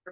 Hi,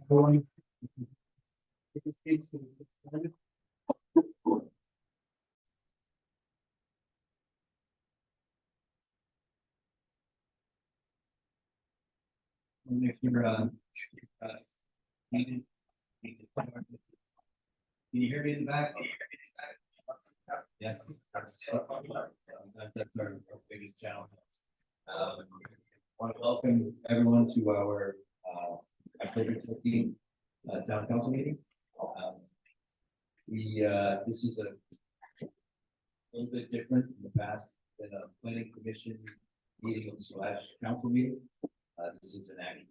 everyone. If you're needed, can you hear me in the back? Yes. That's our biggest challenge. Want to welcome everyone to our October 15th town council meeting. This is a little bit different in the past than a planning commission meeting / council meeting. This is an actual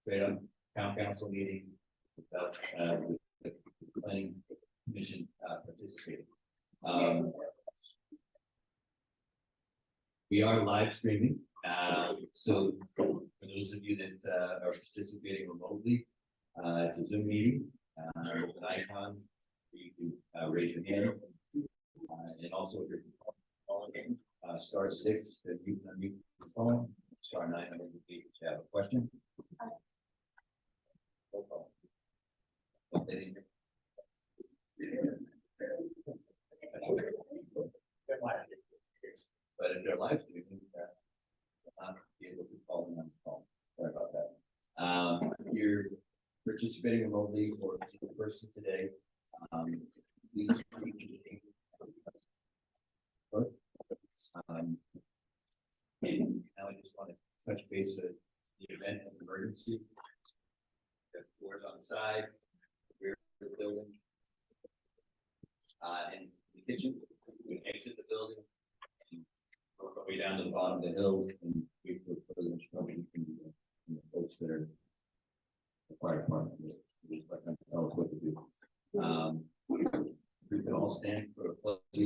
straight up town council meeting without the planning commission participating. We are live streaming, so for those of you that are participating remotely, it's a Zoom meeting with an icon. You can raise your hand, and also if you're calling star 6 that you can unmute the phone, star 9 to indicate if you have a question. But if they're live streaming, you'll not be able to call them on the phone. Sorry about that. You're participating remotely or in person today. Please and now I just want to touch base at the event of emergency. The doors on the side, the rear of the building, and the kitchen. We exit the building, work our way down to the bottom of the hill, and wait for further instruction from the folks that are the fire department. Just let them tell us what to do. We can all stand for a pledge. To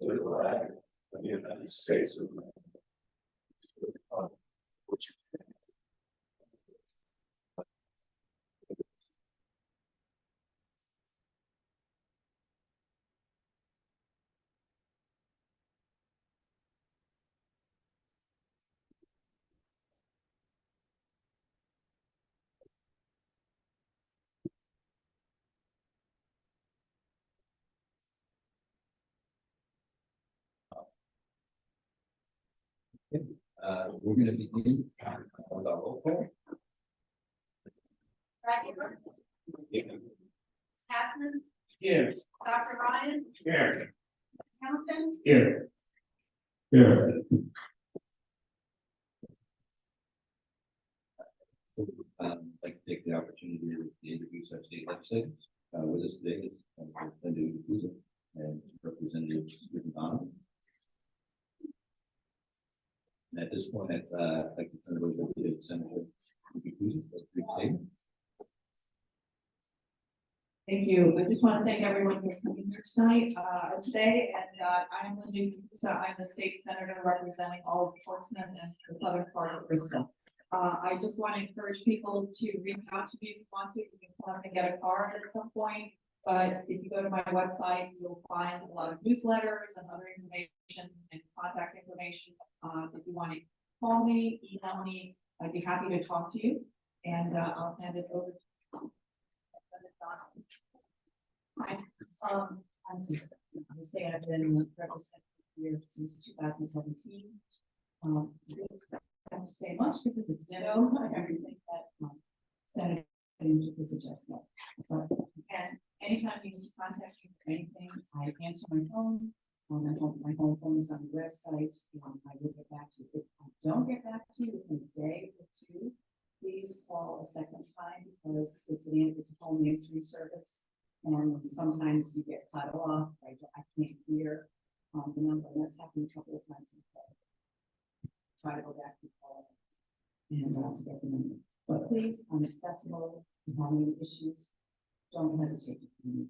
the flag of the United States of America. We're going to begin with our roll call. Catherine? Here. Dr. Ryan? Here. Hamilton? Here. Here. I'd like to take the opportunity to introduce our state legislators. With us today is Linda and Representative Stephen Donovan. And at this point, I'd like to turn it over to Senator Prudence. Thank you. I just want to thank everyone for coming here tonight, today. And I am Linda. I'm the state senator representing all of Portsmouth and the southern part of Bristol. I just want to encourage people to reach out to me if you want to. You can come up and get a card at some point. But if you go to my website, you'll find a lot of newsletters and other information and contact information. If you want to call me, email me, I'd be happy to talk to you. And I'll hand it over to you. Hi, I'm Susan. I say I've been representing here since 2017. I don't have to say much because it's ditto everything that Senator was suggesting. And anytime you need to contact answer my phone. My home phone is on the website. I will get back to you. If I don't get back to you within a day or two, please call a second time because it's a home answering service. And sometimes you get cut off. I can't hear the number. And that's happened a couple of times in the day. Try to go back and call and to get the number. But please, I'm accessible. If you have any issues, don't hesitate to call me.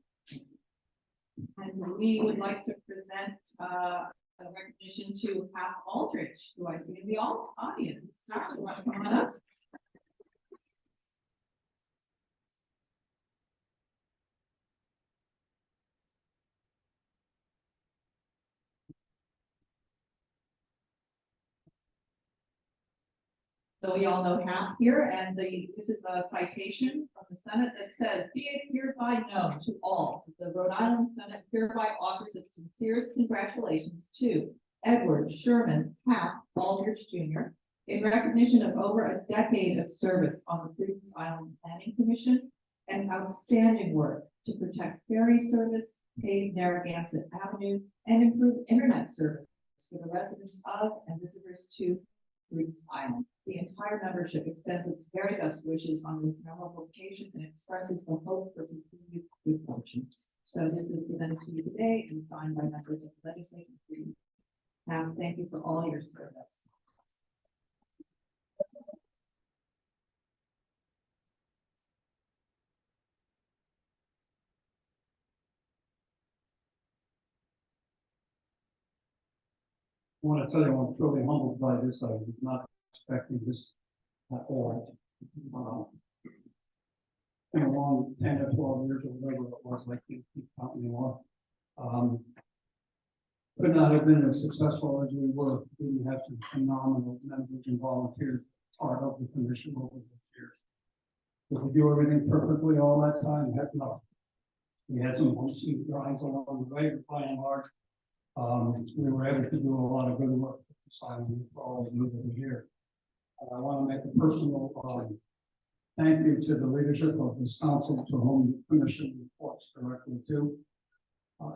And we would like to present a recognition to Pat Aldrich, who I see in the audience. Pat, you want to come on up? So we all know Hap here, and this is a citation from the Senate that says, "Be it hereby known to all, that the Rhode Island Senate hereby offers its sincerest congratulations to Edward Sherman Hap Aldrich Jr. in recognition of over a decade of service on the Prudence Island Planning Commission and outstanding work to protect ferry service, pave Narragansett Avenue, and improve internet service for the residents of and visitors to Prudence Island. The entire membership extends its very best wishes on this memorable occasion and expresses the hope for continued good fortune." So this is presented to you today and signed by members of the legislature. Thank you for all your service. I want to tell you, I'm truly humbled by this. I was not expecting this at all. Been a long 10 or 12 years or whatever it was, I can't keep counting anymore. Could not have been as successful as we were. We have some phenomenal members and volunteers part of the commission over those years. Did we do everything perfectly all that time? Heck no. We had some grinds along the way, but by and large, we were able to do a lot of good work with the sign for all of you that are here. I want to make a personal thank you to the leadership of this council, to whom the commission reports directly to.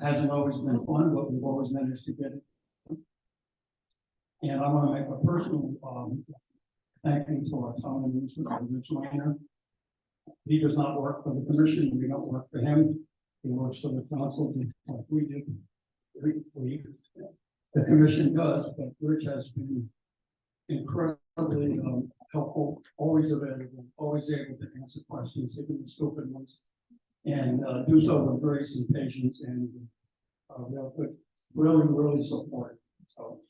Hasn't always been fun, but we've always managed to get it. And I want to make a personal thank you to our town administrator, Rich Liner. He does not work for the commission. We don't work for him. He works for the council, like we do. The commission does, but Rich has been incredibly helpful, always available, always able to answer questions, even the stupid ones, and do so with grace and patience and really support. So,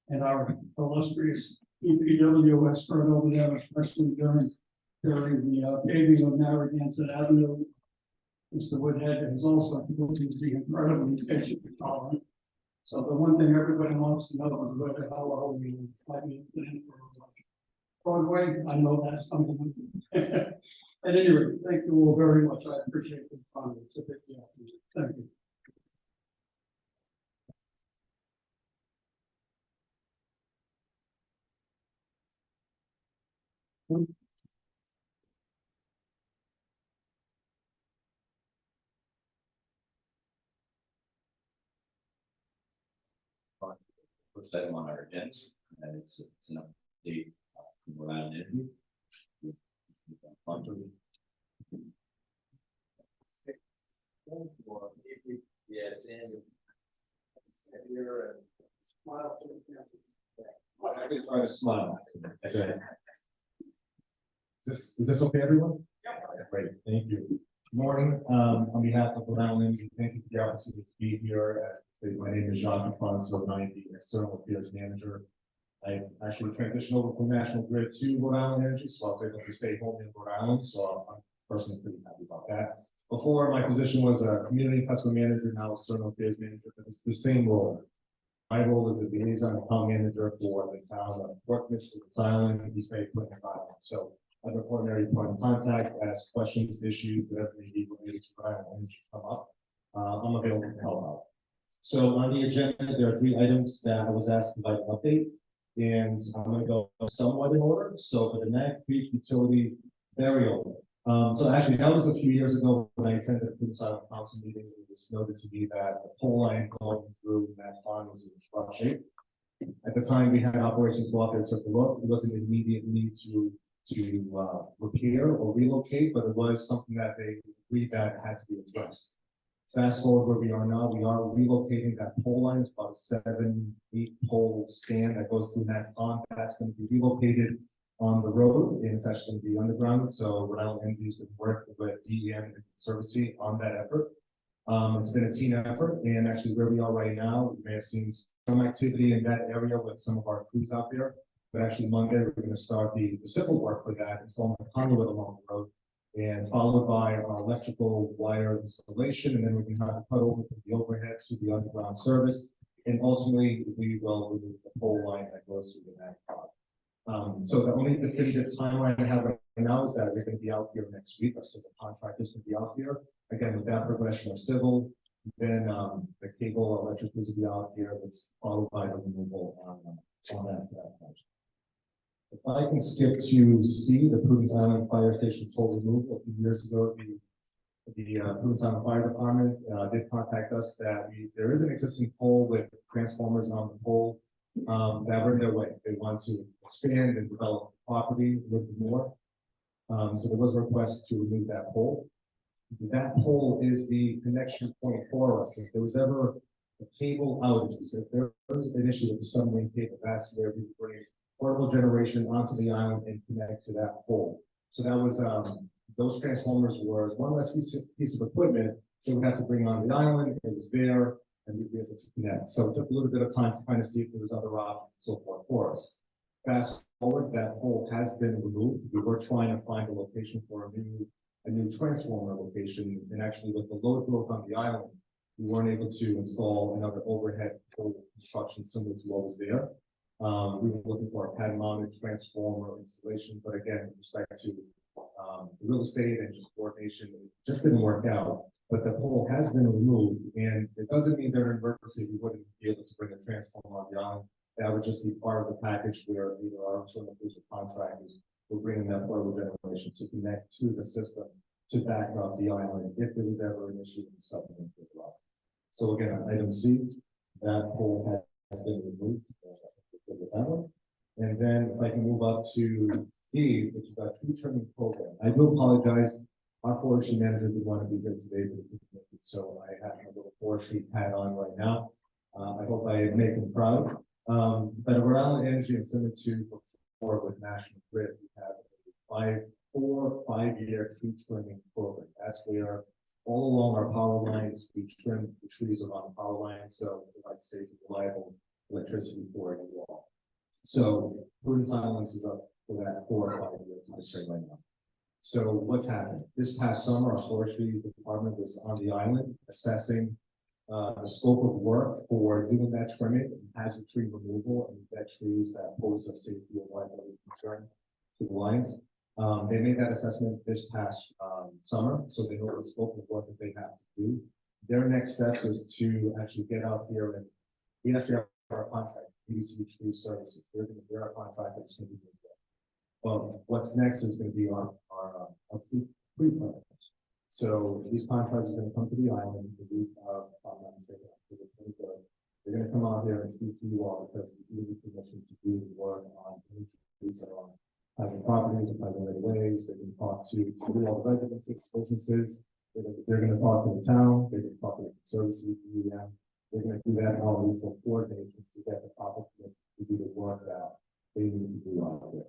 and our illustrious EPW expert over there, especially during the paving of Narragansett Avenue, Mr. Woodhead is also going to be incredibly patient and tolerant. So the one thing everybody wants to know is whether how well we might be in for Broadway. I know that's something. At any rate, thank you all very much. I appreciate the time. It's a big deal. Thank you. First item on our agenda, and it's an update from Rhode Island Energy. Yes, and I can try to smile. Okay. Is this okay, everyone? Yeah. Great, thank you. Good morning. On behalf of Rhode Island Energy, thank you for the opportunity to be here. My name is Jacques Fonso, and I am the External Affairs Manager. I actually transitioned over from National Grid to Rhode Island Energy, so I was able to stay home in Rhode Island, so I'm personally pretty happy about that. Before, my position was a Community Customer Manager, now External Affairs Manager, but it's the same role. My role is a liaison account manager for the town of Portsmouth, Rhode Island, East Bay, Clinton Island. So I'm a primary point of contact, ask questions, issues, whatever may be related to Rhode Island Energy come up. I'm available to help out. So on the agenda, there are 3 items that I was asked to provide an update, and I'm going to go somewhat in order. So for the next beach utility burial, So actually, that was a few years ago when I attended the Prudence Island Council meeting. It was noted to me that the pole line going through that pond was in rough shape. At the time, we had operations go out there, took a look. It wasn't an immediate need to repair or relocate, but it was something that they agreed that had to be addressed. Fast forward where we are now, we are relocating that pole line. It's about a 7-8 pole stand that goes through that pond. That's going to be relocated on the road, and it's actually going to be underground. So Rhode Island Energy's been working with DEM and Conservancy on that effort. It's been a team effort, and actually where we are right now, you may have seen some activity in that area with some of our crews out there. But actually Monday, we're going to start the civil work for that, installing the conduit along the road, and followed by our electrical wire installation, and then we're going to have to cut over from the overhead to the underground service, and ultimately we will remove the pole line that goes through the pod. So the only definitive timeline I have right now is that we're going to be out here next week. Our civil contractors going to be out here again with that progression of civil. Then the cable electricals will be out here, that's followed by the removal on that project. If I can skip to C, the Prudence Island Fire Station pole removal. A few years ago, the Prudence Island Fire Department did contact us that there is an existing pole with transformers on the pole that were in their way. They want to expand and develop property a little bit more. So there was a request to remove that pole. That pole is the connection point for us. If there was ever a cable outage, if there was an issue with the submarine cable, that's where we bring portable generation onto the island and connect to that pole. So that was those transformers were one less piece of equipment they would have to bring on the island. It was there, and we'd be able to connect. So it took a little bit of time to kind of see if there was other options and so forth for us. Fast forward, that pole has been removed. We were trying to find a location for a new transformer location, and actually with the load growth on the island, we weren't able to install another overhead pole construction similar to what was there. We were looking for a pad mounted transformer installation, but again, with respect to real estate and just coordination, it just didn't work out. But the pole has been removed, and it doesn't mean they're in emergency. We wouldn't be able to bring a transformer on the island. That would just be part of the package where either our internal crews or contractors will bring that portable generation to connect to the system to back up the island if there was ever an issue in the submarine. So again, on item C, that pole has been removed. With that one. And then if I can move up to D, which is our tree trimming program. I do apologize. Our forestry manager did want to be here today, but so I have a little forestry hat on right now. I hope I make him proud. But Rhode Island Energy and similar to before with National Grid, we have a 4-5-year tree trimming program. That's where all along our power lines, we trim the trees along the power lines, so we like safe and reliable electricity for you all. So Prudence Island is up for that 4 or 5 years right now. So what's happened? This past summer, our forestry department was on the island assessing the scope of work for doing that trimming, hazard tree removal, and dead trees that pose a safety or liability concern to the lines. They made that assessment this past summer, so they know the scope of work that they have to do. Their next steps is to actually get out here, and we actually have our contract, PVC Tree Services. They're our contract that's going to be doing that. Well, what's next is going to be our pre-plans. So these contractors are going to come to the island the week of, they're going to come out here and speak to you all because we need permission to do the work on any trees that are on private properties and private right of ways. They're going to talk to all the residents, businesses. They're going to talk to the town. They're going to talk to the services, they're going to do that all for coordination to get the proper to do the work that they need to do out there.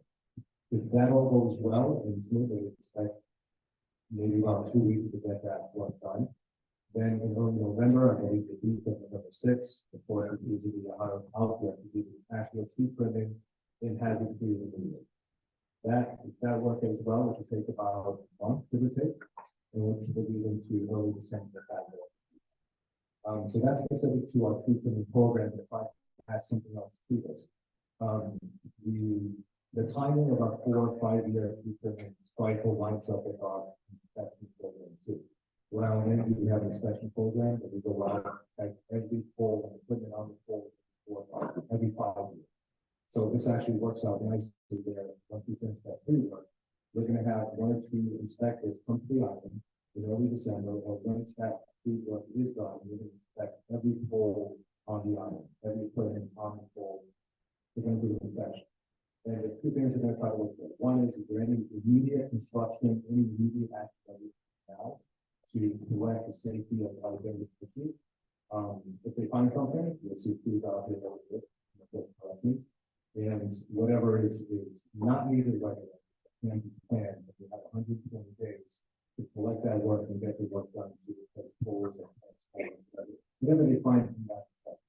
If that all goes well and smoothly, expect maybe about 2 weeks to get that work done. Then in early November, I believe the week of November 6th, the forest is usually out there to do the actual tree trimming and hazard tree removal. If that work goes well, which will take about a month, give or take, and which will be into early December. So that's specific to our tree trimming program. If I add something else to this, the timing of our 4 or 5 year tree trimming cycle lines up with our inspection program too. When I went in, we have an inspection program that we go out at every pole and equipment on the pole every 5 years. So this actually works out nicely there. Once we finish that tree work, we're going to have 1 or to inspect it from the island in early December, or once that street work is done, we're going to inspect every pole on the island, every equipment on the pole. We're going to do an inspection. And the two things we're going to try to look for. One is there any immediate construction, any immediate action that we can now to correct the safety of our building issue. If they find something, we'll see who's out there that will do it. And whatever is not needed right away, can be planned, if we have 120 days to collect that work and get the work done to replace poles and whatever they find in that stuff.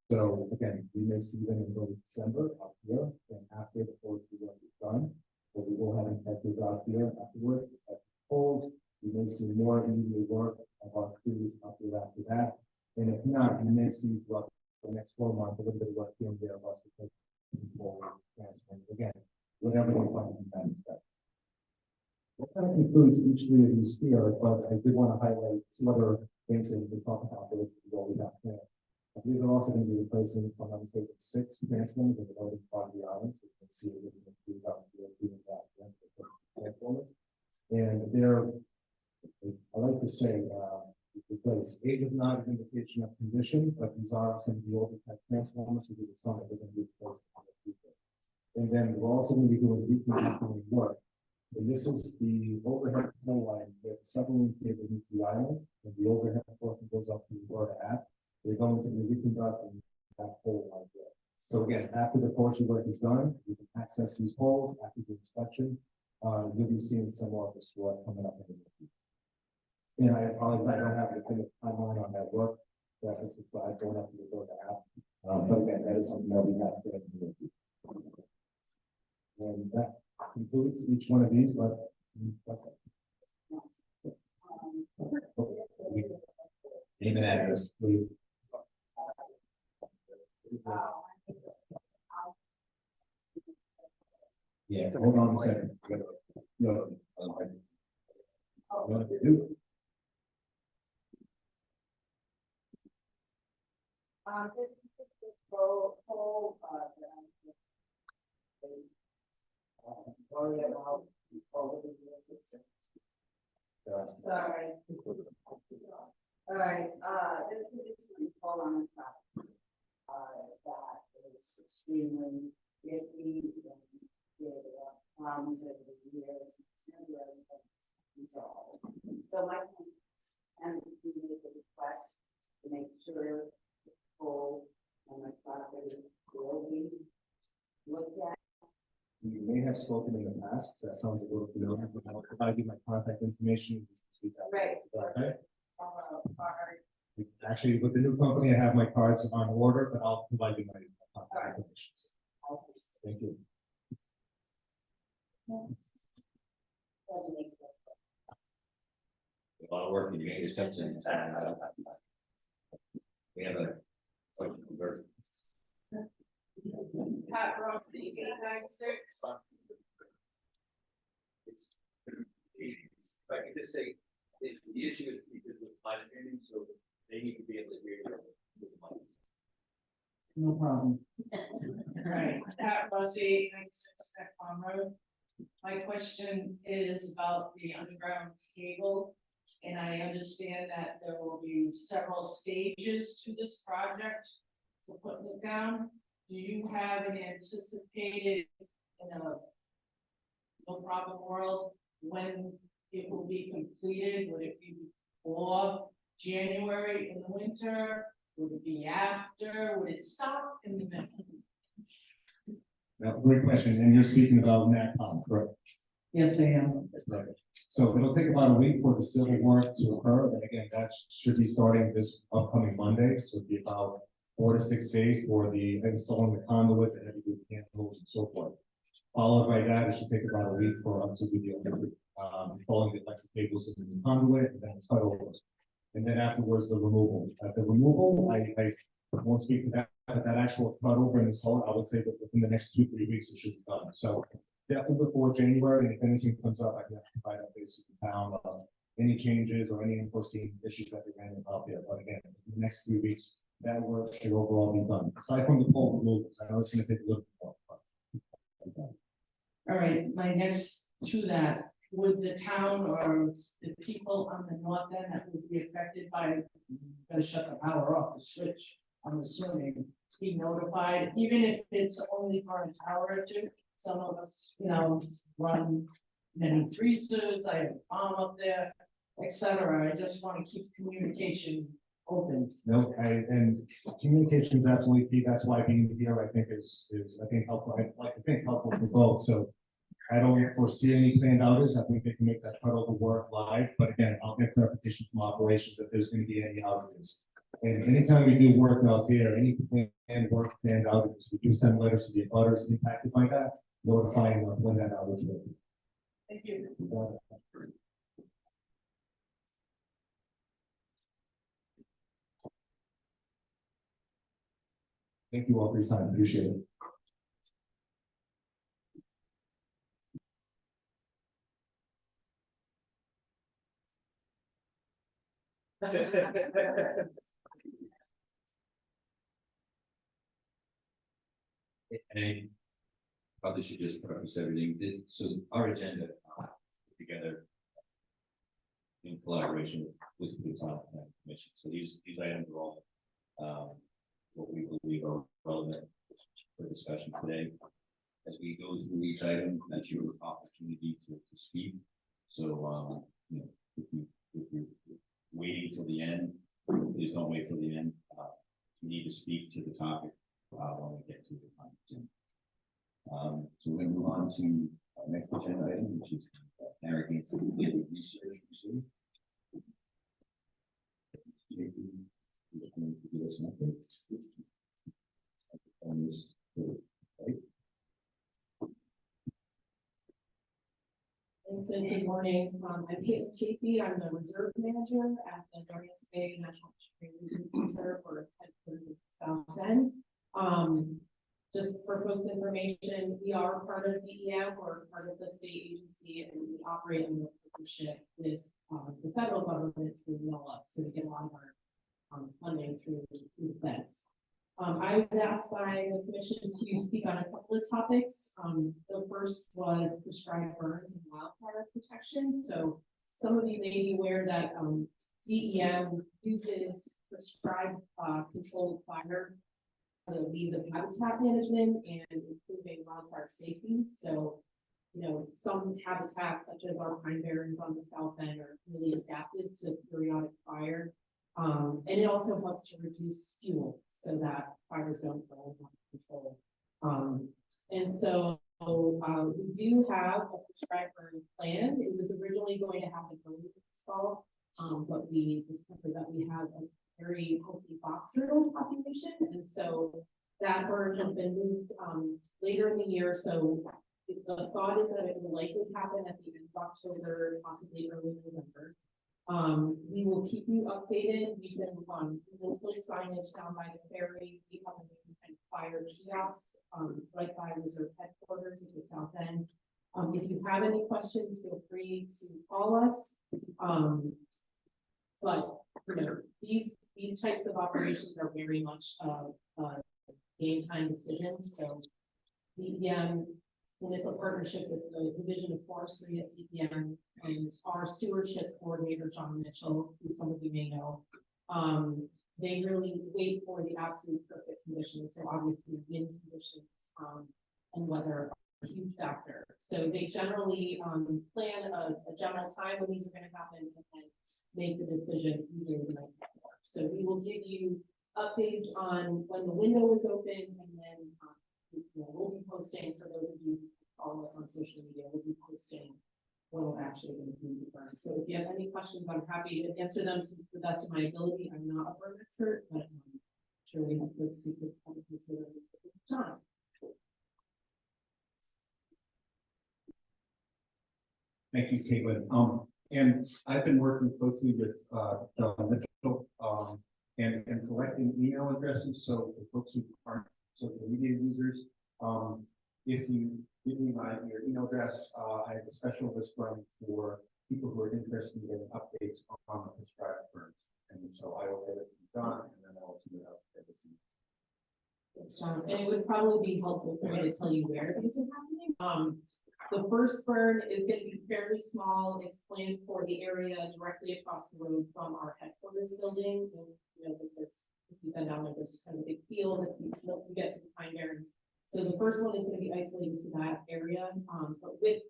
So again, we may see them in early December up here, and after the forestry work is done, but we will have inspectors out here afterwards, inspect poles. We may see more immediate work of our crews after that. And if not, we may see throughout the next 4 months, a little bit of work here and there of us because again, whatever they find in that inspection. That kind of concludes each three of these here, but I did want to highlight two other things that we can talk about that we have planned. I believe they're also going to be replacing, if I'm not mistaken, 6 transformers in the northern part of the island. So you can see it in that transformers. And they're, I like to say, replace. Age is not an indication of condition, but these are some of the older type transformers who do the summer they're going to be replaced in the future. And then we're also going to be doing reconstructing work. And this is the overhead pole line with submarine cable into the island, and the overhead portion goes up to the Florida app. They're going to be reconstructing that pole line there. So again, after the forestry work is done, you can access these poles after the inspection. You'll be seeing some more of this work coming up in the future. And I apologize, I don't have the timeline on that work. That is described going up to the Florida app. But again, that is something that we have to do. And that concludes each one of these, but Name and address, please. Yeah, hold on a second. No. This is the whole, Sorry. All right, this is the call on the top. That is extremely iffy and problems over the years. Resolved. So my point is, and we make a request to make sure the pole and the property will be looked at. You may have spoken in the past, that sounds a little familiar, but I'll provide you my contact information. You can speak out. Right. Okay. Actually, with the new company, I have my cards on order, but I'll provide you my contact information. Thank you. A lot of work, and you get your steps in. We have a question from Bert. Pat Rock, 896. If I could just say, the issue is because of live streaming, so they need to be able to hear you with the mics. No problem. Right, Pat Rossi, 896 Farm Road. My question is about the underground cable. And I understand that there will be several stages to this project for putting it down. Do you have an anticipated, in a no problem world, when it will be completed? Would it be before January in the winter? Would it be after? Would it stop in the middle? Now, great question, and you're speaking about NATCOM, correct? Yes, I am. Right. So it'll take about a week for the civil work to occur, and again, that should be starting this upcoming Monday, so it'll be about 4 to 6 days for the installing the conduit and everything, handles and so forth. Followed by that, it should take about a week for us to do the electric, installing the electric cables in the conduit, and then cut over. And then afterwards, the removal. At the removal, I won't speak to that, but that actual cut over and install, I would say that within the next 2-3 weeks, it should be done. So definitely before January, and if anything comes up, I can provide updates to the town, any changes or any unforeseen issues that they ran out there. But again, in the next 3 weeks, that work should overall be done. Aside from the pole removals, I know it's going to take a little bit more. All right, my next to that, would the town or the people on the north end that would be affected by, gonna shut the power off, the switch, I'm assuming, be notified, even if it's only for an hour or two? Some of us, run many freezers, I have a farm up there, etc. I just want to keep communication open. No, and communication is absolutely key. That's why being here, I think, is I think helpful. I like to think helpful for both. So I don't foresee any planned outages. I think they can make that part of the work live. But again, I'll get clarification from operations if there's going to be any outages. And anytime we do work out there, any planned work, planned outages, we do send letters to the abutters impacted by that, notifying them when that outage will be. Thank you. Thank you all for your time. Appreciate it. And probably should just preface everything, so our agenda, put together in collaboration with the town planning commission, so these items are all, what we believe are relevant for discussion today. As we go through each item, that's your opportunity to speak, so, if you're waiting till the end, please don't wait till the end, you need to speak to the topic, when we get to the content. So we're gonna move on to our next agenda item, which is Narragansett Daily Research Reserve. Just going to give us an update on this, right? Thanks and good morning. I'm Caitlin Chafee. I'm the reserve manager at the Narragansett Bay National Research Center for headquarters South Bend. Just for folks' information, we are part of DEM, we're part of the state agency, and we operate in the partnership with the federal government through NOAA. So we get a lot of our funding through the feds. I was asked by the commission to speak on a couple of topics. The first was prescribed burns and wildfire protection. So some of you may be aware that DEM uses prescribed controlled fire as a means of habitat management and improving wildfire safety. So, some habitats such as our pine barrens on the south end are really adapted to periodic fire. And it also helps to reduce fuel so that fires don't burn out of control. And so we do have a prescribed burn plan. It was originally going to happen earlier this fall, but we discovered that we have a very healthy fox turtle population, and so that burn has been moved later in the year. So the thought is that it will likely happen at the end of October, possibly early November. We will keep you updated. We've been we'll put signage down by the ferry. We have a new fire kiosk right by reserve headquarters at the south end. If you have any questions, feel free to call us. But these types of operations are very much game time decisions. So DEM, and it's a partnership with the Division of Forestry at DEM and our stewardship coordinator, John Mitchell, who some of you may know. They really wait for the absolute perfect conditions. So obviously wind conditions and weather are a huge factor. So they generally plan a general time when these are going to happen and then make the decision either the night before. So we will give you updates on when the window is open, and then we'll be posting, for those of you who follow us on social media, we'll be posting when we're actually going to do the burn. So if you have any questions, I'm happy to answer them to the best of my ability. I'm not a burn expert, but I'm sure we have folks who could consider it at the time. Thank you, Caitlin. And I've been working closely with John Mitchell and collecting email addresses. So for folks who aren't social media users, if you give me your email address, I have a special list running for people who are interested in getting updates on the prescribed burns. And so I will get it from John, and then I'll send it out to the And it would probably be helpful for me to tell you where these are happening. The first burn is gonna be fairly small. It's planned for the area directly across the road from our headquarters building. And, you know, there's, if you've been down there, there's kind of a big field that you get to the Pine Barrens. So the first one is gonna be isolated to that area, but with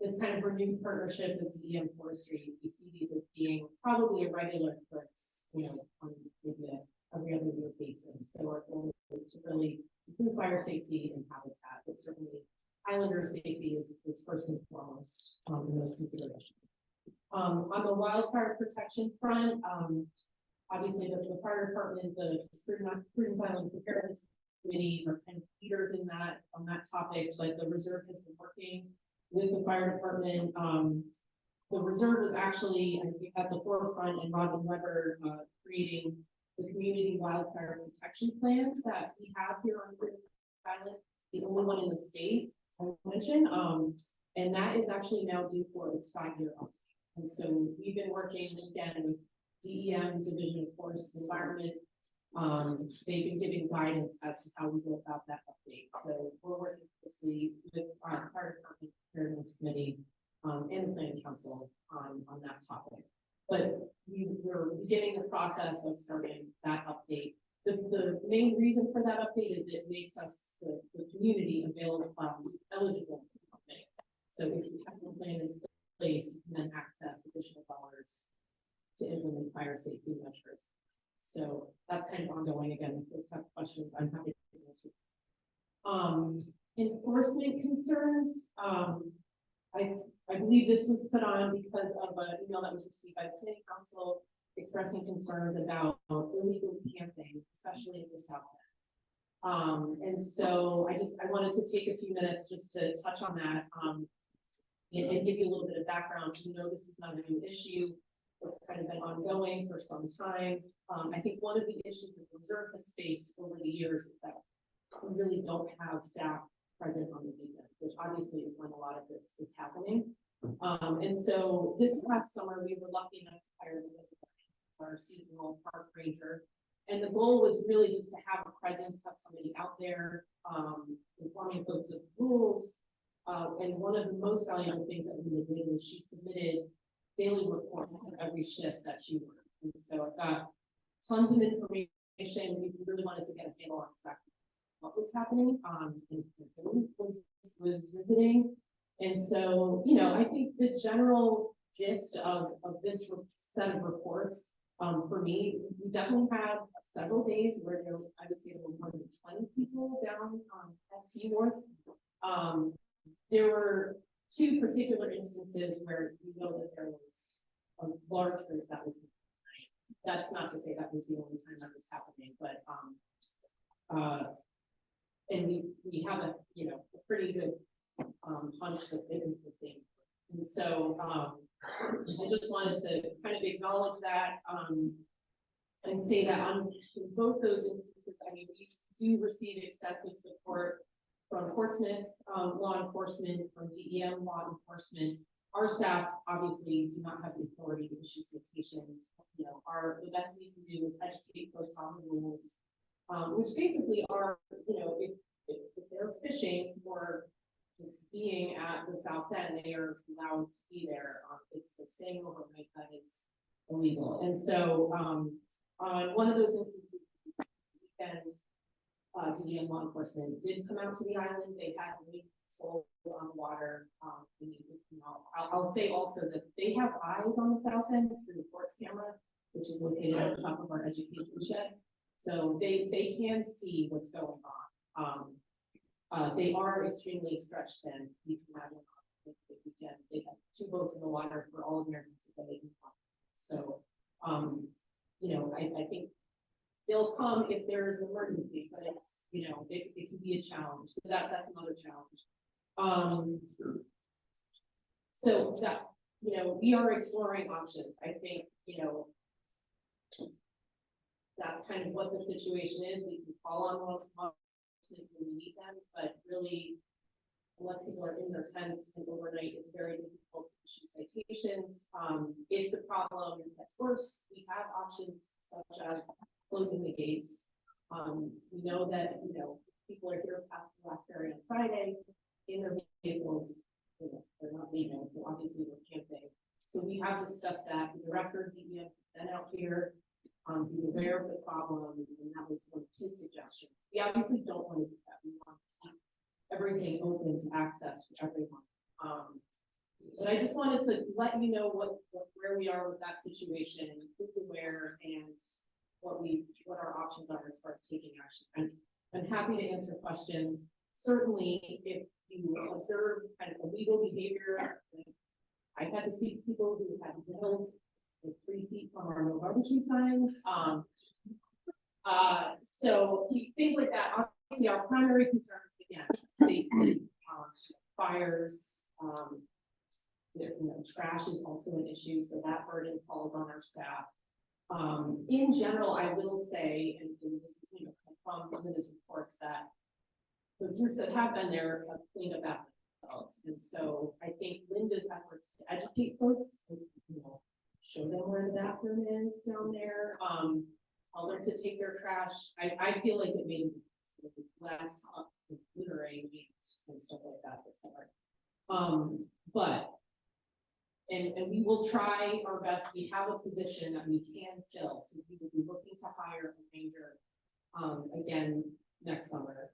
this kind of renewed partnership with DEM Forestry, we see these as being probably a regular occurrence, you know, on maybe every other year basis. So our goal is to really improve fire safety and habitat, but certainly Islander safety is first and foremost in those considerations. On the wildfire protection front, obviously the fire department, the Prudence Island Preparedness Committee are kind of leaders in that on that topic, but the reserve has been working with the fire department. The reserve was actually, I think, at the forefront, and Robin Weber creating the community wildfire protection plan that we have here on Prudence Island, the only one in the state, I mentioned, and that is actually now due for its 5-year update. And so we've been working again with DEM, Division of Forest and Environment. They've been giving guidance as to how we go about that update. So we're working closely with our fire department preparedness committee and the planning council on that topic. But we're beginning the process of starting that update. The main reason for that update is it makes us the community available, eligible for the update. So if you have a plan in place, you can then access additional dollars to implement fire safety measures. So that's kind of ongoing. Again, if those have questions, I'm happy to answer. Enforcement concerns. I believe this was put on because of an email that was received by the planning council expressing concerns about illegal camping, especially in the south end. And so I wanted to take a few minutes just to touch on that and give you a little bit of background. You know, this is not a new issue. It's kind of been ongoing for some time. I think one of the issues that the reserve has faced over the years is that we really don't have staff present on the weekend, which obviously is when a lot of this is happening. And so this past summer, we were lucky enough to hire our seasonal park ranger. And the goal was really just to have a presence, have somebody out there informing folks of rules. And one of the most valuable things that we did was she submitted daily report on every shift that she worked. And so I've got tons of information. We really wanted to get a handle on exactly what was happening, and who was visiting. And so, you know, I think the general gist of this set of reports, for me, we definitely had several days where there, I would say there were more than 20 people down at T North. There were 2 particular instances where you know that there was a large group that was. That's not to say that was the only time that was happening, but and we have a pretty good hunch that it is the same. And so I just wanted to kind of acknowledge that and say that on both those instances, I mean, we do receive extensive support from Portsmouth law enforcement, from DEM law enforcement. Our staff obviously do not have the authority to issue citations. You know, the best we can do is educate folks on the rules, which basically are, you know, if they're fishing or just being at the south end, they are allowed to be there. It's the staying overnight that is illegal. And so on one of those instances, weekend, DEM law enforcement did come out to the island. They had patrol on the water. I'll say also that they have eyes on the south end through the ports camera, which is located at the top of our education shed. So they can see what's going on. They are extremely stretched thin. You can imagine they have 2 boats in the water for all Americans that they can come. So, you know, I think they'll come if there is an emergency, but it's, you know, it can be a challenge. So that's another challenge. So that, you know, we are exploring options. I think, you know, that's kind of what the situation is. We can call on one when we need them, but really, unless people are in their tents and overnight, it's very difficult to issue citations. If the problem gets worse, we have options such as closing the gates We know that, people are here past the last area on Friday in their vehicles, they're not leaving, so obviously we're camping. So we have discussed that, the director of DEM has been out here, he's aware of the problem, and that was one of his suggestions. We obviously don't want to do that, we want to keep everything open to access for everyone. But I just wanted to let you know where we are with that situation, who's aware, and what our options are as far as taking action. I'm happy to answer questions. Certainly, if you observe kind of illegal behavior, I've had to speak to people who had bills with 3 feet from our no barbecue signs. So things like that. Obviously, our primary concern is again safety, fires. Trash is also an issue, so that burden falls on our staff. In general, I will say, and this is from Linda's reports, that the groups that have been there have cleaned up after themselves, and so I think Linda's efforts to educate folks, show them where the bathroom is down there, tell them to take their trash. I feel like it made it less littering and stuff like that this summer. But and we will try our best. We have a position that we can fill, so we will be looking to hire a ranger again next summer.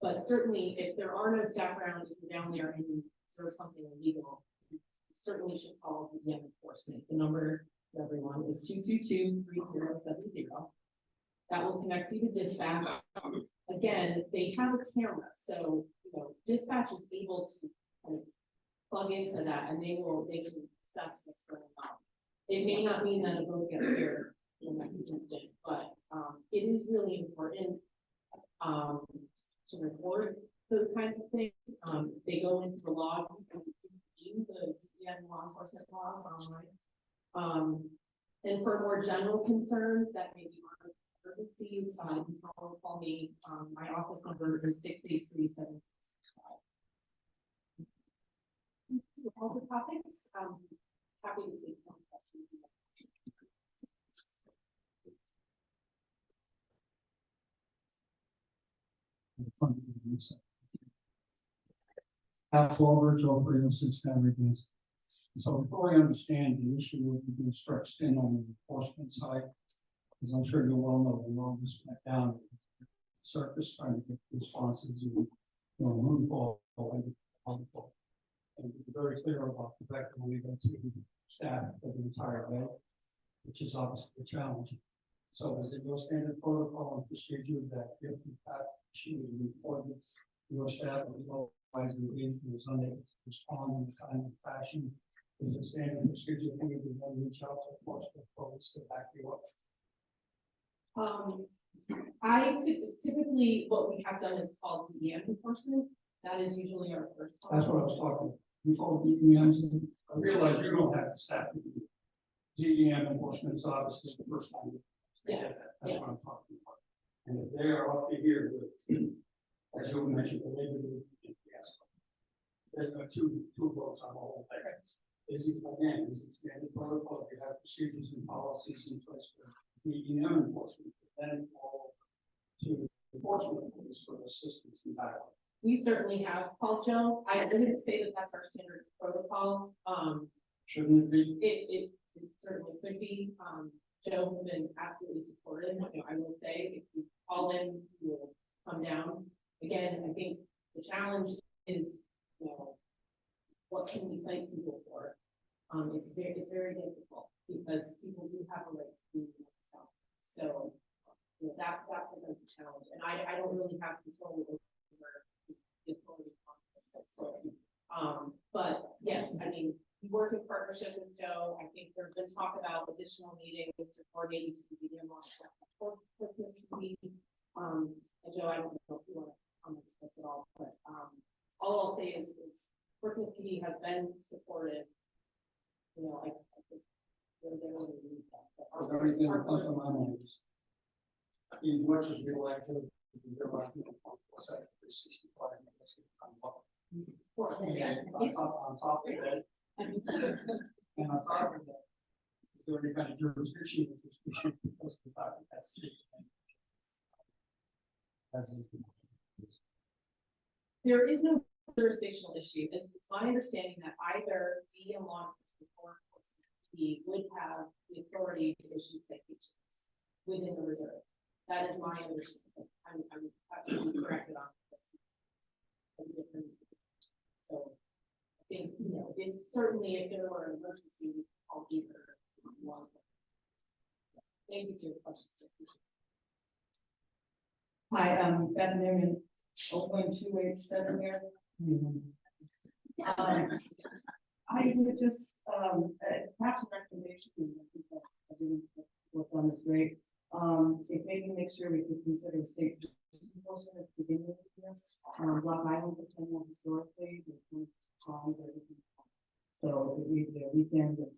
But certainly, if there are no staff around, if you're down there and you observe something illegal, you certainly should call the enforcement. The number for everyone is 222-3070. That will connect you to dispatch. Again, they have a camera, so dispatch is able to kind of plug into that, and they can assess what's going on. It may not mean that a boat gets here in the next instant, but it is really important to record those kinds of things. They go into the log, you can view the DEM law enforcement log online. And for more general concerns that may be emergencies, you can always call me. My office number is 683-7665. All the topics, happy to take some questions. Half Walbridge, all 306 Convergence. So before I understand the issue of being stretched in on the enforcement side, because I'm sure you all know the law just went down the surface trying to get responses and move all and be very clear about the fact that we go to staff for the entire day, which is obviously a challenge. So is it your standard protocol and procedure that if you have issues reported your staff or otherwise engaged and is unable to respond in a timely fashion, is it standard procedure for you to then reach out to enforcement police to back you up? I typically what we have done is called DEM enforcement. That is usually our first call. That's what I was talking about. We call DEMs. I realize you don't have the staff to do DEM enforcement is obviously the first time. Yes. That's what I'm talking about. And if they are up to here with, as you mentioned, the labor group, yes. There's two votes on the whole thing. Is it standard protocol? If you have procedures and policies in place for DEM enforcement, then all to enforcement police for assistance and backup. We certainly have called Joe. I wouldn't say that that's our standard protocol. Shouldn't it be? It certainly could be. Joe has been absolutely supportive. I will say if you call in, you will come down. Again, I think the challenge is, what can we cite people for? It's very difficult because people do have a right to do themselves. So that presents a challenge, and I don't really have control over the authority of so, but yes, I mean, we work in partnership with Joe. I think there's been talk about additional meetings to coordinate to the DEM on committee. And Joe, I don't know if you want to comment on this at all, but all I'll say is Portsmouth PD has been supportive. I think they're really need that. Everything that comes to my mind is, as much as we like to, we're like, 65 minutes of time. Yes. On top of that, and on top of that, is there any kind of jurisdiction with this issue because of the fact that that's state There is no jurisdictional issue. It's my understanding that either D and law enforcement or enforcement P would have the authority to issue citations within the reserve. That is my understanding. I'm happy to be corrected on this. So I think, you know, it certainly, if there were an emergency, I'll give her one. Thank you for your questions. Hi, I'm Beth Newman, 0.287 here. I would just, perhaps a recommendation, I think that I didn't work on this great. If maybe next year we could consider state enforcement at the beginning of the year. Block Island has been more historically, with crimes or everything. So it would be a weekend of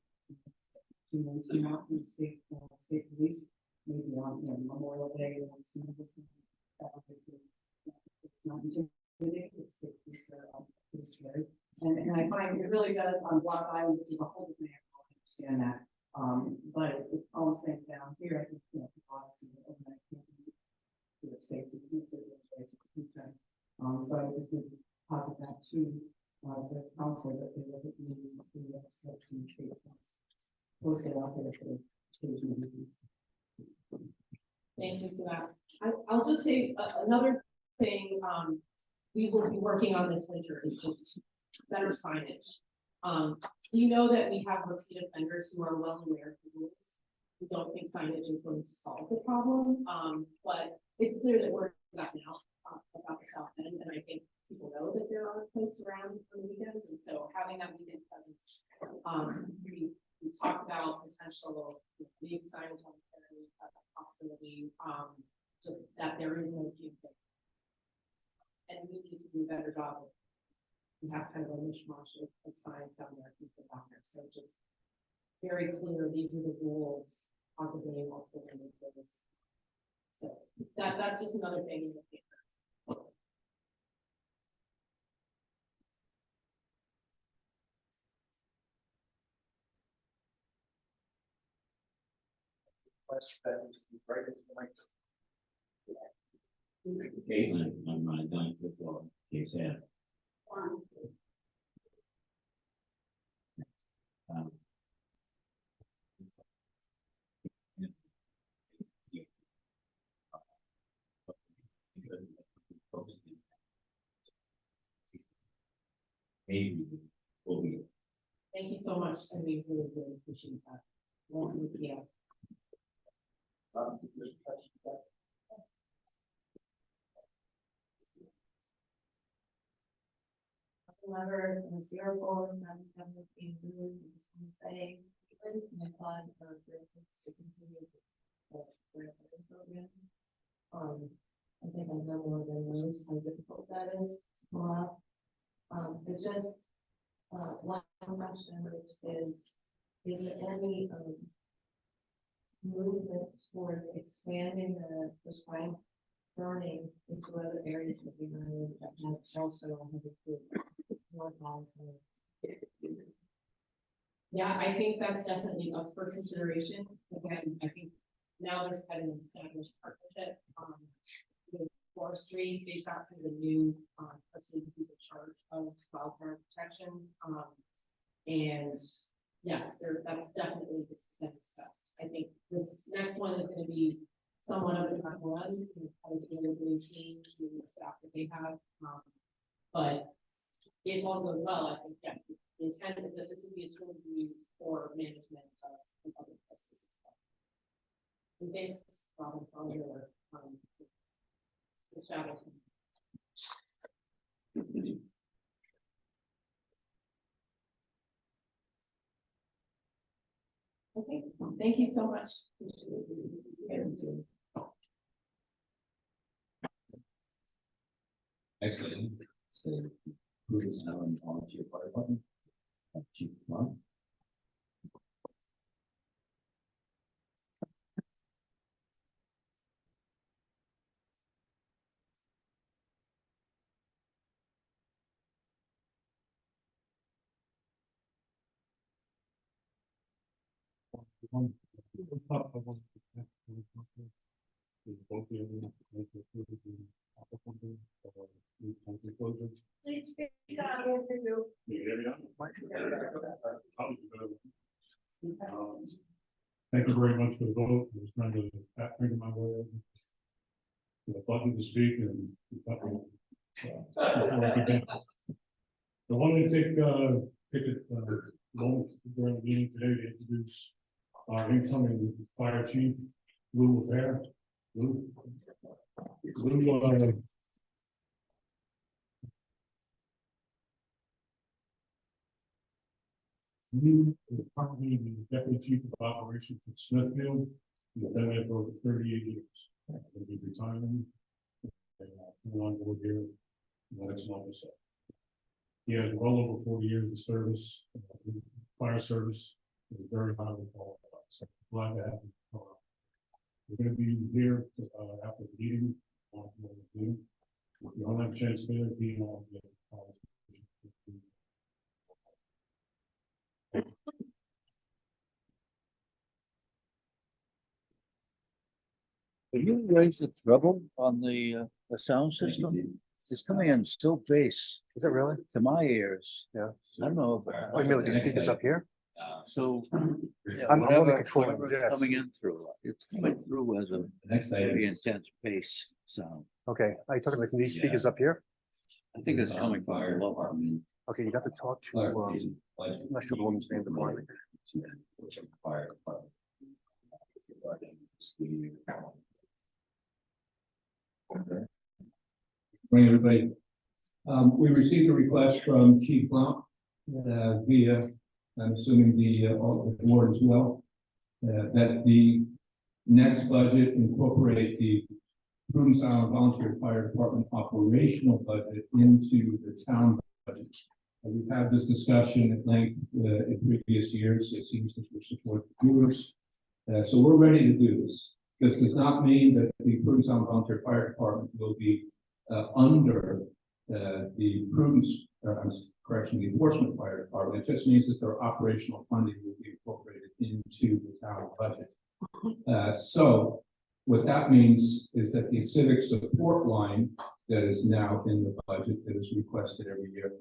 2 months out from the state police, maybe on, you know, Memorial Day or some other thing. Obviously, it's not intimidating, it's the police are pretty scary. And I find it really does on Block Island, which is a whole different area, I understand that. But it almost things down here, I think, you know, people obviously overnight camping, safety, concern. So I would just maybe posit that to the council that they look at the experts in the state police. Post it out there for the meetings. Thank you for that. I'll just say another thing, we will be working on this winter is just better signage. You know that we have repeat offenders who are well aware of the rules. We don't think signage is going to solve the problem, but it's clear that we're gotten out about the South End, and I think people know that there are folks around on the weekends, and so having that weekend presence, we talked about potential big signage on the ferry, possibility, just that there is no camping. And we need to do a better job of, we have kind of a mishmash of signs down there, people down there, so just very clear, these are the rules, possibly in multiple languages. So that's just another thing in the paper. Caitlin, I'm not done football, case that. Maybe we'll be. Thank you so much, and we really, really appreciate that. Well, yeah. However, as your goals, I'm being really, just want to say, and applaud for your efforts to continue the program. I think I know more than most how difficult that is. But just one question, which is there any movement towards expanding the prescribed burning into other areas of the island that might also have improved more policy? Yeah, I think that's definitely up for consideration. Again, I think now there's kind of an established partnership with forestry. They've got kind of a new person who's in charge of wildfire protection. And yes, that's definitely been discussed. I think this next one is going to be somewhat of a tough one because of the new team, the staff that they have. But if all goes well, I think yes, the intent is that this would be a tool to use for management of other places as well. And thanks, Robin, for all your establishment. Okay, thank you so much. Excellent. So, Prudence now in volunteer fire department. Chief Mark. Please speak out over you. Thank you very much for the vote. I was trying to bring my way over. The button to speak and. I wanted to take a moment during the meeting today to introduce our incoming fire chief, Lou LaFair. Lou, Lou is currently the deputy chief of operations at Smithfield. He's been there for over 38 years. He'll be retiring. And come on board here in the next month or so. He has well over 40 years of service, fire service. He's very highly qualified. So glad to have him. We're going to be here after the meeting. If you don't have a chance there, be on the Will you raise the treble on the sound system? It's coming in so bass Is it really? to my ears. Yeah. I don't know. Oh, you mean like the speakers up here? So. yeah, I'm only whatever- controlling whatever is this. Coming in through, it's coming through as a The next item very is intense bass sound. Okay, are you talking like these speakers up here? I think it's coming from Fire below. department. Okay, you'd have to talk to, Clarification, budget. I'm not sure the woman's name, the morning. Fire department. Morning, everybody. We received a request from Chief Blount, via, I'm assuming all the board as well, that the next budget incorporate the Prudence Island Volunteer Fire Department operational budget into the town budget. We've had this discussion at length in previous years. It seems that we're supporting viewers. So we're ready to do this. This does not mean that the Prudence Island Volunteer Fire Department will be under the Prudence, correction, the Enforcement Fire Department. It just means that their operational funding will be incorporated into the town budget. So what that means is that the civic support line that is now in the budget that is requested every year,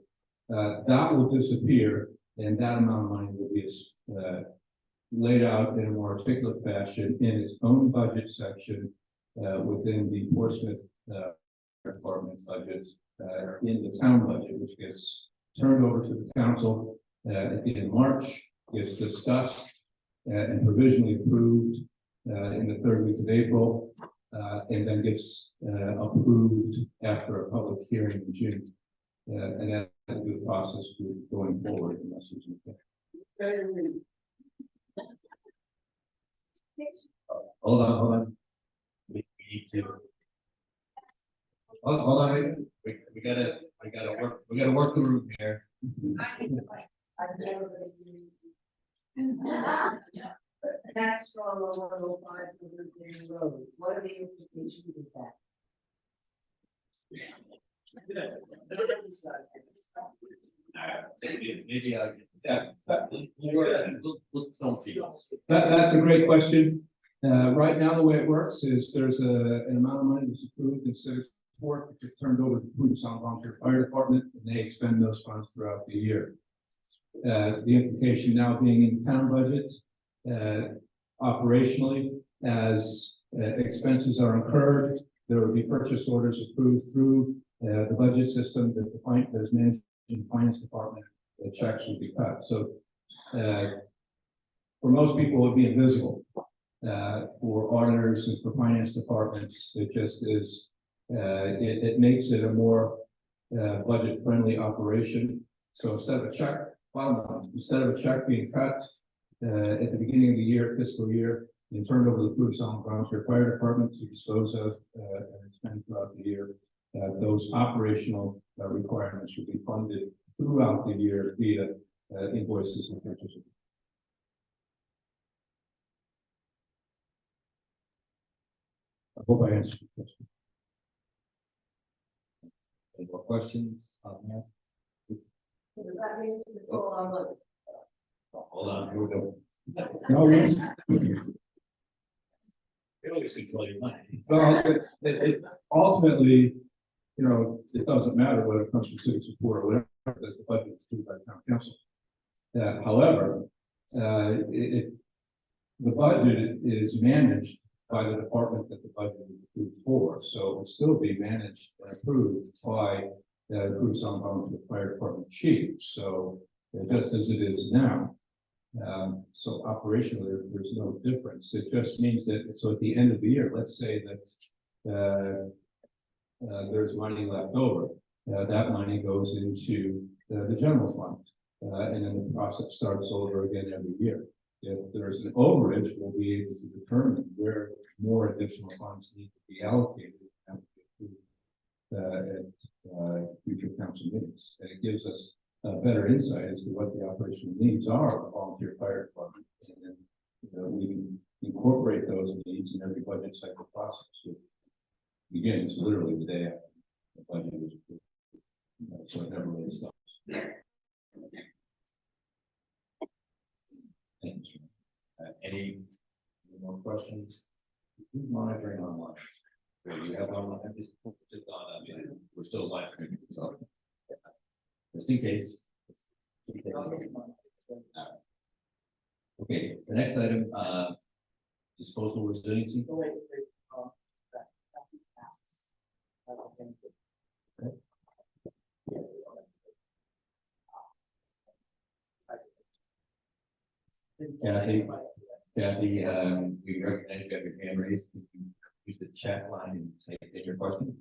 that will disappear, and that amount of money will be laid out in a more articulate fashion in its own budget section within the Portsmouth Department budget in the town budget, which gets turned over to the council at the end of March, gets discussed and provisionally approved in the third week of April, and then gets approved after a public hearing in June. And that will be the process going forward. Unless there's anything. Hold on. We need to. Hold on, we gotta work the room here. That's from 105 River Road. What are the implications of that? Maybe That's a great question. Right now, the way it works is there's an amount of money that's approved in civic support, which is turned over to the Prudence Island Volunteer Fire Department, and they expend those funds throughout the year. The implication now being in town budgets, operationally, as expenses are incurred, there will be purchase orders approved through the budget system that is managed in the finance department. The checks will be cut. So for most people, it would be invisible. For auditors and for finance departments, it just is. It makes it a more budget-friendly operation. So instead of a check being cut at the beginning of the year, fiscal year, and turned over to the Prudence Island Volunteer Fire Department to dispose of and expend throughout the year, those operational requirements should be funded throughout the year via invoices and purchases. I hope I answered your question. Any more questions on that? Does that mean it's all our money? Hold on, here we go. No, yes. always control your money. Well, ultimately, you know, it doesn't matter whether it comes from city support or whatever, because the budget is approved by the town council. However, the budget is managed by the department that the budget is approved for, so it will still be managed and approved by the Prudence volunteer fire department chief, so just as it is now. So operationally, there's no difference. It just means that, so at the end of the year, let's say that there's money left over. That money goes into the general fund, and then the process starts over again every year. If there's an overage, we'll be able to determine where more additional funds need to be allocated at future council meetings. And it gives us better insight as to what the operational needs are of the volunteer fire department. And then we can incorporate those needs in every budget cycle process. Which begins literally the day after the budget is approved. So it never really stops. Thanks. Any more questions? Who's monitoring online? Do you have online? Just on, we're still live streaming, so just in case. Okay, the next item, disposal resiliency. Kathy, we recognize you have your hand raised. You can use the chat line and say your question.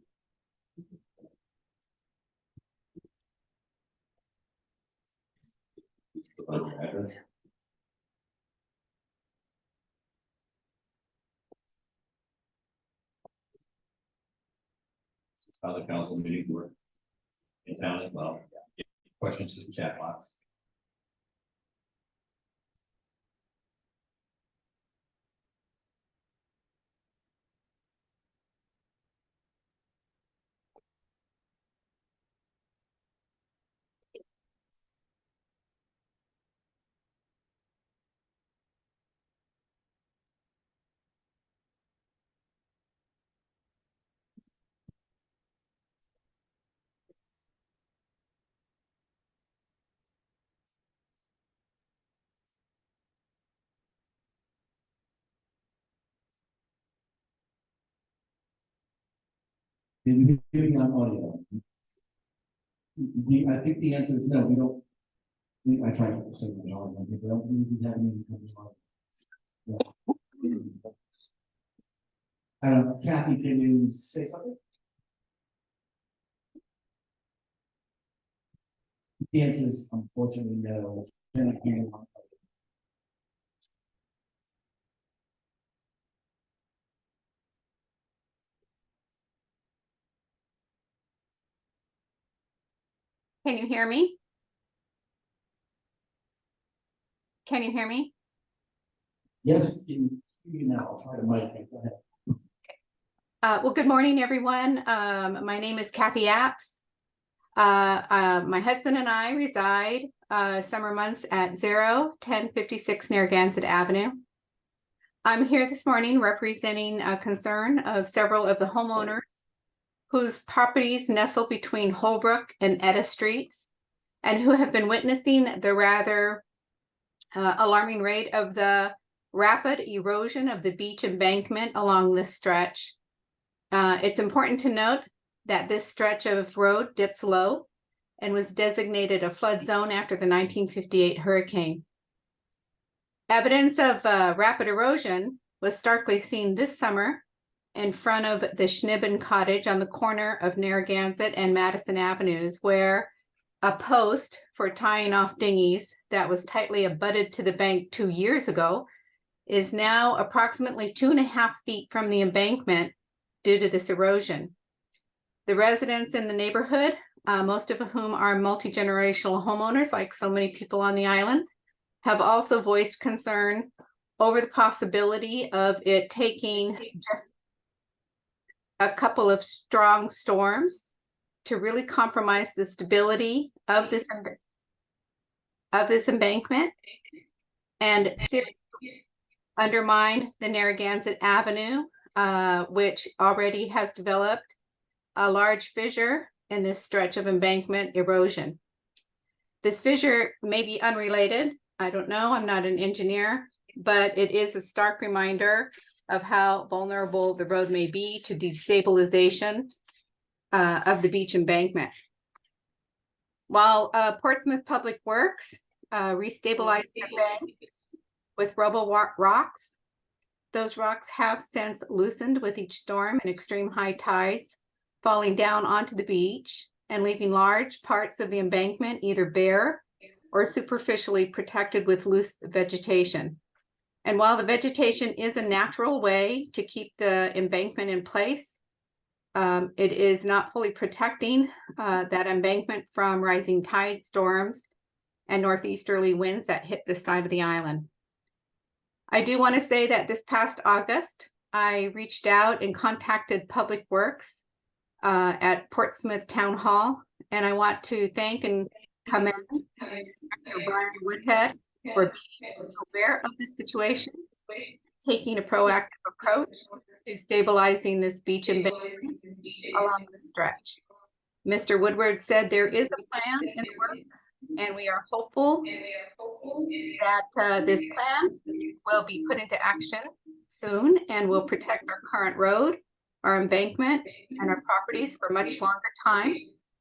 It's how the council meetings work in town as well. Questions to the chat box. Did we hear you on audio? I think the answer is no, we don't. I tried to say the audio, I think we don't really have any audio. I don't know, Kathy, can you say something? The answer is unfortunately no. Can you hear me? Can you hear me? Yes, you know, I'll try to mic it. Go ahead. Well, good morning, everyone. My name is Kathy Apps. My husband and I reside summer months at 1056 Narragansett Avenue. I'm here this morning representing a concern of several of the homeowners whose properties nestle between Holbrook and Etta Streets, and who have been witnessing the rather alarming rate of the rapid erosion of the beach embankment along this stretch. It's important to note that this stretch of road dips low and was designated a flood zone after the 1958 hurricane. Evidence of rapid erosion was starkly seen this summer in front of the Schnibben Cottage on the corner of Narragansett and Madison Avenues, where a post for tying off dinghies that was tightly abutted to the bank 2 years ago is now approximately 2.5 feet from the embankment due to this erosion. The residents in the neighborhood, most of whom are multi-generational homeowners, like so many people on the island, have also voiced concern over the possibility of it taking just a couple of strong storms to really compromise the stability of this embankment and seriously undermine the Narragansett Avenue which already has developed a large fissure in this stretch of embankment erosion. This fissure may be unrelated. I don't know, I'm not an engineer, but it is a stark reminder of how vulnerable the road may be to destabilization of the beach embankment. While Portsmouth Public Works restabilized the bank with rubble rocks, those rocks have since loosened with each storm and extreme high tides, falling down onto the beach and leaving large parts of the embankment either bare or superficially protected with loose vegetation. And while the vegetation is a natural way to keep the embankment in place, it is not fully protecting that embankment from rising tide storms and northeasterly winds that hit the side of the island. I do want to say that this past August, I reached out and contacted Public Works at Portsmouth Town Hall, and I want to thank and commend Dr. Brian Woodhead for being aware of this situation, taking a proactive approach to stabilizing this beach embankment along the stretch. Mr. Woodward said there is a plan in the works, and we are hopeful that this plan will be put into action soon and will protect our current road, our embankment, and our properties for much longer time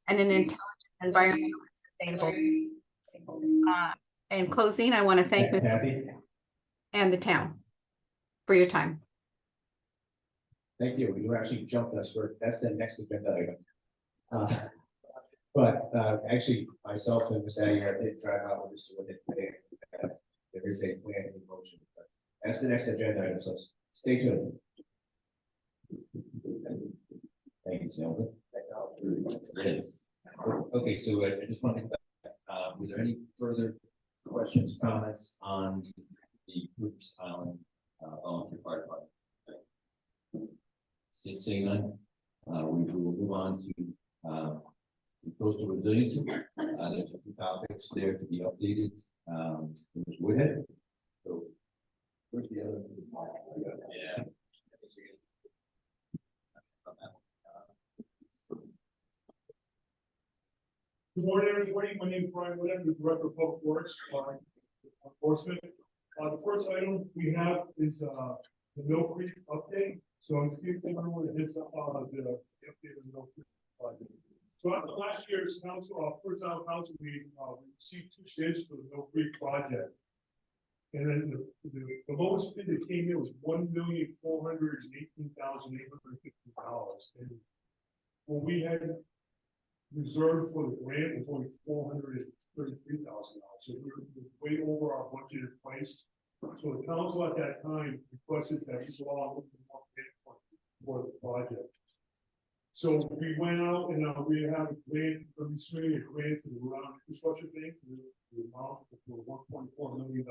and an intelligent, environmentally sustainable. In closing, I want to thank Mr. Kathy, and the town for your time. thank you. You actually jumped us for, that's the next agenda item. But actually, myself and Ms. Aguirre did drive out with Mr. Woodhead today. There is a plan in motion, but that's the next agenda item, so stay tuned. Thank you, gentlemen. Yes. Okay, so I just want to, were there any further questions, comments on the Prudence Island volunteer fire department? Seeing none, we will move on to coastal resiliency. There's a few topics there to be updated. Ms. Woodhead. So where's the other? Yeah. Good morning, everybody. My name is Brian Woodhead, the Director of Public Works, Enforcement. The first item we have is the Mill Creek update. So I'm just giving everyone a heads up on the update of the Mill Creek project. So at last year's council, first island council meeting, we received 2 bids for the Mill Creek project. And then the lowest bid that came in was $1,418,850. And when we had reserved for the grant was only $433,000. So we were way over our budgeted price. So the council at that time requested that we go out with more bid for the project. So we went out and we have a grant, we submitted a grant to the Round Infrastructure Bank, the amount for $1.4 million.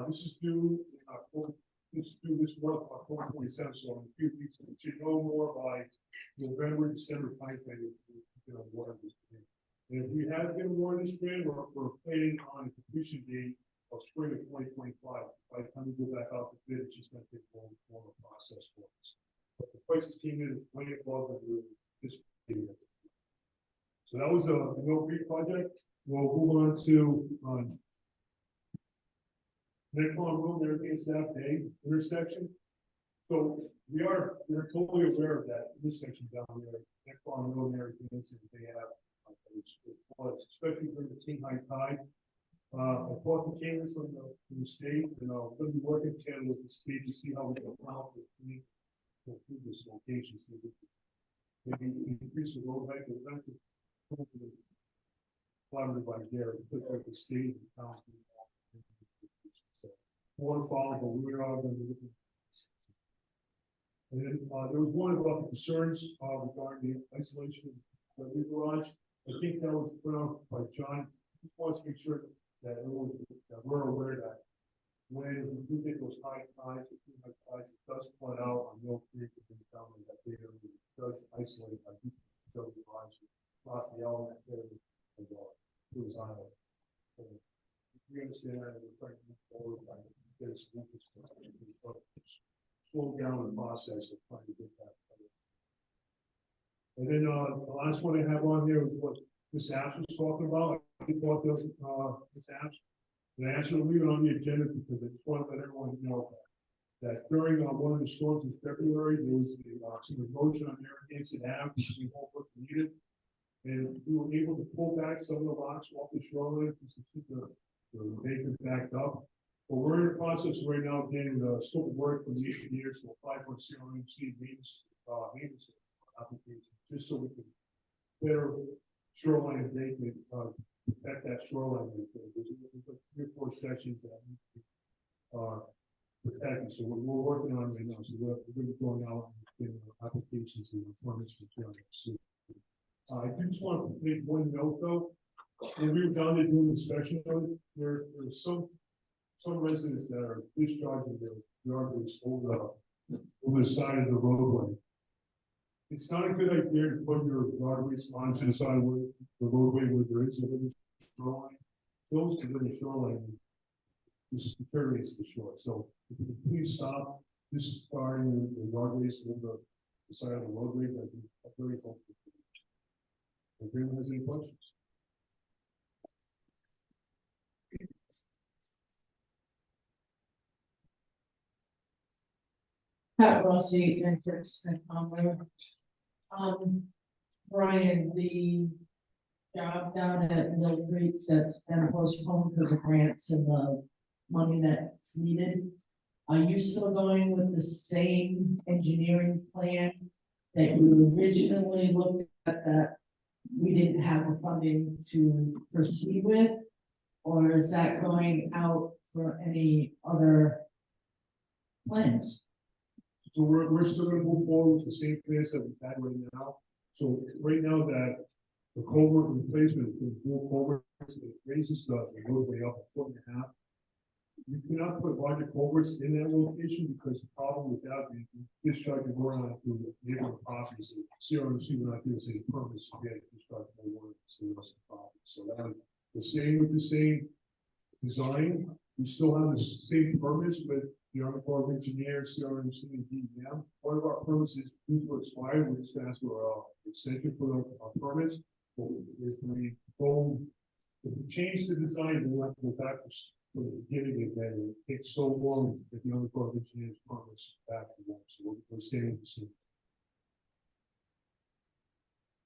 This is due this month, October 27th, so in a few weeks, we should know more by November, December timeframe. And if we have been awarded this grant, we're planning on a completion date of spring of 2025. By the time we go back out to bid, it's just going to take a longer process for us. But the prices came in way above this year. So that was the Mill Creek project. We'll move on to Neck Farm Road, American South Day intersection. So we're totally aware of that intersection down there. Neck Farm Road, American Incident, they have floods, especially during the king high tide. I talked to Cambridge from the state, and I'm going to be working together with the state to see how we can help improve this location. So maybe increase the road height, but eventually collaborated by Gary, put like the state and town. Waterfall, but we are going to look at. And then there was one about the concerns regarding the isolation of the garage. I think that was put out by John. He wants to make sure that we're aware that when we do get those high tides, it does flood out on Mill Creek and down in that area. It does isolate by the garage, off the element there, and it was on it. So we understand that, and we're trying to move forward by this. slow down the process of trying to get that. And then, the last one I have on here is what Ms. Apps was talking about. I brought those, Ms. Apps. And I asked her to leave it on the agenda because I just want to let everyone know that during one of the storms in February, there was some erosion on Narragansett Ave, which we hope was needed. And we were able to pull back some of the rocks off the shoreline just to keep the embankment backed up. But we're in the process right now of getting the scope of work from the engineers to apply for CRMC maintenance application, just so we can better shoreline embankment, protect that shoreline. There's like 3 or 4 sections that need to be protected, so we're working on it right now. So we're going to be going out and getting applications and permits for CRMC. I do just want to make one note though. When we were down there doing inspection, there's some residents that are discharging their yard waste over the side of the roadway. It's not a good idea to put your yard waste onto the side of the roadway where there is a little shoreline. Those to the shoreline, this deteriorates the shore. So if you could please stop discarding the yard waste over the side of the roadway, that'd be very helpful. If anyone has any questions? Pat Rossi, interest and Brian, the job down at Mill Creek that's been postponed because of grants and the money that's needed. Are you still going with the same engineering plan that you originally looked at that we didn't have the funding to proceed with? Or is that going out for any other plans? So we're still gonna move forward with the same plans that we've had right now. So right now that the culvert replacement, the dual culvert, it raises the roadway up 1.5 feet. You cannot put larger culverts in that location because the problem with that is discharging more onto the neighboring properties. CRMC will not give us any permits to get discharge more water to the property. So that the same with the same design. We still have the same permits with the Army Corps of Engineers, CRMC, and DEM. One of our permits is due to expire. We just asked for extension for our permits. But if we change the design, we'll have to go back from the beginning again. It takes so long that the Army Corps of Engineers permits back to them. So we're staying the same.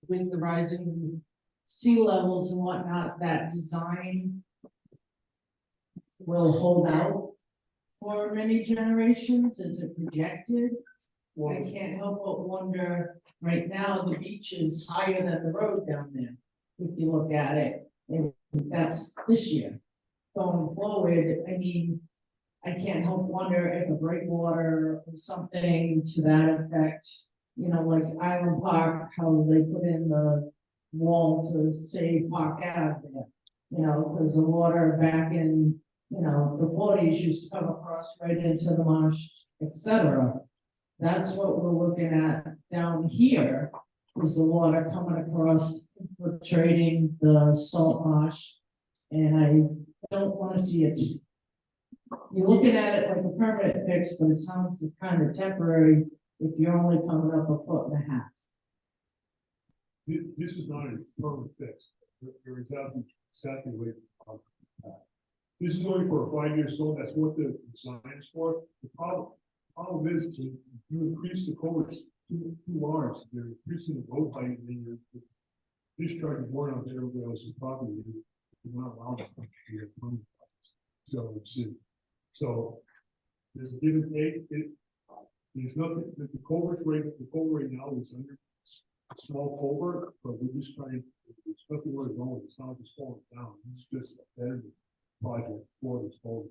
With the rising sea levels and whatnot, that design will hold out for many generations? Is it projected? I can't help but wonder, right now, the beach is higher than the road down there. If you look at it, and that's this year. Going forward, I mean, I can't help wonder if a breakwater or something to that effect, you know, like Island Park, how they put in the wall to say Park Ave there. You know, because the water back in, you know, the 40s used to come across right into the marsh, etc. That's what we're looking at down here, is the water coming across, infiltrating the salt marsh. And I don't want to see it. You're looking at it like a permanent fix, but it sounds kind of temporary if you're only coming up 1.5 feet. This is not a permanent fix. You're exactly right. This is only for a 5-year storm. That's what the design is for. The problem is you increase the culverts too large. You're increasing the road height, and then you're discharging more on everybody else's property. You're not allowed to do that. So there's a give and take. There's nothing. The culvert right now is under a small culvert, but we're just trying. It's nothing where it's going. It's not just falling down. It's just a better project for this whole,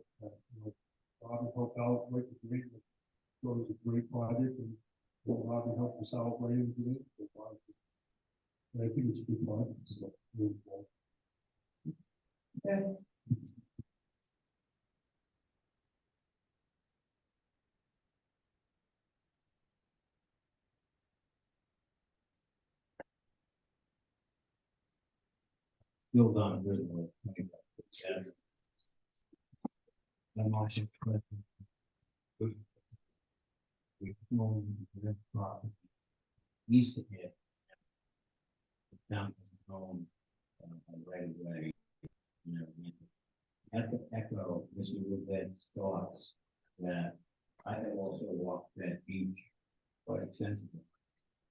Robbie helped out with the great, it was a great project, and Robbie helped us out right into it. And I think it's a good project, so. Okay. Still done really well. I'm watching. we own this property east of it. Down home, right away. You know, echo Mr. Woodhead's thoughts that I have also walked that beach quite extensively.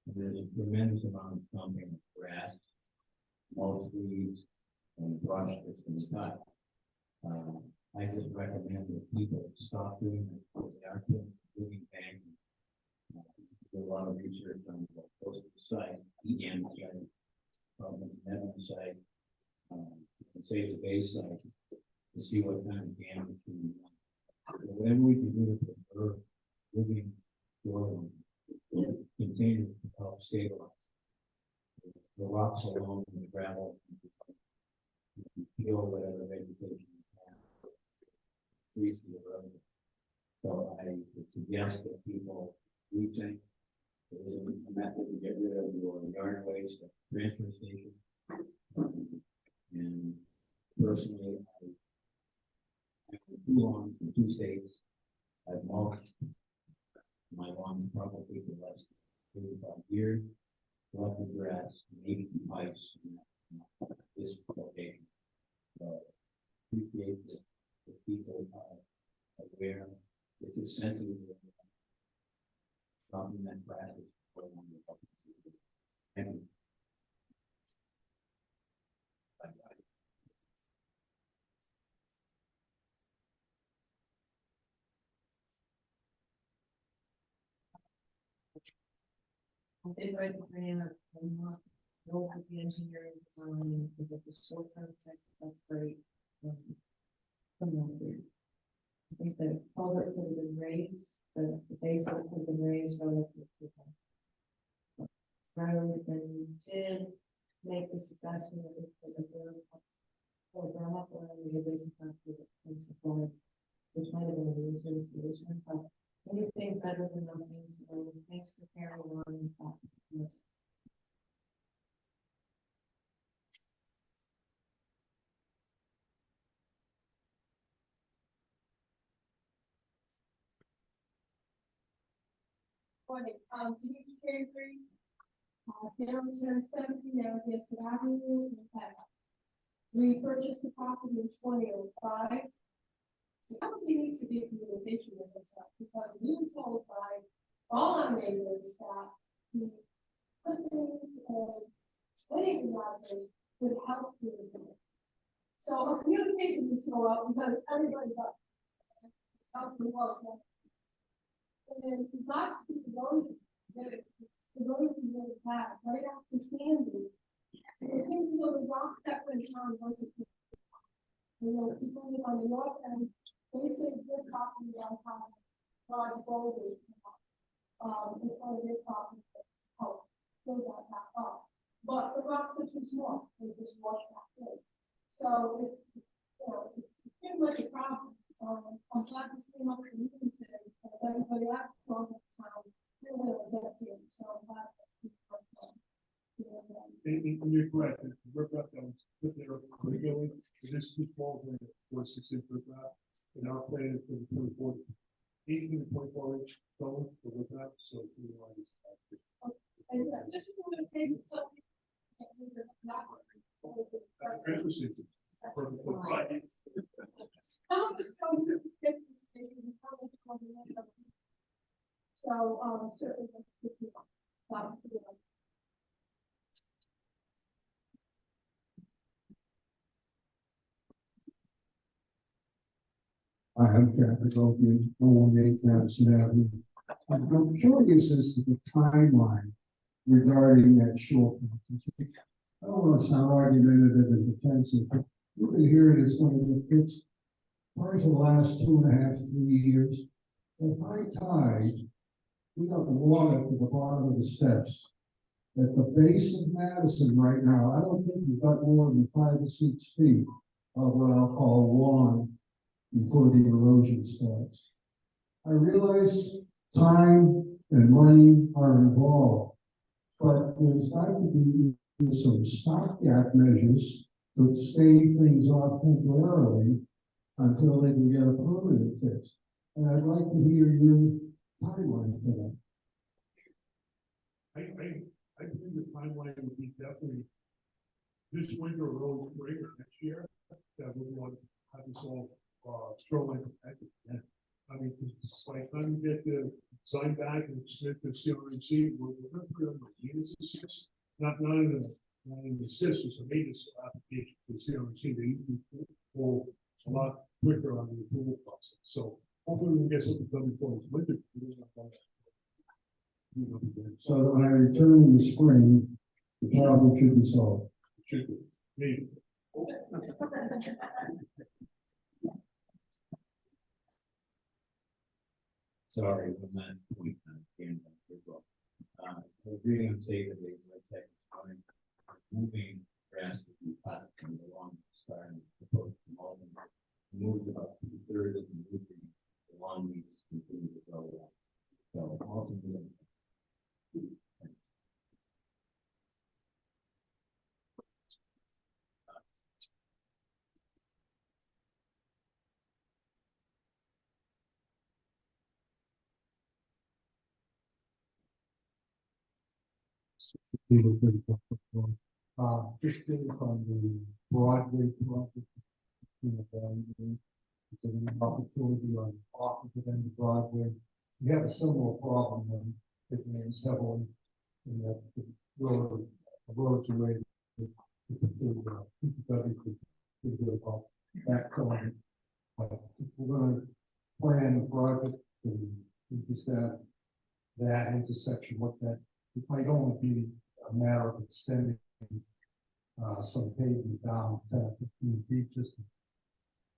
There's a tremendous amount of dumping of grass, mulch weeds, and brush that's been cut. I just recommend that people stop doing it, because they are doing bank. Do a lot of research on the close to the site, EM site, from the Netherlands site, and Save the Bay site, to see what kind of damage we can do. Whatever we can do to preserve living, growing, continue to help stabilize. The rocks along and the gravel, kill whatever vegetation you have. Freeze the erosion. So I would suggest that people rethink. There's a method to get rid of your yard waste at the transfer station. And personally, I have 2 lawns in 2 states. I've mulched my lawn probably for less than 35 years. Love the grass, maybe pipes, this location. So appreciate that the people are aware, it's a sensitive. Something that practice. Thank you. I did write the plan, I'm not, no, with the engineering, with the short term text, that's great. I think the culvert could have been raised, the base could have been raised relative to the road, and did make the suggestion that it was a very or ground up around the basic principle, which might have been a easier solution, but anything better than nothing, so thanks for carrying on. Morning, Denise Carey, 01070 Narragansett Avenue, in Pettit. We purchased the property in 2005. So probably needs to be communication with us, because we were told by all our neighbors that the clippings and wedding wrappers would help with it. So our communication is so up because everybody does. Something else. And then lots of erosion, the erosion really bad, right after Sandy. It seems to go the rock that went on once it. You know, people live on the north end, they say they're talking about how large boulders. In front of their property, oh, fill that back up. But the rocks are too small, they just wash back in. So it's, you know, it's pretty much a problem. I'm glad this came up in the meeting today, because everybody else on the town, they're really definitely, so I'm glad that. You're correct, the riprap that was put there originally, it is too small for 6-inch riprap. And our plan is for the 18 to 24 inch stone for riprap, so we want to. And just want to take something. Transfer station. Perfect. So, certainly. I'm Catholic Opium, 118 Madison Avenue. I'm curious as to the timeline regarding that short. I don't want to sound argumentative and defensive, but we've been hearing it's going to be fixed probably for the last 2.5, 3 years. At high tide, we got the water to the bottom of the steps. At the base of Madison right now, I don't think we've got more than 5 to 6 feet of what I'll call lawn before the erosion starts. I realize time and money are involved, but there's got to be some stopgap measures to stave things off temporarily until they can get a permanent fix. And I'd like to hear your timeline for that? I believe the timeline would be definitely this winter or early spring or next year, that we want to have this all, shoreline protected. Yeah. I mean, 'cause by the time you get the sign back and submit the CRMC, we're not put on the units assist, not in the assist, it's a maintenance application to CRMC, they usually pull a lot quicker on the approval process, so hopefully we can get something done before this winter. So that when I return in the spring, the problem should be solved. Should be, maybe. Sorry, on that point, we're agreeing on say that they like moving grass to be cut and along starting proposed development. Moved about 2/3 of the moving, the lawn needs to continue to grow. So ultimately. Just on the Broadway project. It's an opportunity on the opposite end of Broadway. We have a similar problem when it rains heavily. And that the roads away. People could do about that going. If we're gonna plan a project and we just have that intersection, what that, it might only be a matter of extending some pavement down 10 or 15 feet just to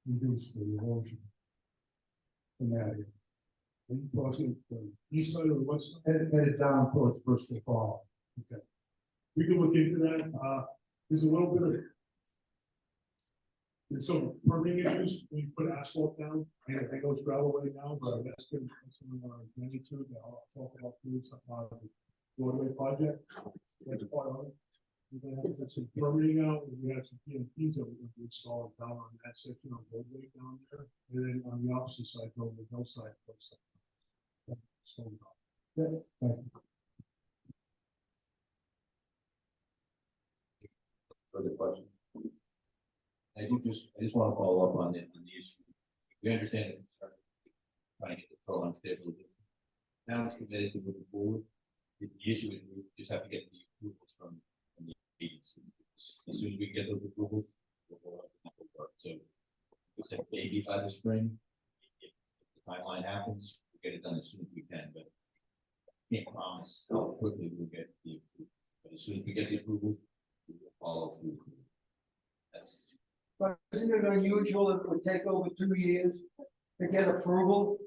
reduce the erosion in that area. Are you talking the east side or the west side? Headed down towards Bristol Fall. Okay. We can look into that, there's a little bit of. There's some permitting issues when you put asphalt down, I know it's gravel right now, but that's good, that's on our magnitude, I'll talk about doing something on the Broadway project. That's part of it. We're gonna have to get some permitting out, and we have some PMPs that we're going to install down on that section on Broadway down there, and then on the opposite side, on the hillside. So, Yeah, thank you. Further question? I just want to follow up on the issue. We understand the concern, trying to get the program stable. Now it's committed to moving forward. The issue is we just have to get the approvals from the agency. As soon as we get those approvals, we'll work. So we said maybe by the spring, if the timeline happens, we'll get it done as soon as we can, but can't promise how quickly we'll get the approvals. But as soon as we get the approvals, we will follow through. That's. But isn't it unusual that it would take over 2 years to get approval?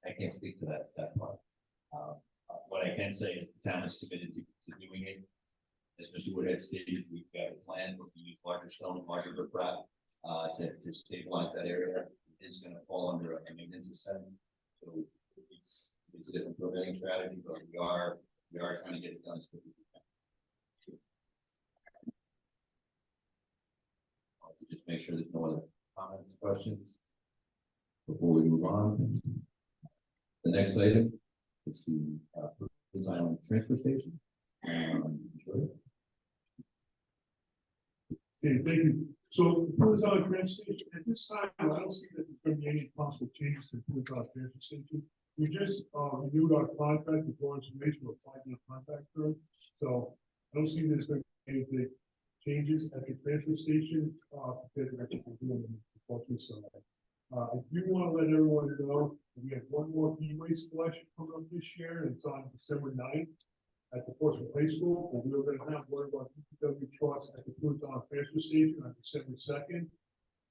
I can't speak to that part. What I can say is the town is committed to doing it. As Mr. Woodhead stated, we've got a plan, we're going to use larger stone, larger riprap, to stabilize that area. It is going to fall under a maintenance assessment. So it's a different prevailing strategy, but we are trying to get it done as quickly as we can. To just make sure there's no other comments, questions before we move on. The next item is the Prudence Island transfer station. Sure. Okay, thank you. So Prudence Island transfer station, at this time, I don't see that there's going to be any possible changes to Prudence Island transfer station. We just renewed our contract with Lawrence Information for a 5-year contract term. So I don't see there's going to be any big changes at the transfer station compared to what we're doing in the culture side. I do want to let everyone know that we have one more e-waste collection coming up this year, and it's on December 9th at the Portsmouth High School. And we're going to have one of our DPW trucks at the Prudence Island transfer station on December 2nd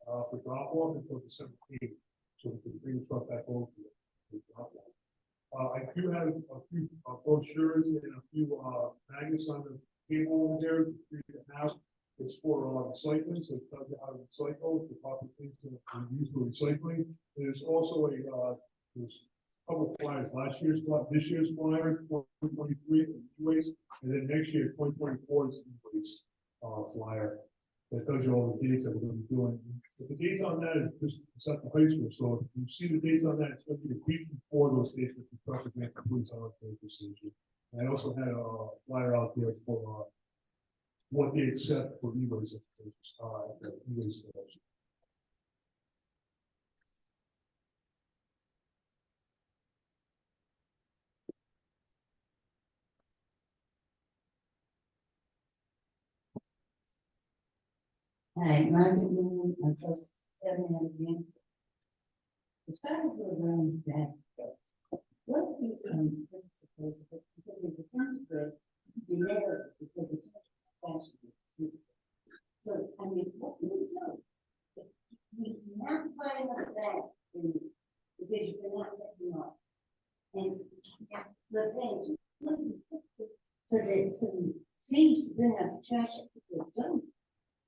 for drop off until December 8th. So we can bring the truck back over to the drop off. I do have a few brochures and a few magnets on the table over there for you to have. It's for recycling, so it tells you how to recycle, the proper things to use for recycling. There's also there's a couple of flyers, last year's flyer, this year's flyer, 2023 for e-waste, and then next year, 2024 is e-waste flyer. that tells you all the dates that we're gonna be doing. But the dates on that is just set the high school, so if you see the dates on that, it's gonna be a week before those dates that the president completes our procedure. I also had a flyer out there for, what they accept for e-waste, e-waste collection. Hi, Margaret Moon, I'm close to 7 years. As far as those around that goes, what's the principles of it? Because if it's not good, you never, because it's such a fashion. So, I mean, what do we do? If we not buy enough back, because you're not getting off. And the thing, so they seems to bring up trash up to the dump.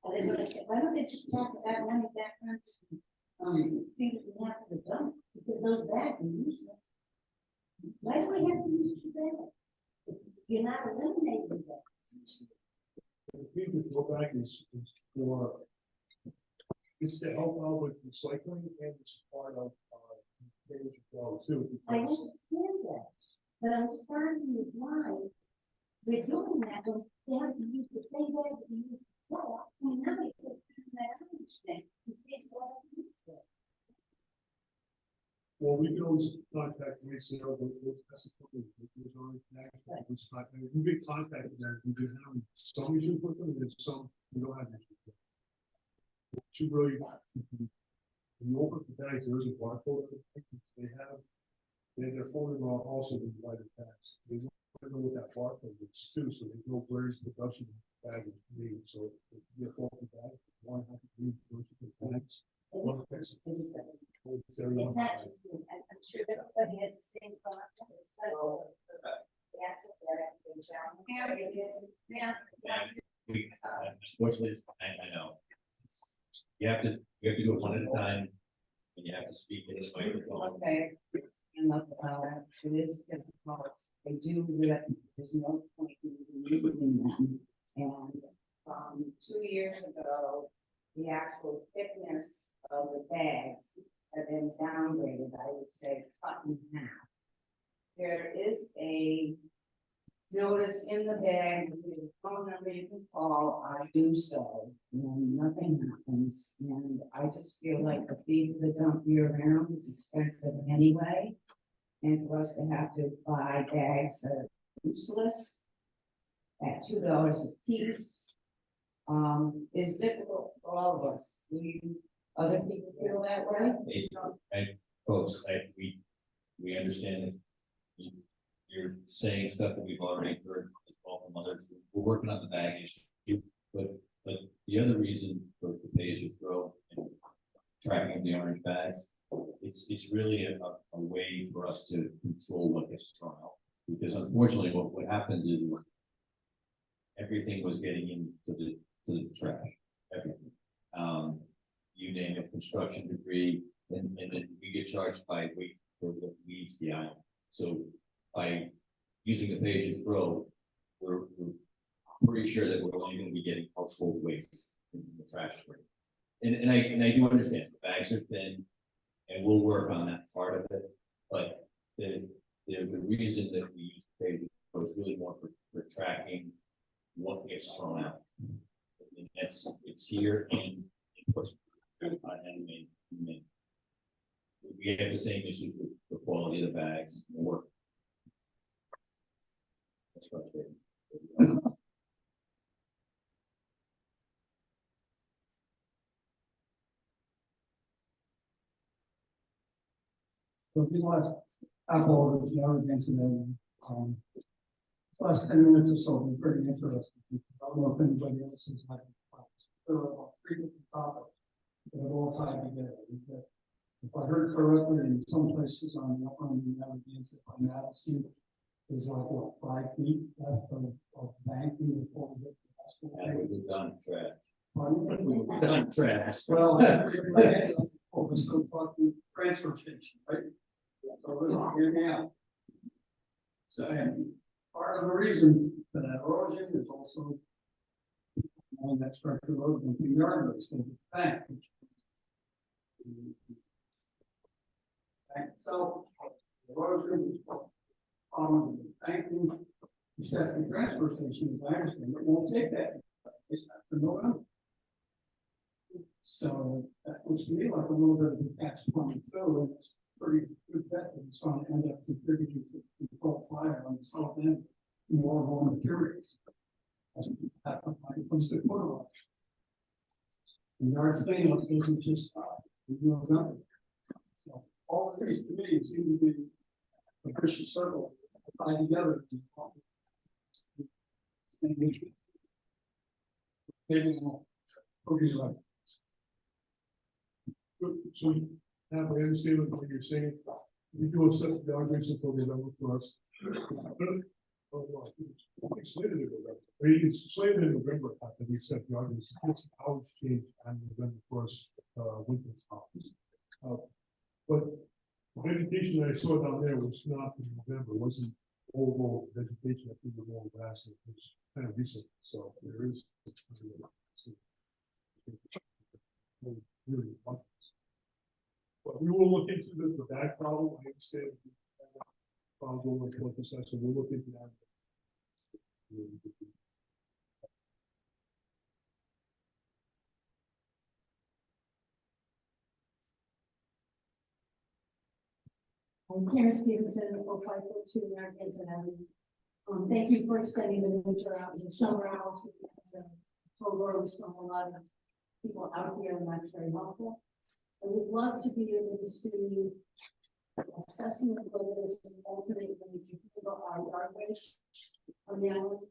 Why don't they just talk about money back on, things we have to the dump, because those bags are useless. Why do we have to use two bags? You're not eliminating that. The thing with go back is for, it's to help out with recycling and it's part of, page as well too. I because- understand that, but I'm just wondering why they're doing that, when they have to use the same bag that you use. Well, I mean, now they put that on each thing. It's all used there. Well, we can always contact the ACO, that's a company, there's already we get contacted there, we do have some issues with them, and there's some we don't have issues with. What you really, when you open the bags, there is a barcode, they have, their phone number also the lighted tags. They don't know what that barcode is too, so they know where is production bag is made, so if you're faulty bag, one have to read the bags. One fix it. It's everyone. It's not just you. I'm sure everybody has the same thought. It's like, oh, that's yeah. Unfortunately, I know. You have to do it one at a time, and you have to speak in this microphone. Okay, and it is difficult. I do, there's no point in using them. And 2 years ago, the actual thickness of the bags have been downgraded, I would say, cut in half. There is a notice in the bag, there's a phone number you can call, I do so, and nothing happens. And I just feel like the fee for the dump year round is expensive anyway. And for us to have to buy bags that are useless at $2 a piece, is difficult for all of us. Do you, other people feel that way? And folks, we understand that you're saying stuff that we've already heard as well from others. We're working on the bag issue, but the other reason for the pay as you throw and tracking of the orange bags, it's really a way for us to control what gets thrown out. Because unfortunately, what happens is everything was getting into the trash, everything. You name it, construction debris, and then we get charged by weight for what leaves the island. So by using the pay as you throw, we're pretty sure that we're only going to be getting household waste in the trash stream. And I do understand the bags are thin, and we'll work on that part of it. But the reason that we use pay as you throw is really more for tracking what gets thrown out. And it's here and of course, and we have the same issues with the quality of the bags and the work. That's frustrating. So people have alcohol, you know, against them. Last 10 minutes or so, will be pretty interesting. I don't know if anybody else has had. There are 3 different topics that have all tied together. If I heard correctly, in some places on the upper Narragansett, if I'm not seeing, is like what, 5 feet left of banking before we get to the hospital. And we've done trash. Pardon? We've done trash. Well, let's go talk to transfer station, right? So let's hear me out. So, and part of the reason for that erosion is also on that stretch of road, and the yard was going to bank. Bank itself, the erosion, problems with banking, the septic transfer station, as I understand, it won't take that. It's not for November. So that looks to me like a little bit of a catch 22, and it's pretty good bet that it's going to end up contributing to the full fire on the south end, more raw materials. That's a place to put it on. The yard cleanup isn't just, nothing. So all of these to me seem to be a vicious circle tied together. Maybe more. Okay, like. So now I understand what you're saying. We do accept the arguments until they don't work for us. Oh, no, it's later in November. I mean, it's later in November after we accept the arguments. It's hours change on November first, winter stops. But the vegetation that I saw down there was not in November, it wasn't old vegetation. I think the more grass, it was kind of recent, so there is. Really, but we will look into the back problem. I understand. Problem with what this is, so we'll look into that. I'm Karen Stevenson, 0542 Americans and Avenue. Thank you for extending the winter out and summer hours. October, we saw a lot of people out here, and that's very helpful. I would love to be able to see assessing whether there's an alternate way to handle our yard waste on the island.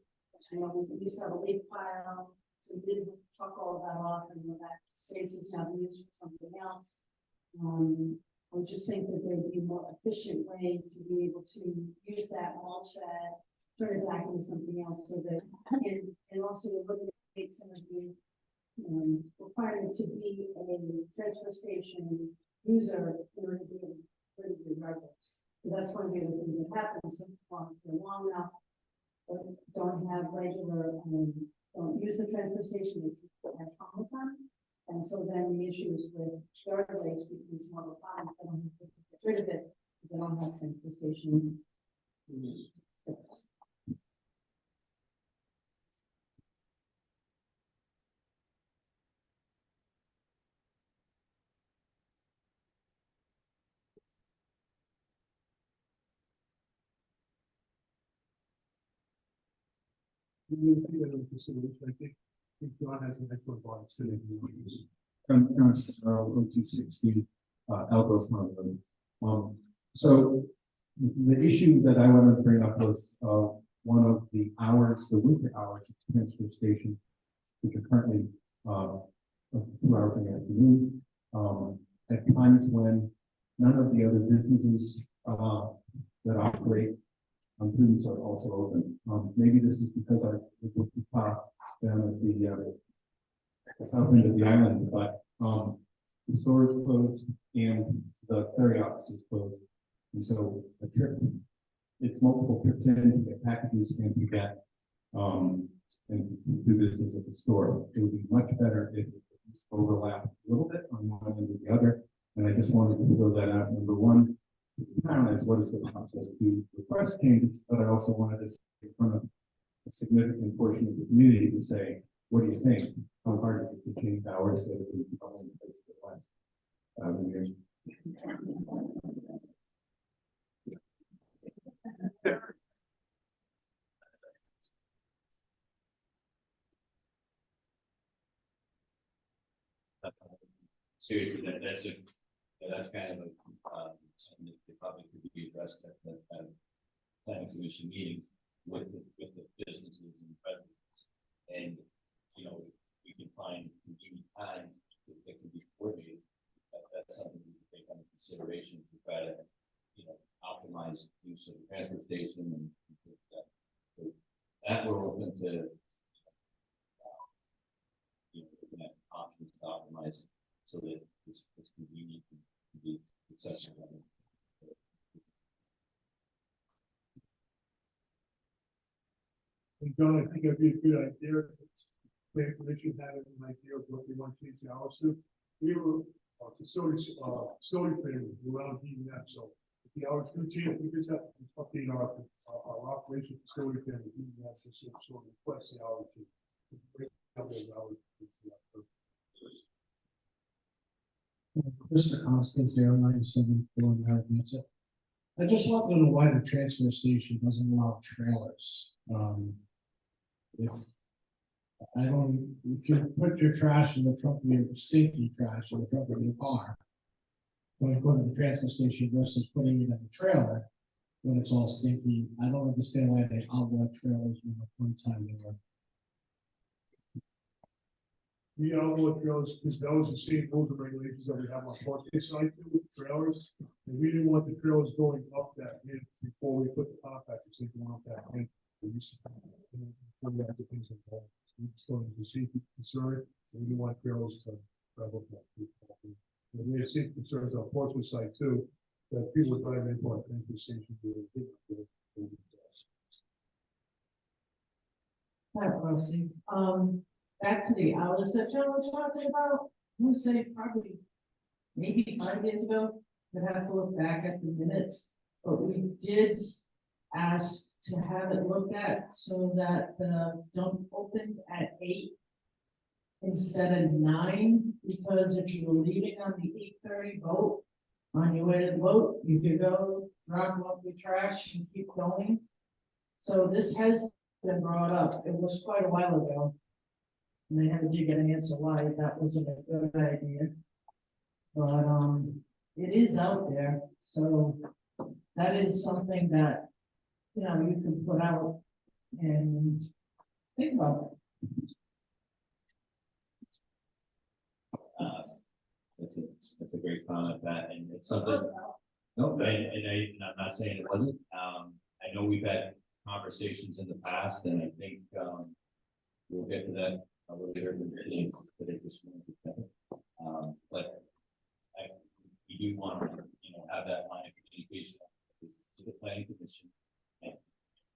You know, we used to have a leaf pile, so we did truck all of that off, and that space is now used for something else. I would just think that there'd be a more efficient way to be able to use that mulch that, turn it back into something else, so that, and also eliminate some of the requirement to be a transfer station user in order to be able to do records. So that's one of the other things that happens. Some people for long enough, but don't have regular, don't use the transfer station, it's have fun with them. And so then the issues with yard waste becomes more of a problem. They don't have to get rid of it. They don't have transfer station. We will take that into consideration. I think John has an excellent point. From 0260 Elbow Farm. So the issue that I wanted to bring up was one of the hours, the winter hours at the transfer station, which are currently 2 hours in the afternoon. At times when none of the other businesses that operate on Prudence are also open. Maybe this is because I live at the top down at the south end of the island, but the store is closed and the ferry office is closed. And so a trip, it's multiple trips in to get packages and to get and do business at the store. It would be much better if it's overlapped a little bit on one end or the other. And I just wanted to throw that out. Number one, as what is the process to request changes, but I also wanted to say in front of a significant portion of the community to say, what do you think? How hard is it to change hours that have been in place for the last 1,000 years? Seriously, that's kind of a something that probably could be addressed at the planning commission meeting with the businesses and residents. And we can find convenient time that can be coordinated. That's something we can take under consideration to try to optimize use of the transfer station and so that we're open to looking at options to optimize so that it's convenient and can be accessible. And John, I think it'd be a good idea plan commission had an idea of what they want to change the hours to. We were, facility planning around DEF, so if the hours do change, we just have to update our operation facility plan with DEF to sort of request the hours to. break down those hours. Mr. Constance, 0974 Narragansett. I just want to know why the transfer station doesn't allow trailers. If I don't, if you put your trash in the trunk of your stinky trash in the trunk of your car, when you go to the transfer station versus putting it in the trailer, when it's all stinky, I don't understand why they outlaw trailers when at one time they were. We outlaw trailers because that was the same rules and regulations that we have on Portsmouth side too, with trailers. And we didn't want the trailers going up that hill before we put the compactors in going up that hill. We used to, before we had the things involved. We just wanted to see concern, and we didn't want trailers to travel that. And we had safety concerns on Portsmouth side too, that people would drive into our transfer station. Hi, Rosie. Back to the hours that Joe was talking about, I would say probably maybe 5 years ago, we'd have to look back at the minutes, but we did ask to have it looked at so that the dump opened at 8 instead of 9, because if you were leaving on the 8:30 boat, on your way to the boat, you could go drop off your trash and keep going. So this has been brought up, it was quite a while ago. And I never did get an answer why that wasn't a good idea. But, it is out there, so that is something that, you know, you can put out and think about. That's a great comment, Pat, and it's something. No, and I'm not saying it wasn't. I know we've had conversations in the past, and I think, we'll get to that a little bit today, this morning. But we do want to, have that line of communication to the planning commission and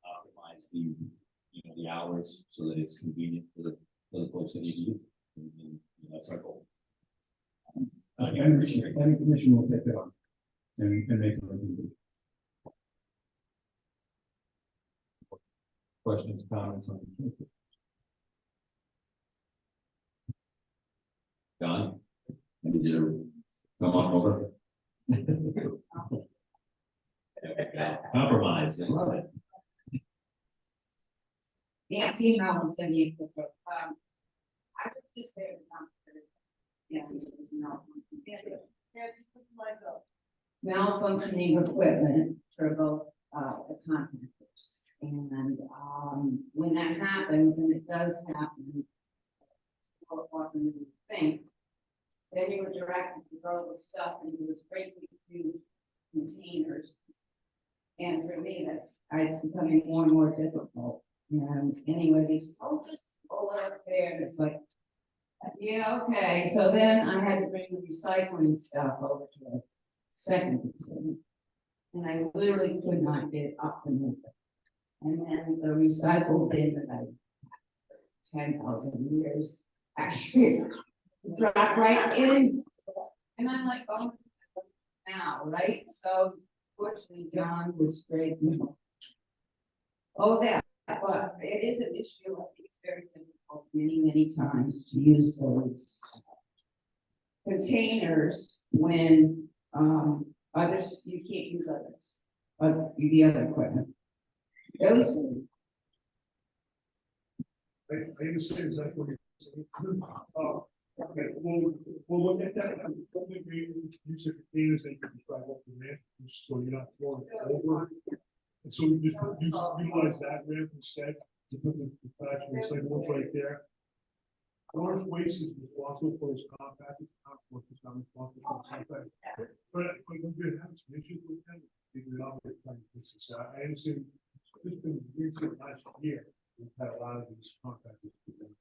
optimize the hours so that it's convenient for the folks that need to use it. And that's our goal. Planning commission will take it on and make it. Questions, comments on the John, maybe you come on over. Compromise, I love it. Nancy Mellon said you could, I was just there. Yes, it was malfunctioning equipment for both, the contractors. And, when that happens, and it does happen, more often than you think, then you were directed to throw the stuff into this greatly huge containers. And for me, it's becoming more and more difficult. And anyway, they just, just pull it up there, and it's like, yeah, okay. So then I had to bring the recycling stuff over to the second container. And I literally could not get it up and move it. And then the recycle bin that I 10,000 years actually dropped right in. And I'm like, oh, now, right? So fortunately, John was great. Oh, that, but it is an issue. I think it's very difficult many times to use those containers when others, you can't use others, but the other equipment. Those. I understand exactly what you're saying. Okay, we'll look at that. Don't think we use the containers that you can drive up the ramp, so you're not throwing it over. And so we just utilize that ramp instead to put the trash and recyclables right there. Orange Waste is responsible for this compacted, which is not responsible for the compact. But we're going to have some issues with them. Figure it out, we're trying to fix this. I understand it's just been recent last year. We've had a lot of these compactors.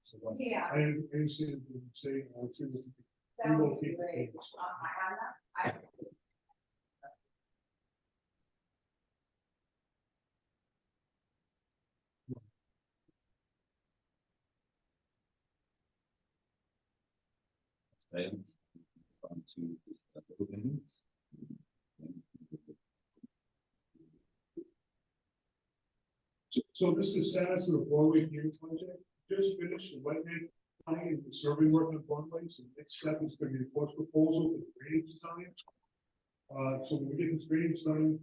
So Yeah. I understand what you're saying. I would say that That would be great. item. On to openings. So this is the status of the Broadway Community project, just finished the wetland planning and the survey work on Broadway, so the next step is gonna be the cost proposal for the drainage design. So when we get this drainage design,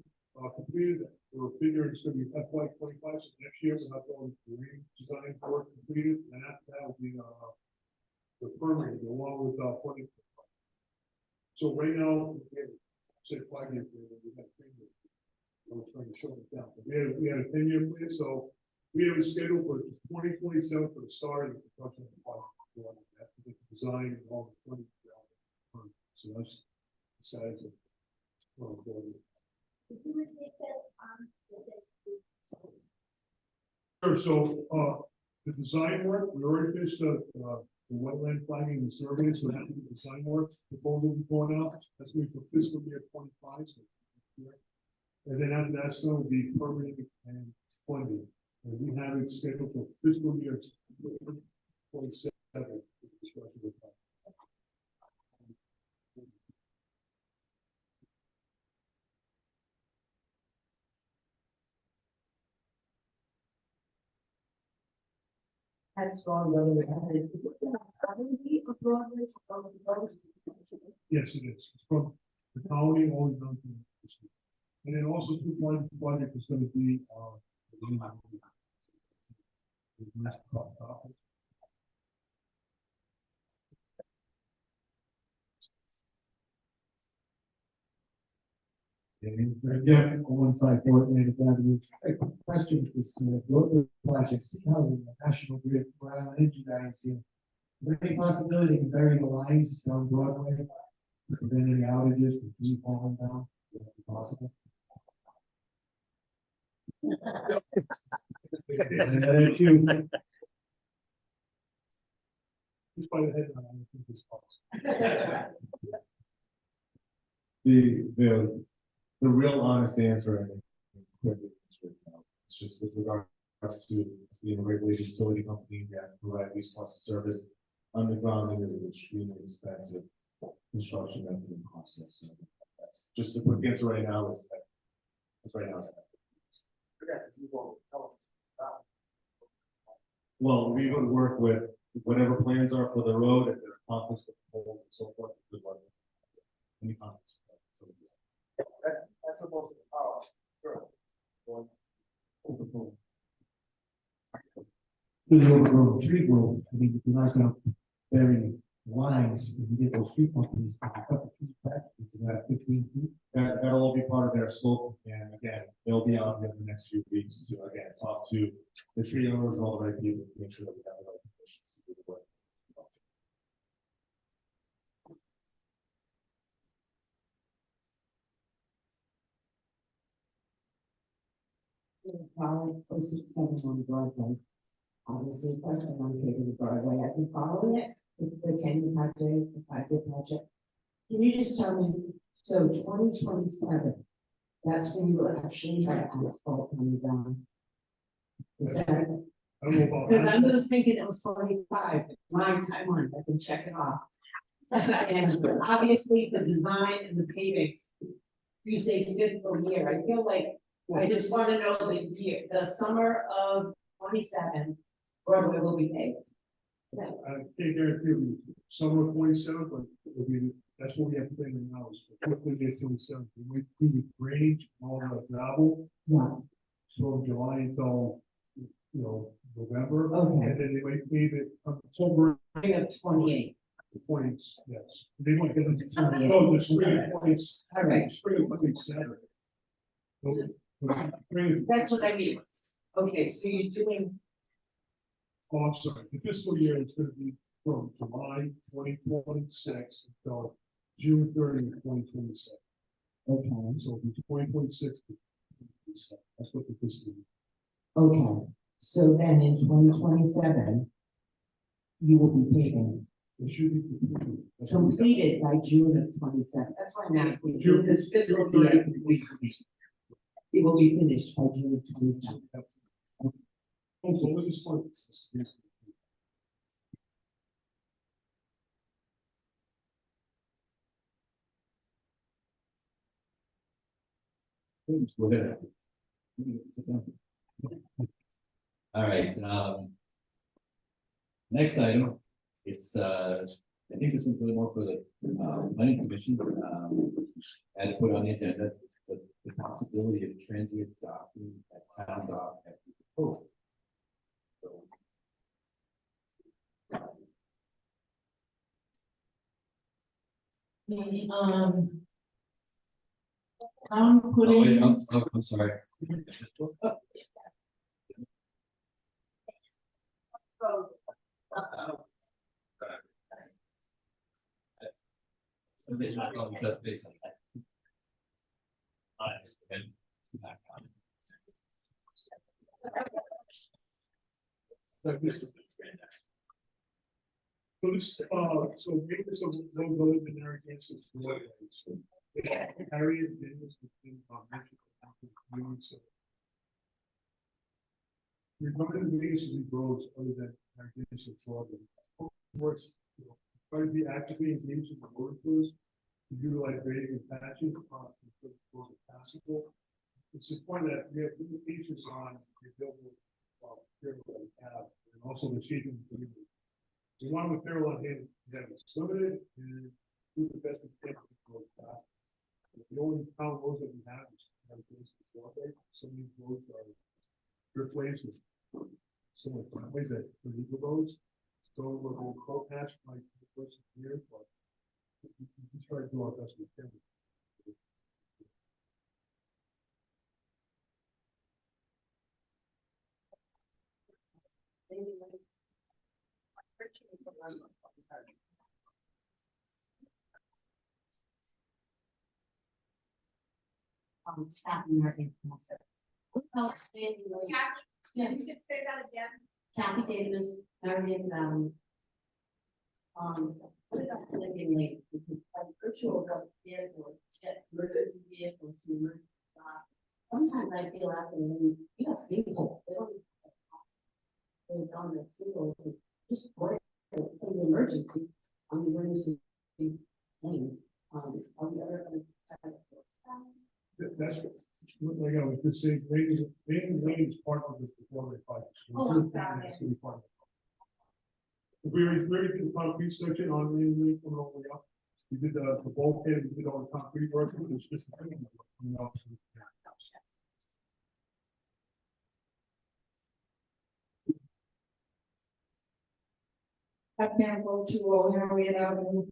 completed, we're figuring it's gonna be FY 25, so next year we'll have all the drainage design work completed, and after that will be, the permitting along with, funding. So right now, we have, say, 5 years, we have 3 years. I was trying to show it down. We had a 10-year plan, so we have a schedule for 2027 for the start of the construction of the project. After the design and all the funding. So that's the size of. Sure, so, the design work, we already finished the wetland flagging and survey, so that's the design work, proposal will be going out, that's going for fiscal year 25. So, and then after that's going to be permitting and funding. And we have it scheduled for fiscal year 27. That's wrong, is it probably a Broadway from the Broadway? Yes, it is. It's from the colony all the way down to the school. And then also the project is going to be, Again, 154 Atlantic Avenue. A question is, what project, see how the National Grid, Brown Energy guys here. Is there any possibility they can bury the lines on Broadway? Prevent any outages from keep falling down? Would that be possible? And then too, just by the head, I don't think this possible. The real honest answer, I think, it's just with regards to being a regulated utility company, we have to provide least cost of service. Undergrounding is an extremely expensive construction method and process. So that's just the quick answer right now is that. That's right now. Well, we would work with whatever plans are for the road, if there's conflicts with the poles and so forth. Any conflicts. That's supposed to be power. with the overgrown tree growth, I mean, if you're not gonna bury lines, if you get those tree companies, to cut the trees back, it's about 15 feet. That'll all be part of their scope, and again, they'll be out here in the next few weeks to, again, talk to the tree owners and all the right people to make sure that we have the right conditions to do the work. Follow 067 on Broadway. Obviously, question on the Broadway, I've been following it, the 10-year project, the 5-year project. Can you just tell me, so 2027, that's when you will actually have asphalt coming down? Is that? I don't know about Because that. I was thinking it was 45, my timeline, I can check it off. And obviously, the design and the paving, you say fiscal year, I feel like, I just want to know the year, the summer of 27, Broadway will be paved. I can't guarantee you summer of 27, but I mean, that's what we have to think now is quickly get 27. We might do the range, all the gravel. Yeah. So July until, November. Okay. And then they might pave it October. Spring of 28. The 20s, yes. They might get into 28. no, the spring of 20s. All right. Spring of 27. That's what I mean. Okay, so you're doing, Oh, I'm sorry, the fiscal year is gonna be from July 2026 until June 30, 2027. okay, So it'll be 2026. That's what the fiscal year. okay, so then in 2027, you will be paving, It should be completed. That's what we got. completed by June of 27. That's why I'm asking, June- this fiscal June year, 30. it will be finished by June of 27. Thank So you. what is this for? Go ahead. All right, next item, it's, I think this one's really more for the, planning commission, had put on the agenda, the possibility of transient docking at town dock at the Cove. So, I'm oh, wait, putting, I'm sorry. Somebody's not going to touch base on that. And back on. So this, so maybe this will go in the narrative. Harriet Dennis has been mentioned. Regarding the biggest roads other than Dennis and Florida, of course, try to be actively engaged in the road crews to utilize grading and patching to make roads passable. It's important that we have limitations on the available material that we have, and also the shaping. We want material on hand that is limited and do the best we can to go fast. If the only town roads that we have is some of these roads are driftways with similar driveways that are legal roads. So we're going to pro patch like the first year, but we just try to do our best we can. Can you just say that again? Kathy Davis, Marion, put it up living late, because I'm pretty sure what vehicles get emergency vehicles to emergency. Sometimes I feel after when you have single, they don't. They've done the single, just for an emergency, on the emergency lane, on the other. That's what, like I was just saying, rain is part of this before they fight. Oh, I'm sorry. We already did the concrete section on rain coming all the way up. We did the bulkhead, we did all the concrete work, it was just. I can't go to Harriet Avenue.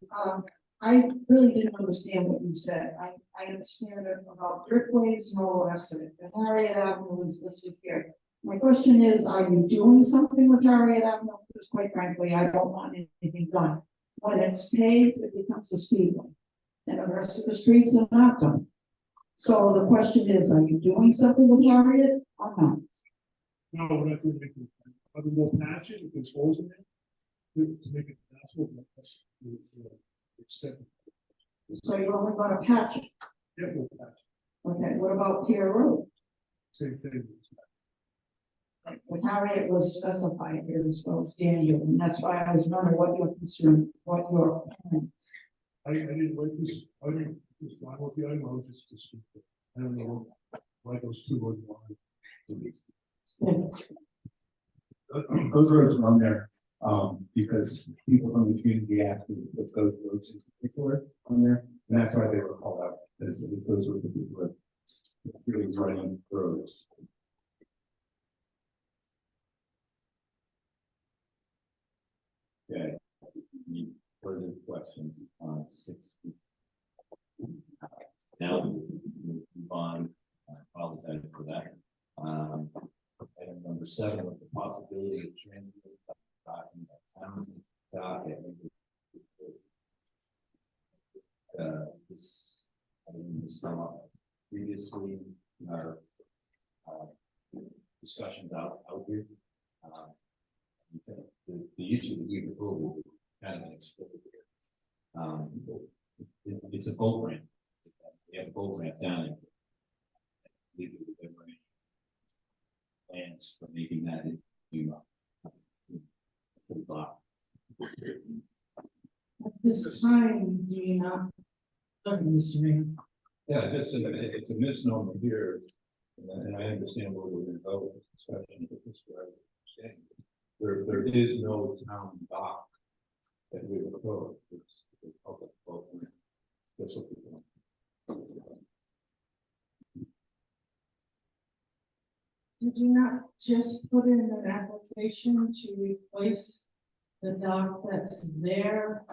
I really didn't understand what you said. I understand it about driftways and all the rest of it. And Harriet Avenue is listed here. My question is, are you doing something with Harriet Avenue? Because quite frankly, I don't want anything done. When it's paved, it becomes a speedway. And the rest of the streets are not done. So the question is, are you doing something with Harriet or not? No, we're not doing anything. I mean, we'll patch it if there's holes in it. To make it passable, but that's extend. So you're only gonna patch it? Yeah, we'll patch. Okay, what about Pier Road? Same thing. But Harriet was specified here as well as Daniel, and that's why I was wondering what your concern, what your. I didn't like this, I didn't, this line with the item, I was just speak. I don't know why those two roads line. Those roads are on there, because people from the community asked me to put those roads in particular on there, and that's why they were called out, as those were the people that really running roads. Okay, any further questions on 6? Now, we'll move on. I apologize for that. Item number 7 was the possibility of transfer docking at town dock. This, I mean, this come up previously in our discussions out here. The issue that we proposed kind of unexpected here. It's a boat ramp. We have a boat ramp down there. Plans for making that into full block. At this time, do you not, Mr. Mayor, Yeah, just, it's a misnomer here, and I understand where we're gonna go with this discussion, but this is where I understand. There is no town dock that we would go, it's public boat. That's what people want. Did you not just put in an application to replace the dock that's there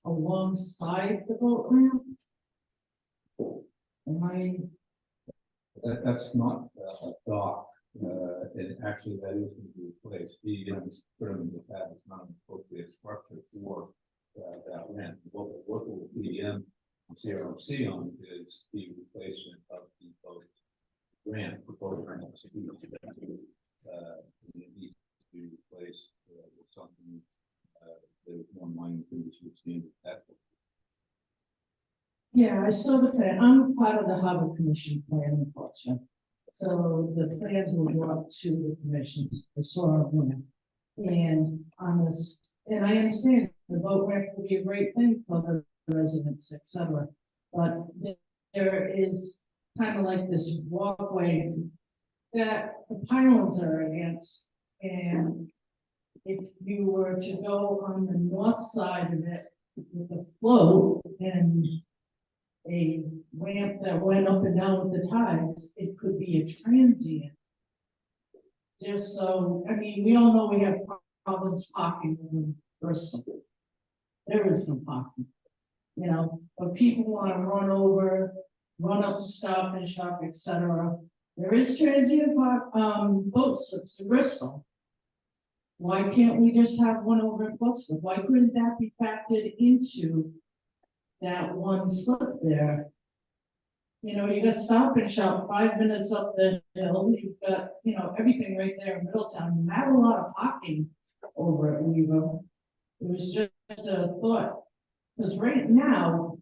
alongside the boat ramp? Am I, That's not a dock, and actually that is going to be replaced. The permanent pad is not an appropriate structure for that ramp. What we're working with PDM and CRMC on is the replacement of the boat ramp, the boat ramp. It needs to be replaced with something that is more minor industry standard. That's what. yeah, I saw the plan. I'm part of the Harbor Commission plan in Portsmouth. So the plans will go up to the commissions, I saw a plan. And on this, and I understand the boat ramp would be a great thing for the residents, etc. But there is kind of like this walkway that the pylons are against. And if you were to go on the north side of it with a float and a ramp that went up and down with the tides, it could be a transient. Just so, I mean, we all know we have problems parking in Bristol. There is no parking, you know, but people want to run over, run up to Stop and Shop, etc. There is transient boat slips in Bristol. Why can't we just have one over in Portsmouth? Why couldn't that be factored into that one slip there? You know, you got Stop and Shop 5 minutes up the hill, you've got, you know, everything right there in Middletown, you have a lot of parking over at Weaver. It was just a thought, because right now,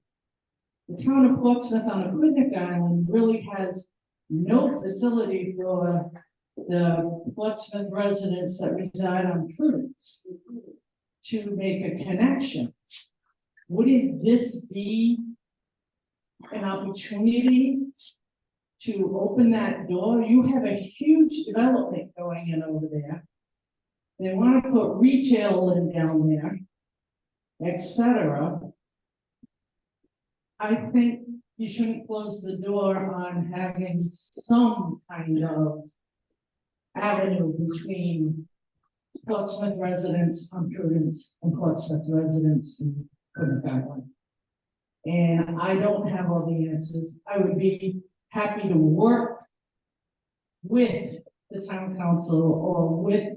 the town of Portsmouth on a picnic island really has no facility for the Portsmouth residents that reside on Prudence to make a connection. Wouldn't this be an opportunity to open that door? You have a huge development going in over there. They want to put retail in down there, etc. I think you shouldn't close the door on having some kind of avenue between Portsmouth residents on Prudence and Portsmouth residents in Plymouth Island. And I don't have all the answers. I would be happy to work with the town council or with,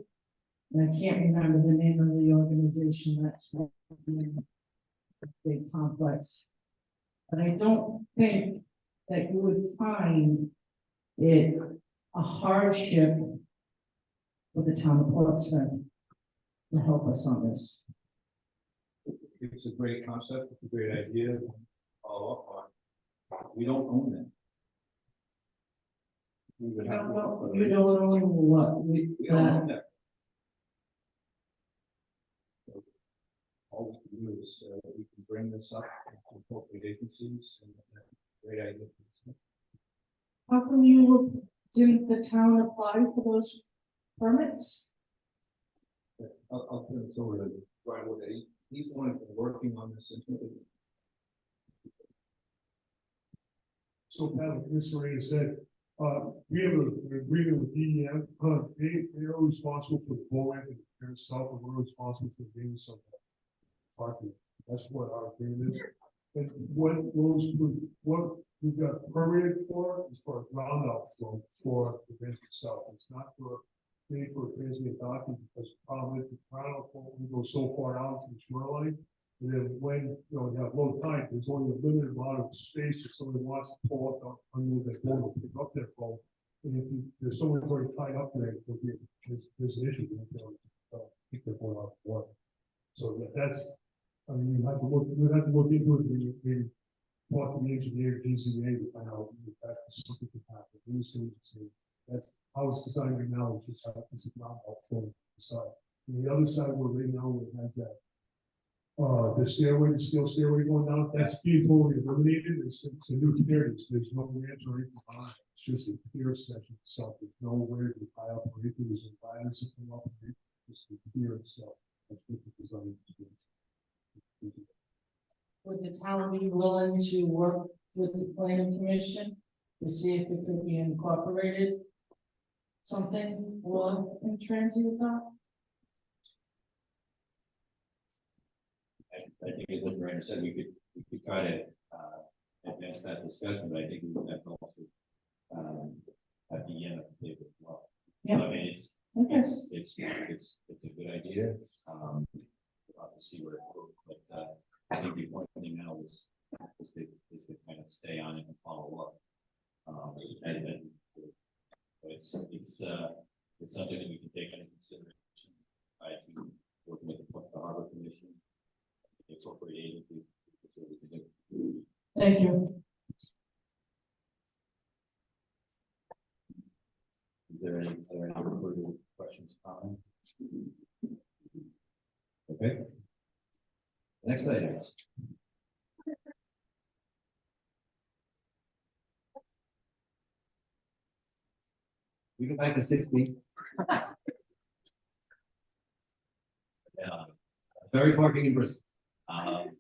and I can't remember the name of the organization that's in the big complex. But I don't think that you would find it a hardship for the town of Portsmouth to help us on this. It's a great concept, it's a great idea, to follow up on. We don't own it. We would have to. You don't own what? We don't own that. So, all we can do is, we can bring this up to appropriate agencies and great idea. How come you didn't the town apply for those permits? I'll turn this over to Brian Wood. He's the one who's been working on this. So Pat, this Ray said, we have an agreement with DEM, they are responsible for the bow end and itself, and we're responsible for the maintenance of the parking. That's what our agreement is. And what we've got permitted for is for a ground outflow for the event itself. It's not for paying for transient docking, because the problem is the ground outflow will go so far out to the shoreline. And then when, you know, you have low tide, there's only a limited amount of space if somebody wants to pull up, unload that boat, pick up their boat. And if there's someone already tied up there, there's an issue, keep their boat off the water. So that's, I mean, we have to look into it, we talk to the engineer, DZA, to find out if that's something that can happen. That's how it's designed right now, it's just, it's not helpful side. And the other side where right now it has that The stairway, the steel stairway going down, that's being totally eliminated, it's a new pier, there's no ramps or anything behind, it's just a pier section itself, there's nowhere to tie up or anything, there's a violence to come up, just the pier itself. That's what the design is. Would the town be willing to work with the planning commission to see if it could be incorporated? Something or in transit about? I think as Lorraine said, we could try to, advance that discussion, but I think we would have to also, at the end of the table as well. Yeah. I mean, Okay. it's a good idea, we'll have to see where it goes, but, I think the important thing now is to kind of stay on it and follow up. And it's something that we can take into consideration, try to work with the Harbor Commission, the appropriate agency, so we can do. Thank you. Is there any further questions, comments? Okay. Next item. We go back to 6 feet. Ferry parking in Bristol. And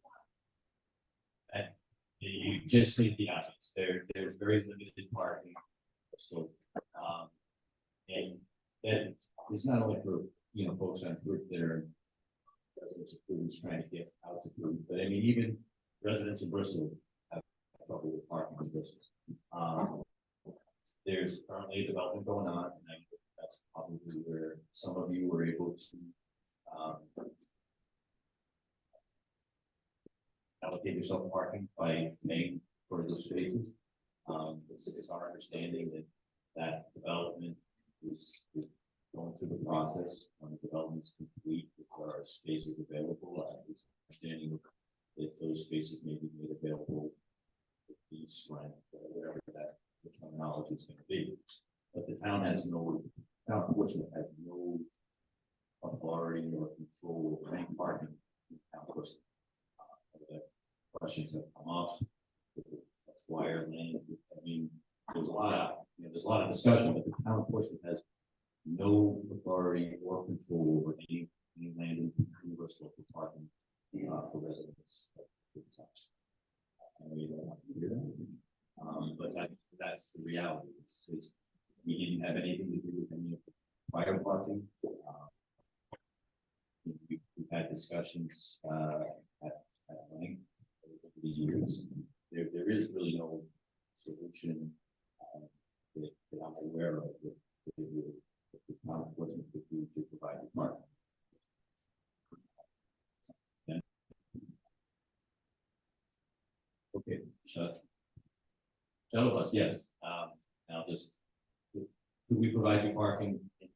you just see the obvious, there's very limited parking. So, and then it's not only for, folks on foot there, residents of Prudence trying to get out to Prudence, but I mean, even residents of Bristol have trouble with parking in Bristol. There's currently a development going on, and I think that's probably where some of you were able to allocate yourself parking by paying for those spaces. It's our understanding that development is going through the process. When the development's complete, if there are spaces available, it's understanding that those spaces may be made available with lease, rent, whatever that the terminology is going to be. But the town unfortunately has no authority or control over any parking in town. The questions have come up, wire lane. I mean, there's a lot of discussion, but the town, of course, has no authority or control over any land in Bristol for parking for residents. I know you don't want to hear that, but that's the reality. We didn't have anything to do with any of the fire parking. We've had discussions at length over the years. There is really no solution that I'm aware of that the town enforcement could do to provide the parking. Okay, shuttle bus, yes. Now could we provide you parking in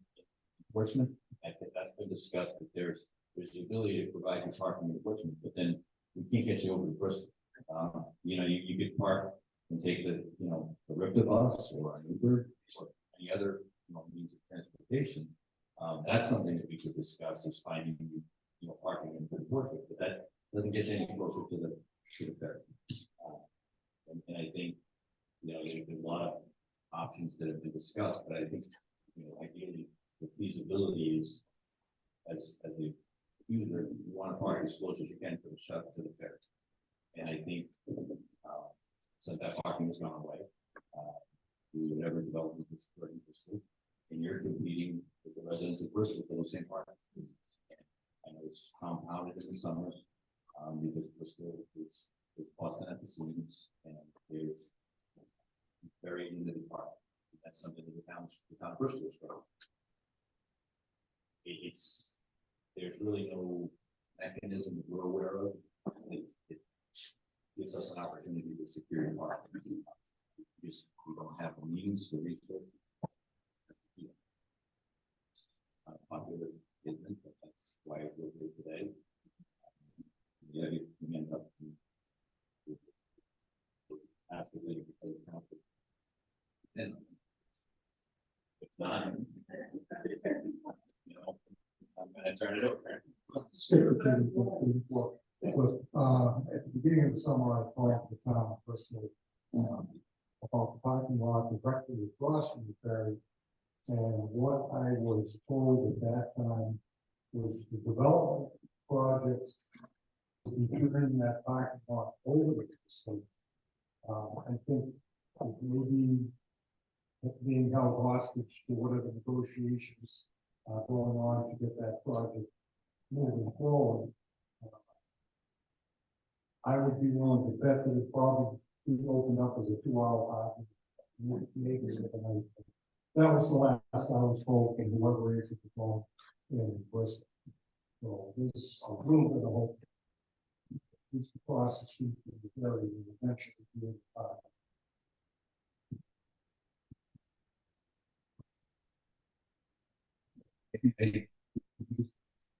Portsmouth? I think that's been discussed, that there's the ability to provide you parking in Portsmouth, but then we can't get you over to Bristol. You could park and take the RIPTA bus or an Uber or any other means of transportation. That's something that we could discuss, is finding parking in Portsmouth, but that doesn't get you any closer to the ferry. And I think there's a lot of options that have been discussed, but I think ideally the feasibility is as a user, you want to park as close as you can to the shuttle to the ferry. And I think since that parking has gone away, whatever development is interested, and you're competing with the residents of Bristol for those same parking spaces. I know it's compounded in the summers because Bristol is busting at the seams, and there's very limited parking. That's something that the town of Bristol is struggling. There's really no mechanism that we're aware of. It gives us an opportunity to secure the parking. We don't have the means, the resources. Popular statement, but that's why we're here today. You end up ask the lady for the council. And if not, I'm gonna turn it over. At the beginning of the summer, I called the town of Bristol, about the parking lot directly across from the ferry. And what I was told at that time was the development project is turning that parking lot over to the state. I think it may be being held hostage to whatever negotiations going on to get that project moving forward. I would be willing to bet that it probably be opened up as a 2-hour parking. Maybe at the night. That was the last I was told from whoever answered the phone in Bristol. So there's a little bit of hope. It's the process should be very eventually be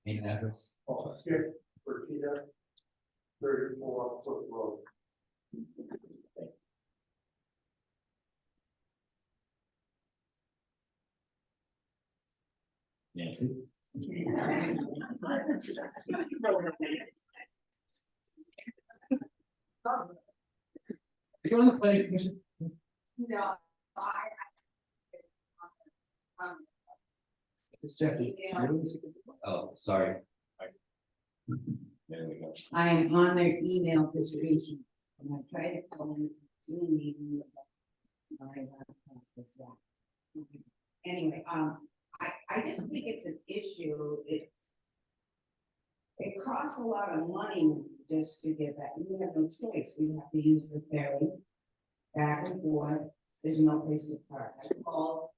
Name and address. Skip for Peter, 34 Foot Road. Nancy. Are you on the planning commission? No, Just checking. Oh, sorry. There we go. I am on their email distribution, and I tried to call in Zoom meeting. My laptop was that. Anyway, I just think it's an issue, it costs a lot of money just to get that, we have no choice, we have to use the ferry back and forth, there's no place to park. I called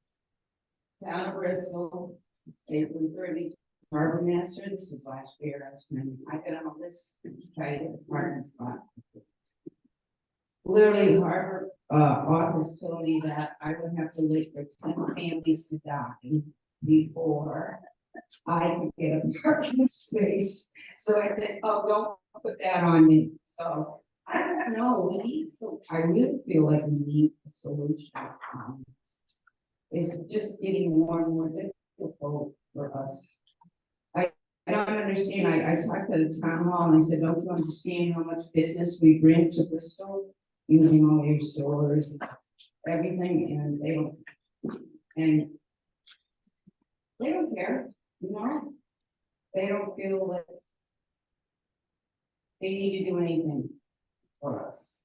town of Bristol, they referred me to harbor master, this was last year, I got on a list to try to get a parking spot. Literally, harbor office told me that I would have to wait for 10 families to die before I could get a parking space. So I said, oh, don't put that on me. So I don't know, we need, so I really feel like we need a solution. It's just getting more and more difficult for us. I don't understand, I talked to the town hall and I said, don't you understand how much business we bring to Bristol? Using all your stores, and everything, and they don't care, you know? They don't feel like they need to do anything for us.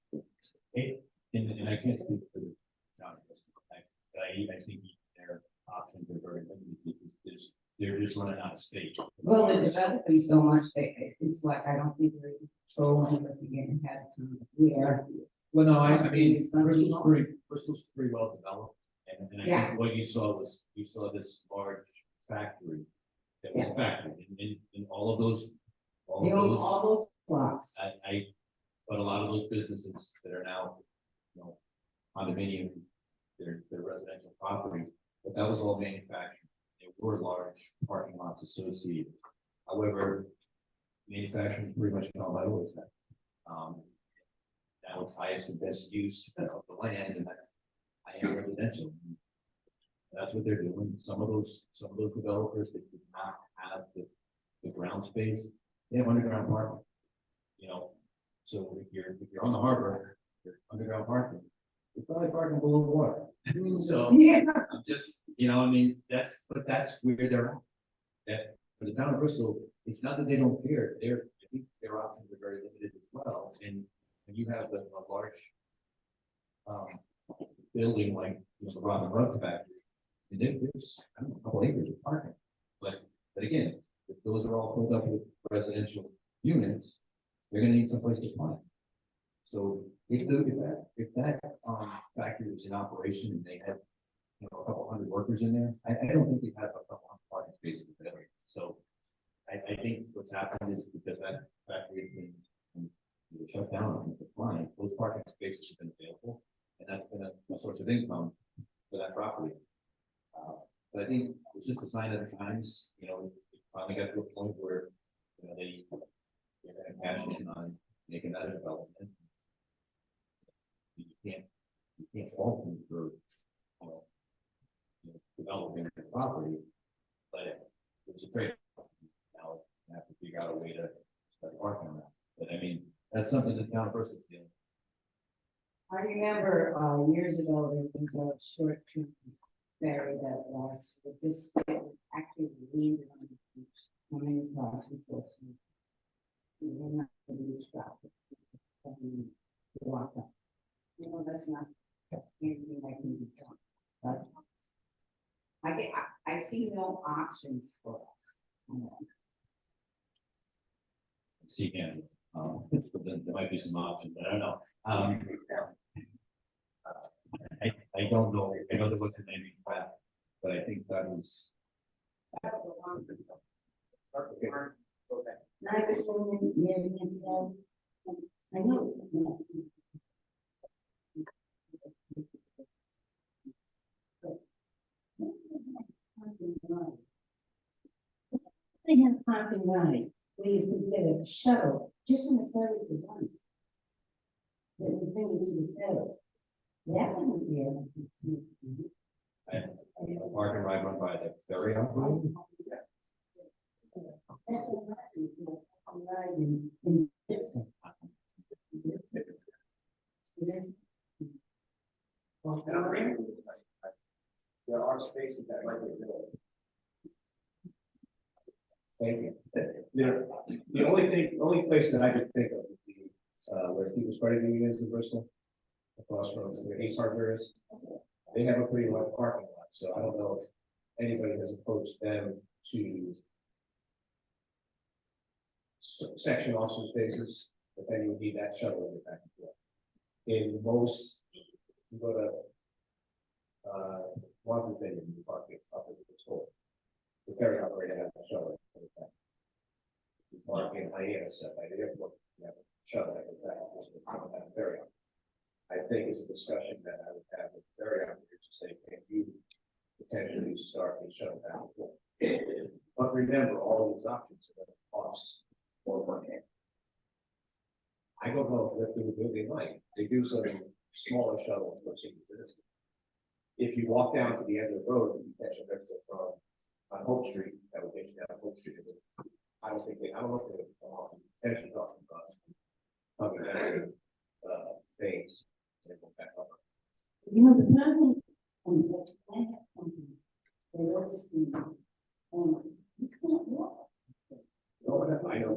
And I can't speak for the town of Bristol, I think their options are very limited because they're just running out of space. Well, they're developing so much, it's like, I don't think they're controlling what they're getting ahead of time. We are. Well, no, I mean, Bristol's pretty well developed, and I Yeah. think what you saw was, you saw this large factory. That was a factory, in all of those, They own all those lots. but a lot of those businesses that are now, you know, condominium, they're residential properties, but that was all manufacturing. There were large parking lots associated. However, manufacturing is pretty much gone by the wayside. Now it's highest and best use of the land, and that's high-end residential. That's what they're doing. Some of those developers that did not have the ground space, they have underground parking. You know, so if you're on the harbor, you're underground parking, you're probably parking below the water. So Yeah. I'm just, you know, I mean, that's where they're at. That for the town of Bristol, it's not that they don't care. I think their options are very limited as well. And when you have a large building like the Robin Rug factory, and there's I don't know, a couple acres of parking, but again, if those are all filled up with residential units, they're going to need someplace to park. So if that factory was in operation and they had a couple hundred workers in there, I don't think they have a couple hundred parking spaces available. So I think what's happened is because that factory has been shut down and declined, those parking spaces have been available, and that's been a source of income for that property. But I think it's just a sign of the times. You know, it finally got to a point where they're going to cash in on making that a development. You can't fault them for developing the property, but it's a trade. Now you have to figure out a way to start parking on that. That's something the town person is dealing with. I remember, years ago, there was a short trip ferry that was, this is actually leaned on the beach, coming across enforcement. We were not going to stop it. Walk up. You know, that's not anything that can be done, but I see no options for us. See, again, there might be some options, but I don't know. I don't know, I know there was a naming path, but I think that was. I know. They have parking right, where you could get a shuttle, just when the ferry is done. That would bring you to the ferry. That wouldn't be a. A park and ride run by the ferry on. That's what I'm riding in Bristol. There are spaces that might be available. Thank you. The only place that I could think of would be, where people's credit union is in Bristol. Across from where Ace Hardware is. They have a pretty large parking lot, so I don't know if anybody has approached them to section off some spaces, but then you would need that shuttle in the back and forth. In most, you go to Washington, you park it up at the store. The ferry operator has a shuttle. You park in Hyannis by the airport, you have a shuttle at the back, ferry. I think it's a discussion that I would have with the ferry operator to say, can you potentially start a shuttle back and forth? But remember, all of these options are going to cost more money. I don't know if they're doing they might. They do some smaller shuttles for senior citizens. If you walk down to the end of the road and you catch a vessel from on Hope Street, that would get you down Hope Street. I don't know if they're potentially talking about things. You know, the problem, they oversee this, and you can't walk. I know.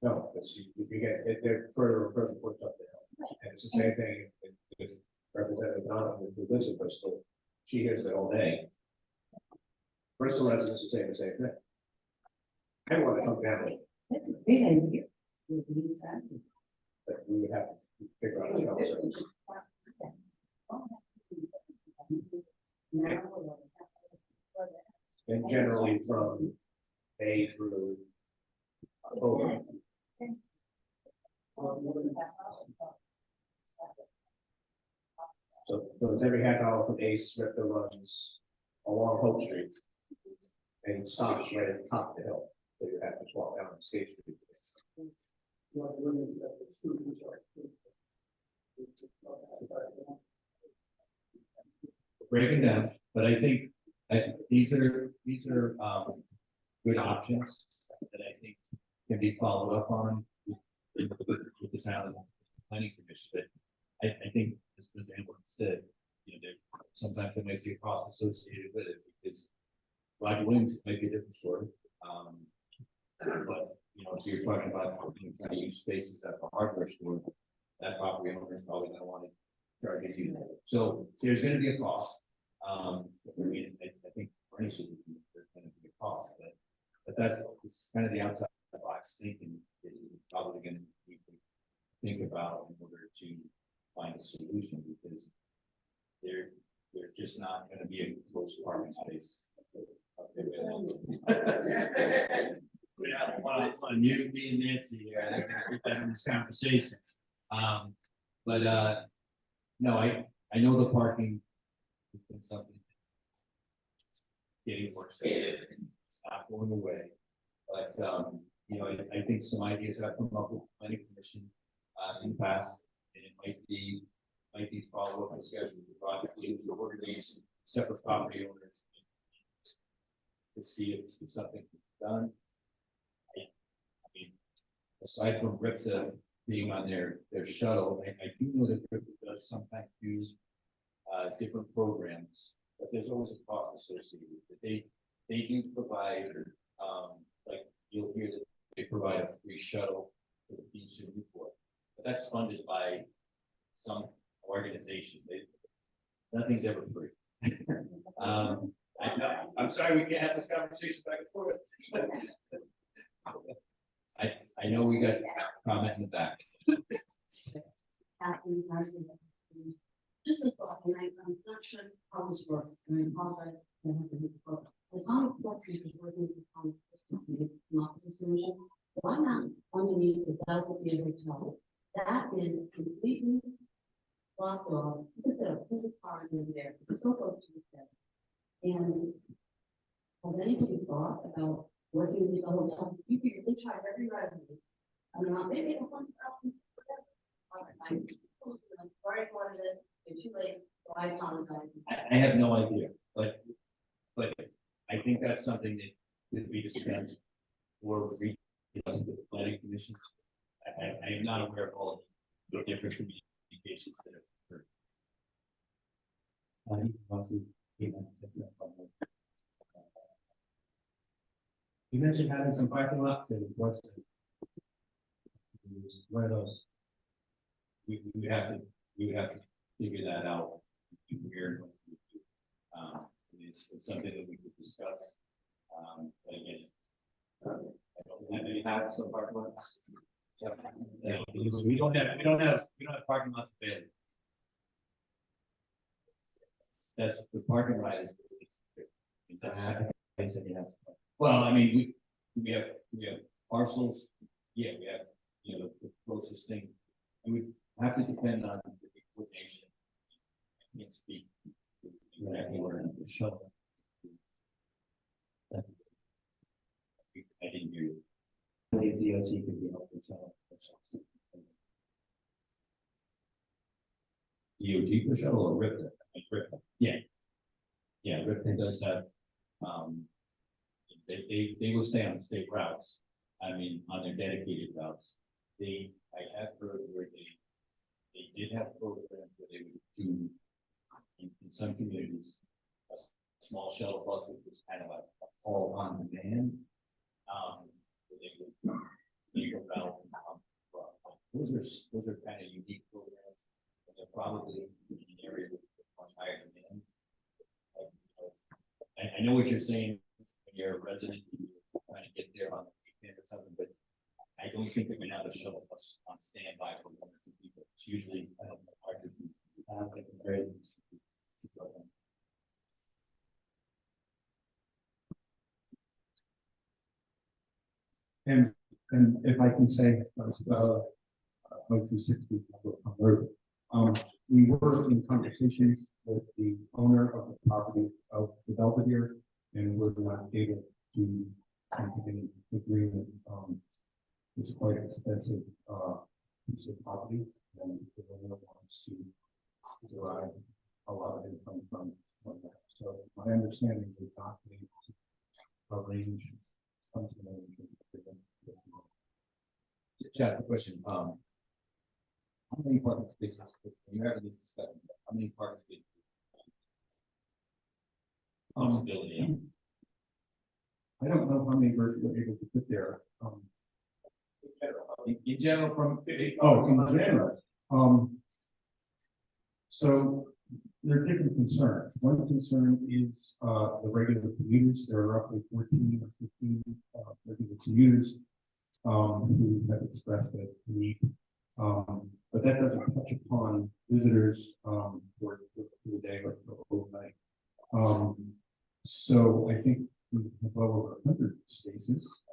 No, because you get, they're further and further towards up the hill. And it's the same thing with Representative Donna, who lives in Bristol. She hears it all day. Bristol residents are saying the same thing. I want to come down, That's a big idea. but we would have to figure out how to. And generally from May through October. So it's every half hour from Ace that runs along Hope Street. And stops right at the top of the hill, so you have to walk down the State Street. Breaking down, but I think these are good options that I think can be followed up on with the town planning commission. But I think as Amber said, you know, sometimes there might be a cost associated with it because Roger Williams might be a different story. But you know, so you're talking about trying to use spaces at the hardware store, that property owner is probably going to want to charge you. So there's going to be a cost. I mean, I think for any solution, there's going to be a cost, but it's kind of the outside the box thinking that you're probably going to need to think about in order to find a solution because they're just not going to be a close parking space. We don't want to unmute me and Nancy here. They're going to put that in this conversation. No, I know the parking has been something getting worse. It's not going away. But you know, I think some ideas have come up with the planning commission in the past, and it might be follow up the schedule with project leaders or these separate property owners to see if something can be done. I mean, aside from RIPTA being on their shuttle, I do know that RIPTA does sometimes use different programs, but there's always a cost associated with it. They do provide, like you'll hear that they provide a free shuttle for the beach in Newport, but that's funded by some organization. Nothing's ever free. I'm sorry we can't have this conversation back and forth. I know we got comment in the back. Just a thought, and I'm not sure how this works, and I apologize. I have to hit the button. The common core is working with the common system to come up with a solution. Why not underneath the Belvedere Hotel? That is completely blocked off. Look at the physical part in there. It's so close to the and has anybody thought about working with the hotel? You can try every revenue. I don't know, maybe a 1,000. I'm sorry for this. It's too late, so I apologize. I have no idea, but I think that's something that could be discussed or with the planning commission. I am not aware of all the different communications that have occurred. You mentioned having some parking lots and what's one of those. We would have to figure that out. Weird. It's something that we could discuss. But again, I don't have any have some parking lots. Yeah, we don't have parking lots available. That's the parking lot is. Well, I mean, we have parcels. Yeah, we have, the closest thing. It would have to depend on the coordination. I can't speak exactly where the shuttle. I didn't hear you. DOT could be helpful. DOT for shuttle or RIPTA? Yeah. Yeah, RIPTA does have, they will stay on state routes. I mean, on their dedicated routes. I have heard where they did have programs where they would do in some communities a small shuttle bus, which was kind of a call on demand. Where they would leave a route and come from. Those are kind of unique programs, and they're probably in an area with much higher demand. I know what you're saying when you're a resident, you're trying to get there on the weekend or something, but I don't think they're gonna have a shuttle bus on standby for 1 or 2 people. It's usually, I don't know, hard to do. It's very. And if I can say, like 260, we were in conversations with the owner of the property of the Belvedere, and we're not able to come to any agreement. It's quite expensive piece of property, and the owner wants to derive a lot of income from that. So my understanding is not being able to arrange something. Chad, the question, how many parking spaces, when you're having this discussion, how many parking spaces? Possibility. I don't know how many birds were able to fit there. In general, from In general. So there are different concerns. One concern is the regular commuters. There are roughly 14 or 15 regular commuters who have expressed that need. But that doesn't touch upon visitors for the day or overnight. So I think we have well over 100 spaces.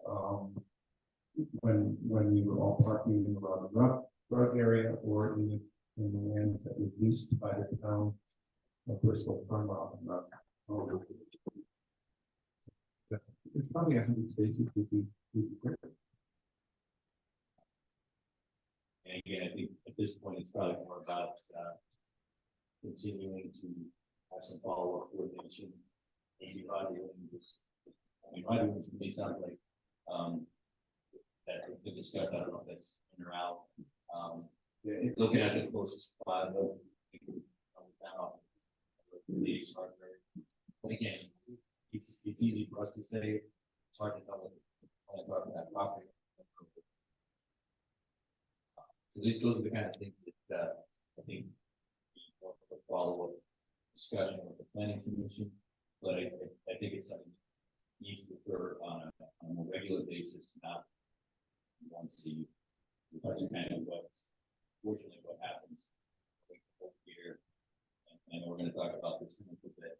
When we were all parking in the Rug area or in the land that was leased by the town of Bristol from There's probably 100 spaces would be great. And again, I think at this point, it's probably more about continuing to have some follow-up coordination. Maybe Rodney, Rodney to me sounds like has been discussed, I don't know if that's in or out. Looking at the closest spot, though, it could come down. These are very- But again, it's easy for us to say, it's hard to tell when I talk about that property. So those are the kind of things that, I think, we want to follow up discussion with the planning commission, but I think it's something that needs to occur on a regular basis, not once a year. That's kind of what, fortunately, what happens here. And I know we're gonna talk about this in a little bit.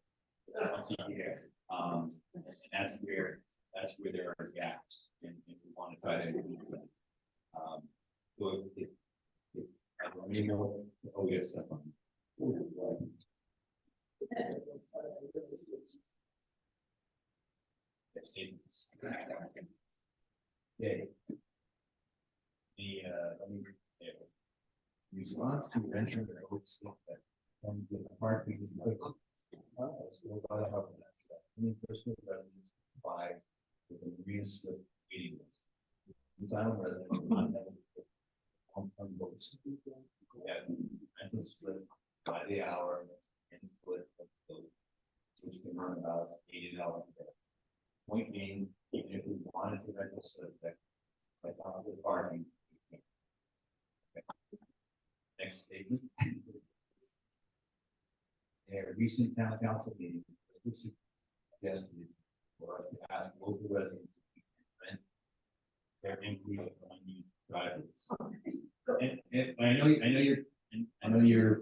Once a year, and that's where there are gaps, and we want to try to improve them. So if I don't even know, oh, yes, stuff on. Statements. Okay. Let me, response to renter their hopes that the parking is like, so I have that stuff. Any personal residence by with a real meeting list. Town residents not having on votes. Yeah, rental slip by the hour and put which can run about $80 a day. Point being, even if we wanted to rent a slip that like the parking. Next statement. A recent town council meeting was suggested for us to ask local residents to rent their empty unused driveways. And I know you're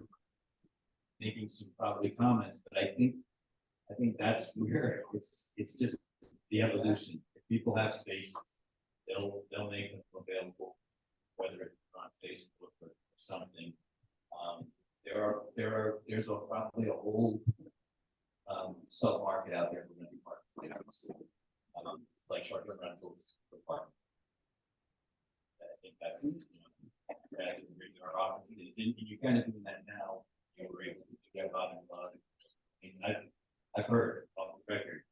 making some probably comments, but I think that's where it's just the evolution. If people have spaces, they'll make them available, whether it's on Facebook or something. There's probably a whole sub-market out there for renting marketplaces, like short-term rentals for parking. I think that's that's our opportunity, and you're kind of doing that now. You're able to get about and about. I mean, I've heard off the record,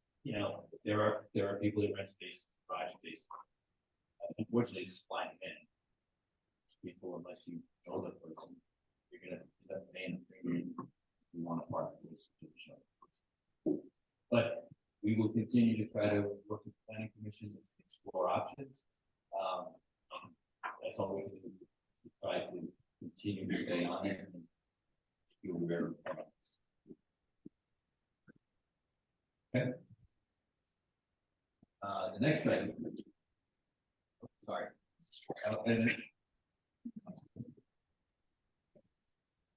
there are people that rent space, garage space. Unfortunately, it's supply and demand. People, unless you know the person, you're gonna have to pay them if you want to park this to the show. But we will continue to try to work with the planning commission to explore options. That's all we can do is to try to continue to stay on it and feel very. Okay. The next item. Sorry.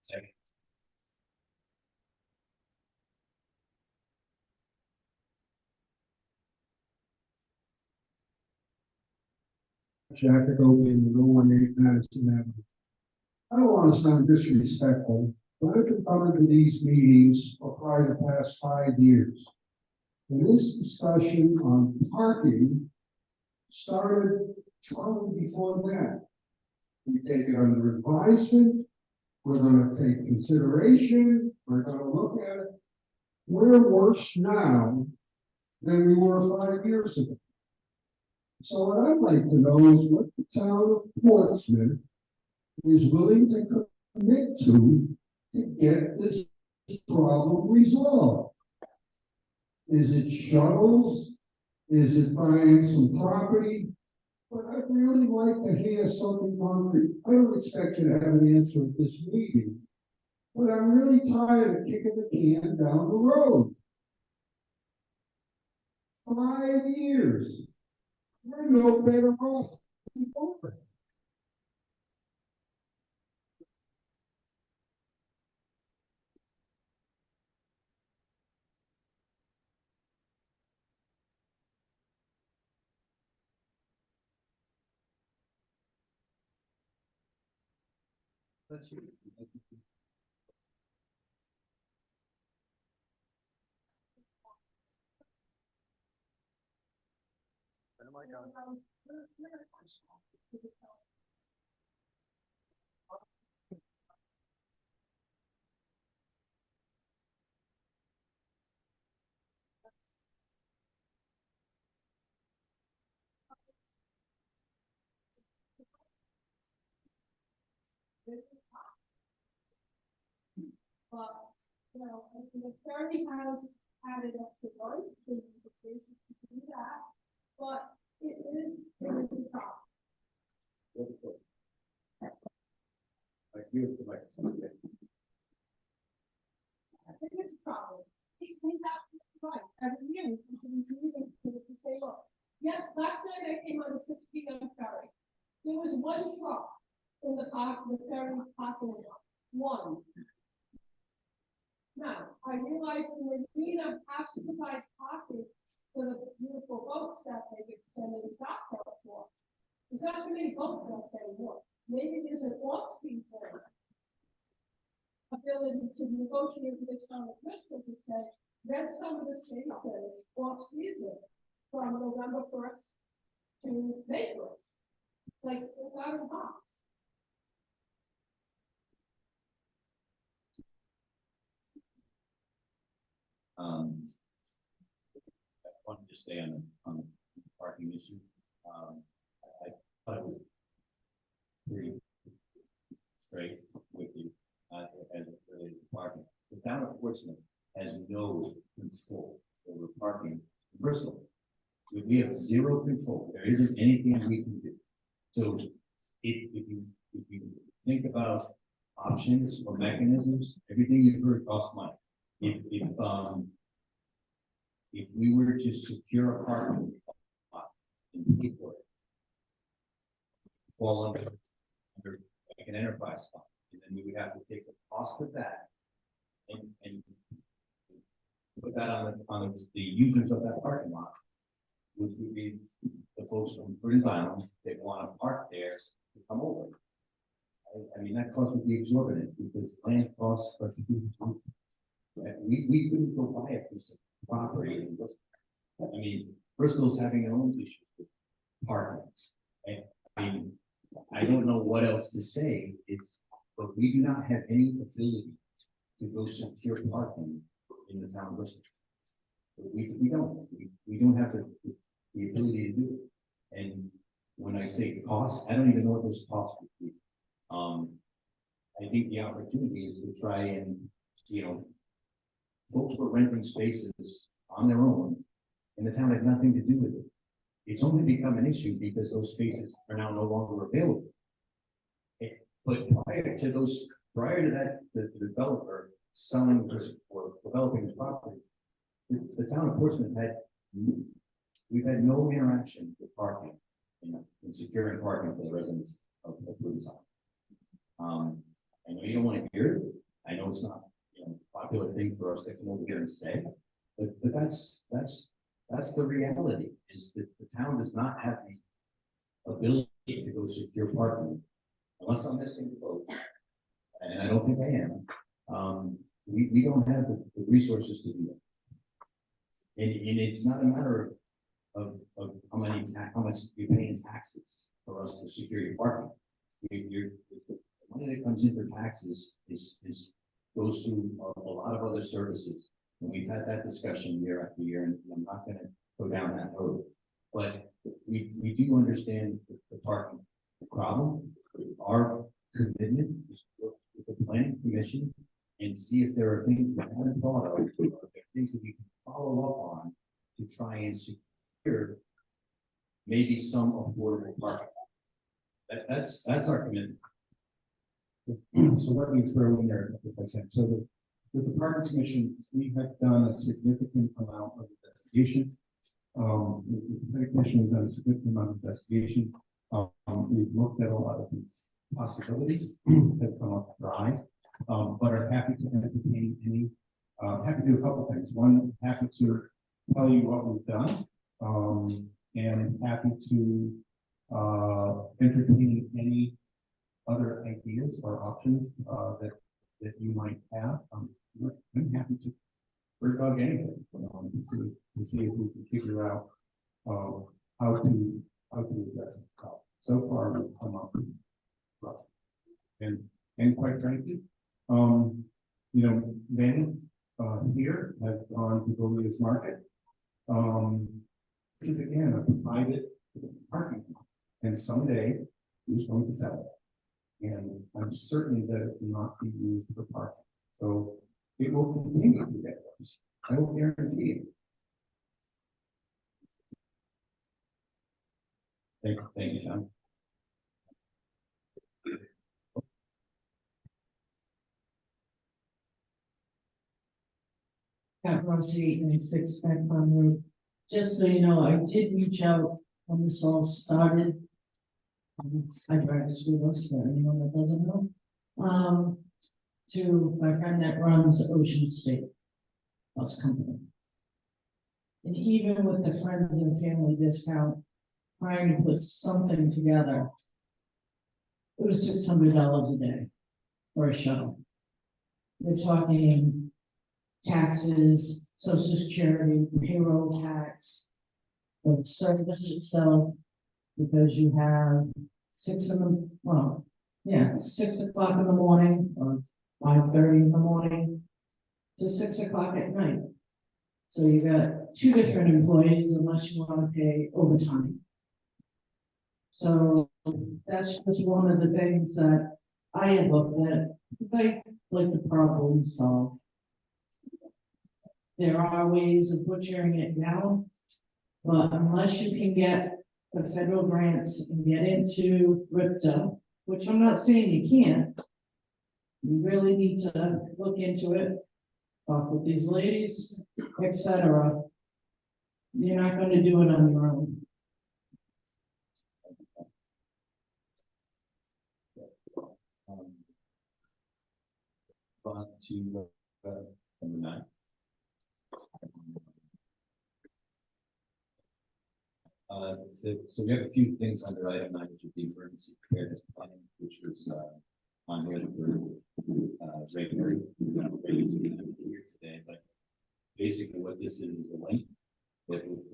Second. Jacket open, no 1-8 Madison Avenue. I don't want to sound disrespectful, but I've been coming to these meetings for probably the past 5 years. And this discussion on parking started probably before that. We take it under advisement, we're gonna take consideration, we're gonna look at it. We're worse now than we were 5 years ago. So what I'd like to know is what the town of Portsmouth is willing to commit to get this problem resolved. Is it shuttles? Is it buying some property? But I'd really like to hear something concrete. I don't expect you to have an answer at this meeting, but I'm really tired of kicking the can down the road. 5 years. We're no better off before. That's you. Turn the mic on. business park. But, you know, I mean, the ferry has added extra rights and implications to do that, but it is a problem. Like you, like. I think it's a problem. He's absolutely right. Every year, we come to these meetings to say, look, yes, last night I came on the 6 p.m. ferry. There was one truck in the ferry parking lot. One. Now, I realize the marina has to provide parking for the beautiful boats that they've extended the docks out for. There's not too many boats left anymore. Maybe there's an off-speed there. Ability to negotiate with the town of Bristol to say, rent some of the spaces off-season from November 1st to May 1st. Like, without a box. I wanted to stay on the parking issue. I thought it was pretty straight with you, as it related to parking. The town of Portsmouth has no control over parking in Bristol. We have zero control. There isn't anything we can do. So if you think about options or mechanisms, everything you've heard costs money. If we were to secure a parking lot and pay for it, fall under like an enterprise fund, and then we would have to take the cost of that and put that on the users of that parking lot, which would be the folks from Prudence Island that want to park there to come over. I mean, that cost would be exorbitant because land costs are huge. We couldn't go buy a piece of property in Bristol. I mean, Bristol's having their own issues with parking. And I mean, I don't know what else to say. But we do not have any ability to go secure parking in the town of Bristol. We don't have the ability to do it. And when I say costs, I don't even know what those costs would be. I think the opportunity is to try and, you know, folks were renting spaces on their own, and the town had nothing to do with it. It's only become an issue because those spaces are now no longer available. But prior to that, the developer selling this or developing this property, the town of Portsmouth we've had no interaction with parking, you know, in securing parking for the residents of Prudence Island. I know you don't want to hear it. I know it's not, you know, a popular thing for us to come over here and say, but that's the reality, is that the town does not have the ability to go secure parking unless I'm missing the boat, and I don't think I am. We don't have the resources to do that, and it's not a matter of how much you pay in taxes for us to secure your parking. The money that comes in for taxes goes through a lot of other services, and we've had that discussion year after year, and I'm not going to go down that road. But we do understand the parking problem. Our commitment is to work with the planning commission and see if there are things we haven't thought of, or if there are things that we can follow up on to try and secure maybe some affordable parking. That's our commitment. So let me throw in there if I can. So with the parking commission, we have done a significant amount of investigation. The planning commission has done a significant amount of investigation. We've looked at a lot of these possibilities that come up dry, but are happy to entertain any. Happy to do a couple things. One, happy to tell you what we've done, and happy to entertain any other ideas or options that you might have. I'm happy to bird dog anything to see if we can figure out how to address the problem. So far, we've come up with rough. And quite frankly, you know, many here have gone to Goliath's Market, which is again a private parking lot, and someday who's going to sell it? And I'm certain that it will not be used for parking. So it will continue to get worse. I will guarantee it. Thank you, John. At Rossi and 6 Stack Farm Road. Just so you know, I did reach out when this all started. I drive to school bus for anyone that doesn't know. To my friend that runs Ocean State Bus Company. And even with the friends and family discount, trying to put something together, it was $600 a day for a shuttle. We're talking taxes, social security, payroll tax, the service itself, because you have 6 o'clock in the morning or 5:30 in the morning to 6 o'clock at night. So you got 2 different employees unless you want to pay overtime. So that's just one of the things that I had looked at, because I like the problem solve. There are ways of butchering it down, but unless you can get the federal grants and get into RIPTA, which I'm not saying you can't, you really need to look into it, talk with these ladies, etc. You're not going to do it on your own. On to number 9. So we have a few things under item 9, which is the emergency preparedness plan, which was on here for regular here today. But basically, what this is a link that would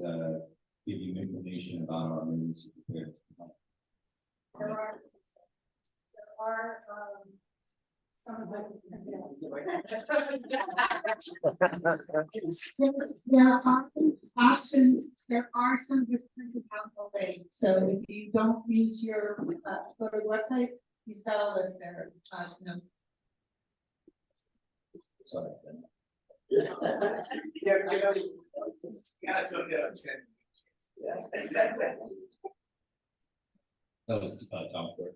give you information about our emergency preparedness plan. There are some of them. There are options, there are some different out already, so if you don't use your, go to the website, he's got a list there, Sorry. That was Tom Ford.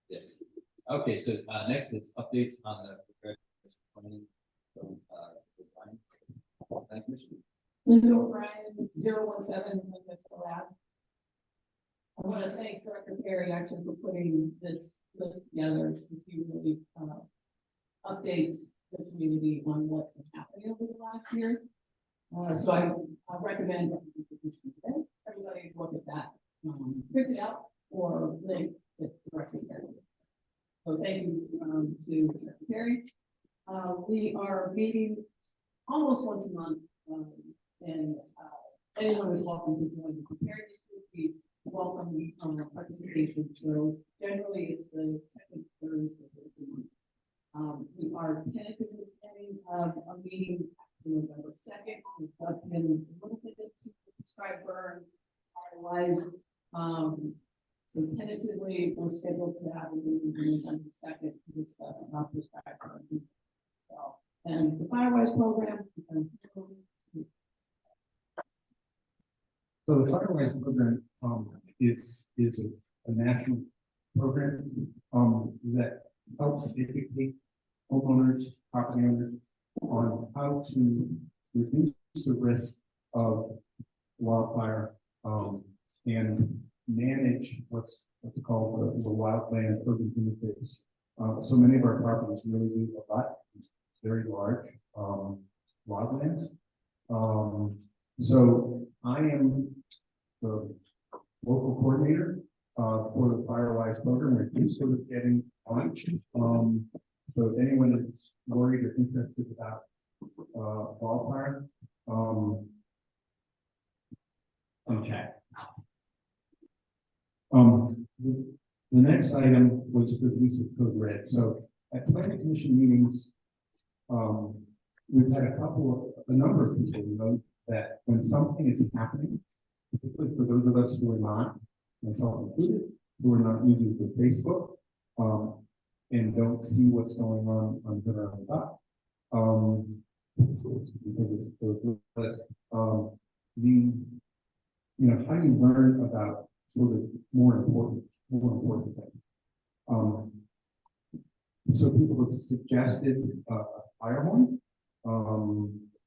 Yes. Okay, so next it's updates on the preparedness planning. Thank you. Linda O'Brien, 017 is the lab. I want to thank Director Perry actually for putting this list together, because he really updates the community on what's been happening over the last year. So I recommend everybody look at that, print it out or link it directly there. So thank you to Director Perry. We are meeting almost once a month, and anyone is welcome to join the preparedness group. We welcome participation. So generally, it's the second Thursday of the month. We are tentatively planning a meeting November 2nd. We've got him a little bit to describe burn otherwise. So tentatively, we're scheduled to have a meeting on November 2nd to discuss about prescribed burns. And the Firewise program. So the Firewise program is a national program that helps educate homeowners, property owners on how to reduce the risk of wildfire and manage what's called the wildland urban interface. So many of our properties really do a lot. It's very large wildlands. So I am the local coordinator for the Firewise program. We're just sort of getting launched. So if anyone is worried or interested about wildfire, okay. The next item was the use of code red. So at planning commission meetings, we've had a number of people, that when something is happening, particularly for those of us who are not, myself included, who are not using for Facebook, and don't see what's going on Twitter and dot, because it's those lists, how do you learn about sort of more important things? So people have suggested a fire horn,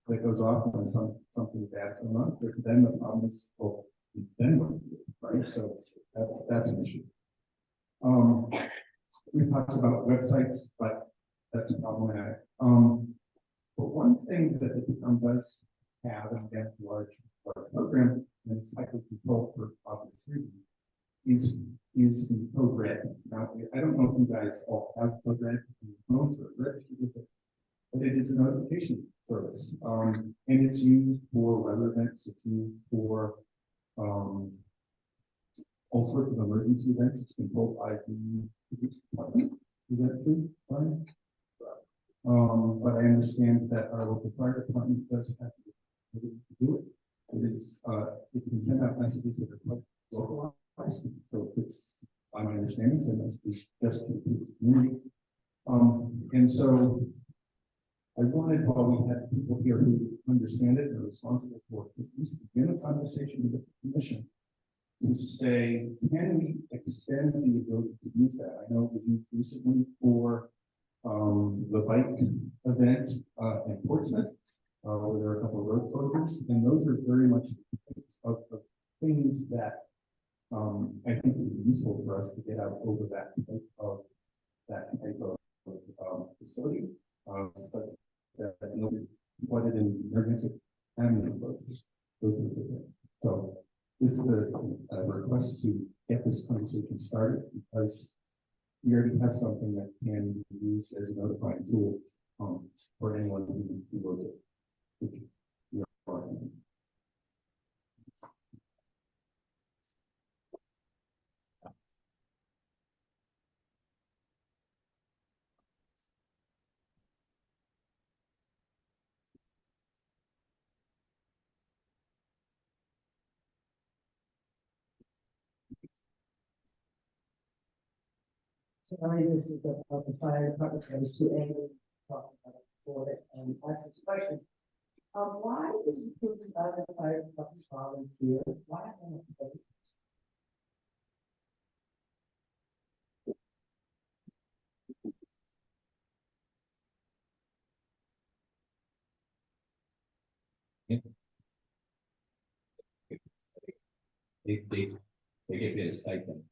that goes off when something bad going on, but then the problem is, well, then what, right? So that's an issue. We talked about websites, but that's problematic. But one thing that the town does have, and again, large program, and it's likely controlled for obvious reasons, is the code red. Now, I don't know if you guys all have code red in your phones or registered with it, but it is a notification service. And it's used for weather events, it's used for all sorts of emergency events. It's controlled by the police department. Is that true, Brian? But I understand that our local fire department does have to do it. It is, it can send out messages that are quite localized. So it's, by my understanding, send messages just to the community. And so I wanted, while we had people here who understand it and are responsible for it, at least begin a conversation with the commission to say, can we extend the ability to use that? I know we used recently for the bike event in Portsmouth, where there are a couple of road closures, and those are very much of things that I think would be useful for us to get out over that type of facility. Such that what it in emergency and those are the things. So this is a request to get this conversation started because we already have something that can be used as a notifying tool for anyone who wrote it. Which we are. Sorry, this is the fire department. I was too angry to talk about it before it and ask this question. Why is the Prudence fire department volunteer? Why don't they? They get paid a stipend.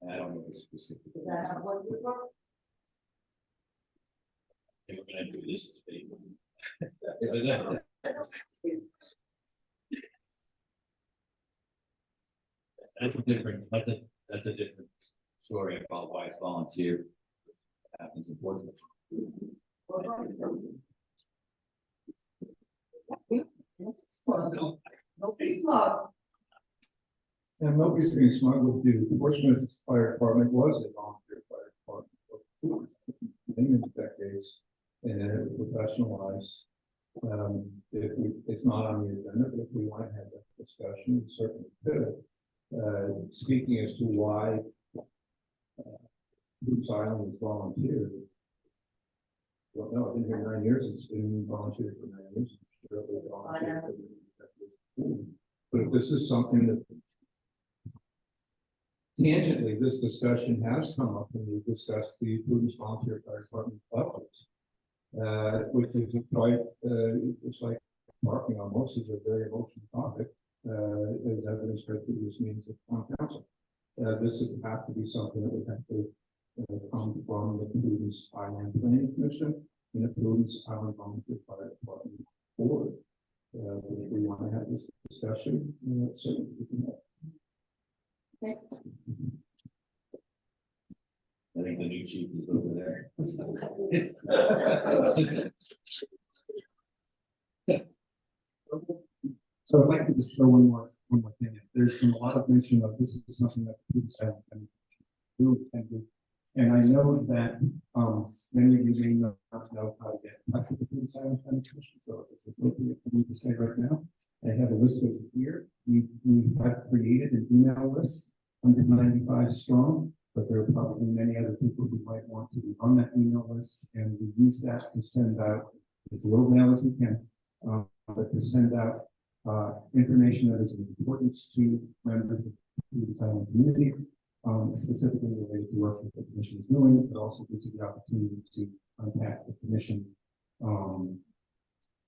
And I don't know the specific. Is that how what we work? They were gonna do this. That's a different story about why it's volunteer. Happens in Portsmouth. Nobody's smart. And nobody's being smart with you. Portsmouth Fire Department was a volunteer fire department for many decades, and then it was professionalized. It's not on the agenda, but if we want to have that discussion, we certainly could. Speaking as to why Boots Island was volunteered. Well, no, I've been here 9 years. It's been volunteered for 9 years. But if this is something that tangentially, this discussion has come up when we discussed the Prudence Volunteer Fire Department levels, which is quite, it's like marking on most of a very emotional topic, as evidenced by previous meetings of town council. This would have to be something that would have to come from the Prudence Island Planning Commission and the Prudence Island Volunteer Fire Department board. If we want to have this discussion, certainly we can have. I think the new chief is over there. So I'd like to just throw one more thing in. There's been a lot of mention of this is something that Prudence Island can do And I know that, many of you may not know how to get in touch with the Prudence Island Planning Commission, so it's appropriate for me to say right now. I have a list over here. We have created an email list, 195 strong, but there are probably many other people who might want to be on that email list, and we use that to send out as little mail as we can, but to send out information that is of importance to members of the Italian community, specifically related to work that the commission is doing, but also gives you the opportunity to contact the commission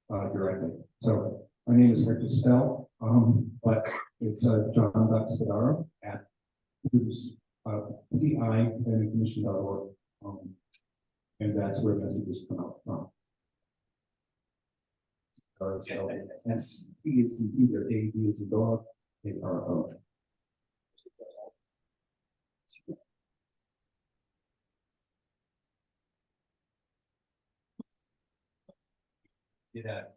directly. So my name is hard to spell, but it's John Spadaro at PI.commission.org, and that's where messages come out from. So S P is in either A, B is in dog, A R O. Did that.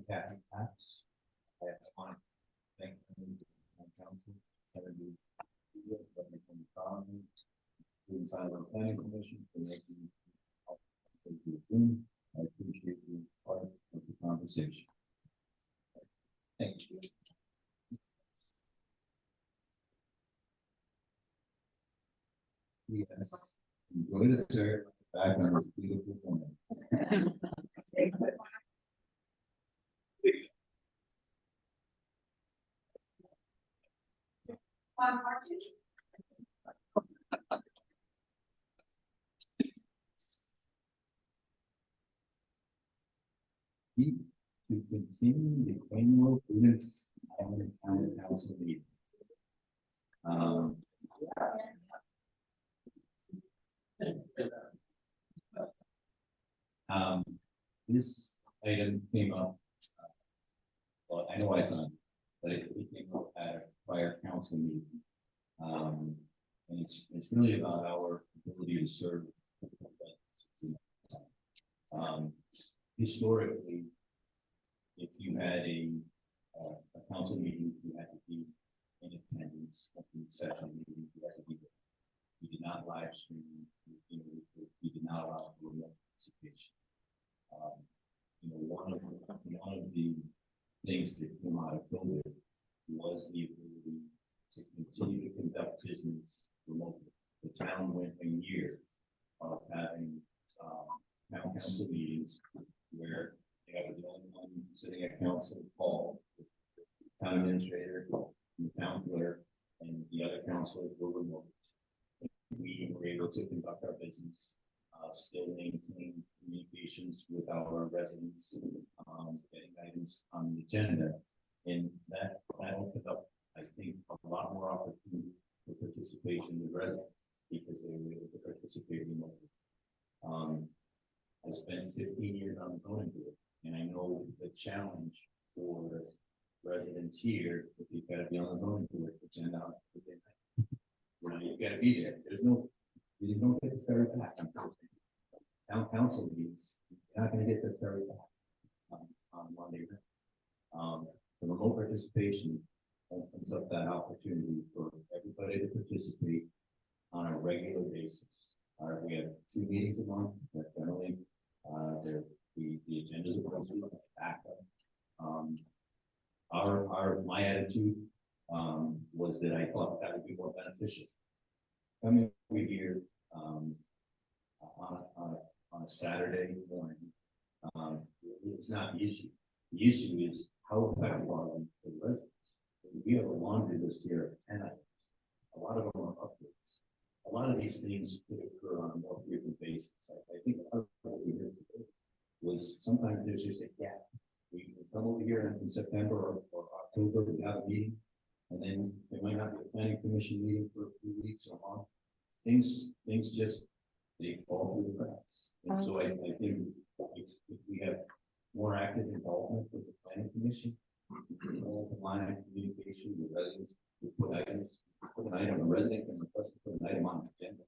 Kathy Apps. I want to thank them, council, Prudence Island Planning Commission for making. I appreciate you part of the conversation. Thank you. Yes, enjoy the dessert back on this beautiful woman. To continue the annual Prudence Island County Council meeting. This item came up. Well, I know it's on, but it came up at a prior council meeting. And it's really about our ability to serve. Historically, if you had a council meeting, you had to be in attendance at the session meeting. You had to be there. We did not live stream. We did not allow remote participation. One of the things that came out of COVID was the ability to continue to conduct business remotely. The town went a year of having town council meetings where they have the only one sitting at council hall, the town administrator, the town clerk, and the other councilors were remote. We were able to conduct our business, still maintain communications with our residents, getting items on the agenda, and that opened up, I think, a lot more opportunity for participation with residents because they were able to participate remotely. I spent 15 years on the zoning board, and I know the challenge for residents here, if you've got to be on the zoning board, agenda on Thursday night. You've got to be there. You don't get the ferry back on Thursday. Town council meetings, you're not going to get the ferry back on Monday night. The remote participation opens up that opportunity for everybody to participate on a regular basis. We have 2 meetings a month that generally the agendas are posted back up. My attitude was that I thought that would be more beneficial. Coming over here on a Saturday morning, it's not the issue. The issue is how effective are we for the residents? We have a laundry list here of 10 items. A lot of them are updates. A lot of these things could occur on a more frequent basis. I think what we heard today was sometimes there's just a gap. We come over here in September or October, we have a meeting, and then there might not be a planning commission meeting for a few weeks or a month. Things just, they fall through the cracks. And so I think if we have more active involvement with the planning commission, open line of communication with residents, we put an item, a resident can request to put an item on the agenda.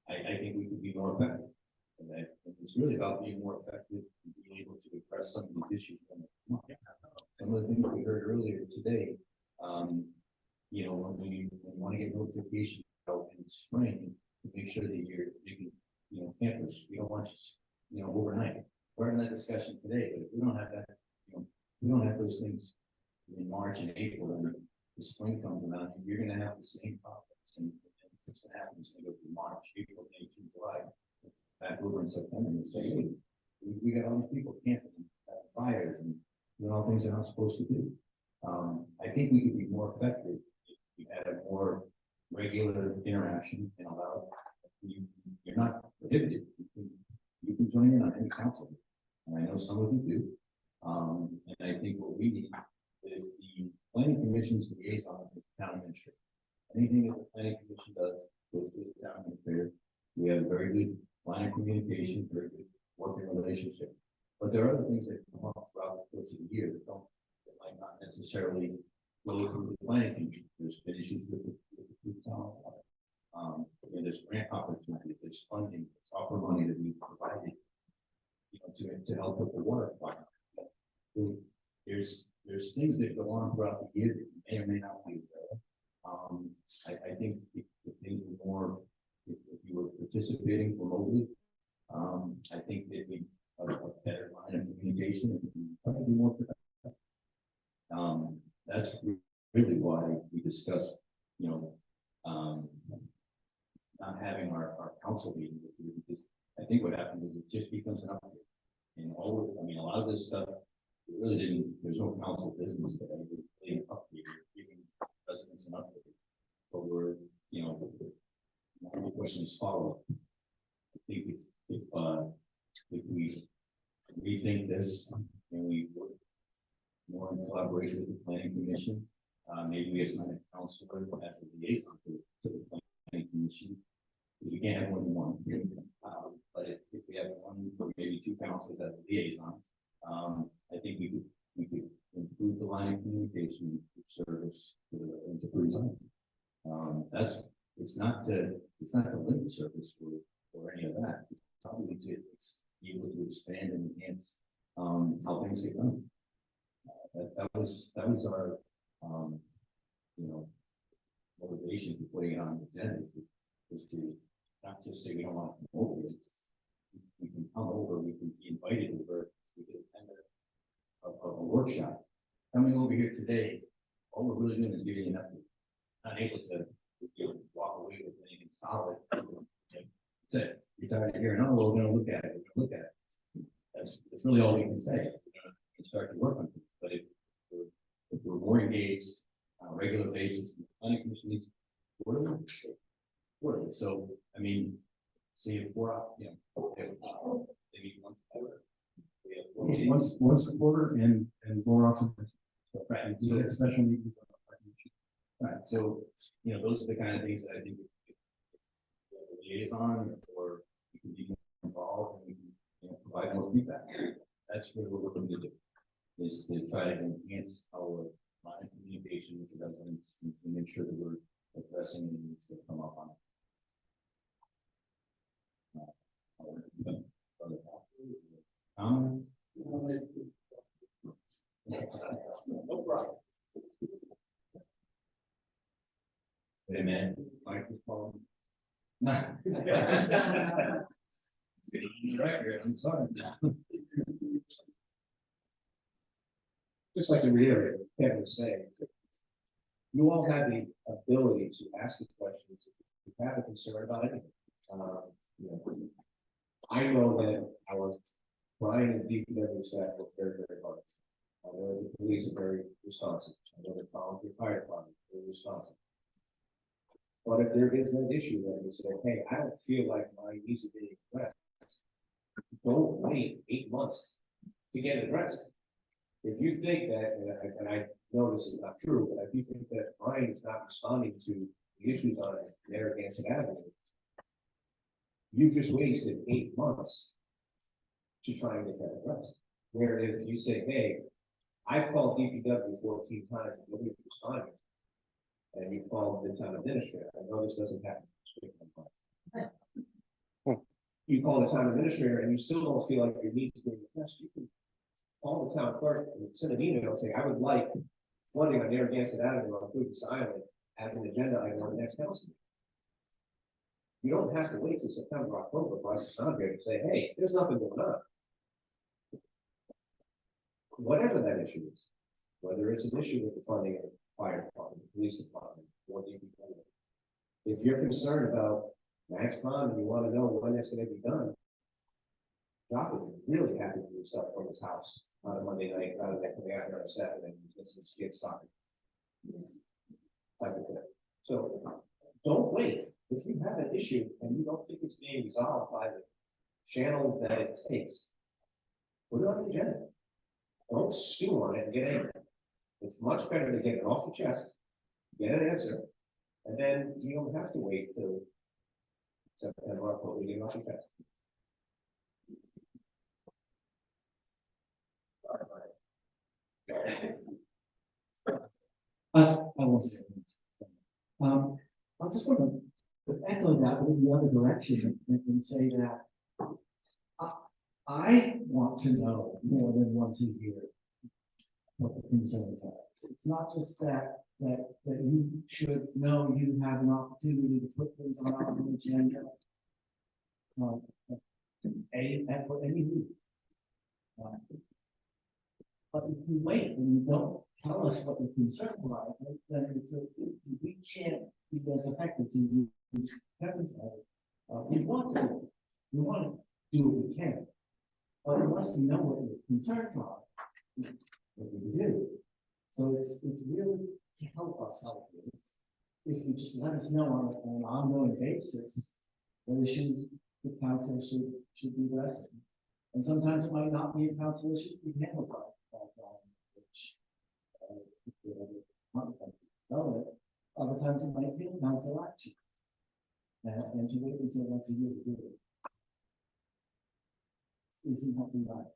I think we could be more effective. And it's really about being more effective and being able to address some of these issues. Some of the things we heard earlier today, communication out in the spring to make sure that you're, campers, we don't want you, overnight. We're in that discussion today, but if we don't have that, we don't have those things in March and April, and the spring comes around, you're gonna have the same problems. And what's gonna happen is gonna go through March, April, May, June, July, back over in September and say, hey, we got all these people camping, fires and doing all things they're not supposed to do. I think we could be more effective if we had a more regular interaction and allow you're not prohibited. You can join in on any council, and I know some of you do. And I think what we need is the planning commission's liaison with the town administrator. Anything that the planning commission does goes to the town administrator. We have a very good line of communication, very good working relationship. But there are other things that come up throughout the course of the year that might not necessarily go through the planning commission. There's been issues with the town. And there's grant opportunity, there's funding, there's opera money that we provided, to help with the water department. There's things that go on throughout the year that you may or may not be aware of. I think if things were more, if you were participating remotely, I think that we have a better line of communication and probably be more productive. That's really why we discussed, not having our council meeting with you, because I think what happened is it just becomes an update. And a lot of this stuff, it really didn't, there's no council business that it was really an update, giving residents an update. But we're, the question is follow-up. I think if we rethink this and we work more in collaboration with the planning commission, maybe we assign a counselor as a liaison to the planning commission, because we can't have more than one. But if we have one or maybe two counselors as a liaison, I think we could improve the line of communication service to the Prudence. It's not to limit service or any of that. It's probably to be able to expand and enhance how things get done. That was our motivation for putting it on the agenda, was to not just say we don't want to come over. We can come over, we can be invited over, we can attend a workshop. Coming over here today, all we're really doing is giving you an update. Not able to walk away with anything solid. That's it. You're tired of hearing, oh, well, we're gonna look at it, That's really all we can say. We're gonna start to work on things. But if we're more engaged on a regular basis, the planning commission needs quarterly. So see if we're up, maybe once a quarter. Once a quarter and more often. Right. So special meetings. Right. So those are the kind of things that I think liaison, or you can be more involved and we can provide more feedback. That's what we're looking to do, is to try to enhance our line of communication with the residents and make sure that we're addressing the needs that come up on it. No problem. Wait a minute, microphone. Record, I'm sorry. Just like to reiterate what Kevin was saying, you all have the ability to ask the questions if you have a concern about anything. I know that our Brian and DPW staff work very, very hard. I know the police are very responsive. I know the volunteer fire department is very responsive. But if there is an issue that you say, hey, I don't feel like my needs are being addressed, don't wait 8 months to get it addressed. If you think that, and I know this is not true, but if you think that Brian is not responding to the issues on Narragansett Avenue, you just wasted 8 months to try and get that addressed. Where if you say, hey, I've called DPW 14 times, and nobody's responding, and you call the town administrator, I know this doesn't happen. You call the town administrator and you still don't feel like your needs are being addressed, you can call the town clerk and send an email saying, I would like flooding on Narragansett Avenue on Prudence Island as an agenda item on the next council. You don't have to wait till September, October for us to come here and say, hey, there's nothing going on. Whatever that issue is, whether it's an issue with the funding of the fire department, the police department, or the DPW. If you're concerned about Max Pond and you want to know when that's going to be done, Jock is really happy to do stuff from his house on a Monday night rather than coming out here on a Saturday and just get soccer. Type of thing. So don't wait. If you have an issue and you don't think it's being resolved by the channel that it takes, put it on the agenda. Don't stew on it and get angry. It's much better to get it off your chest, get an answer, and then you don't have to wait till September, October to get it off your chest. I won't say anything. I just want to echo that in the other direction and say that I want to know more than once a year what the concerns are. It's not just that you should know you have an opportunity to put things on our agenda. For any week. But if you wait and you don't tell us what the concerns are, then we can't be as effective to use pesticides. We want to do what we can, but unless we know what the concerns are, what do we do? So it's really to help us help you. If you just let us know on an ongoing basis what issues the council should be addressing. And sometimes it might not be a council issue, we can handle that. Other times it might be a council action. And to wait until once a year to do it isn't helping right.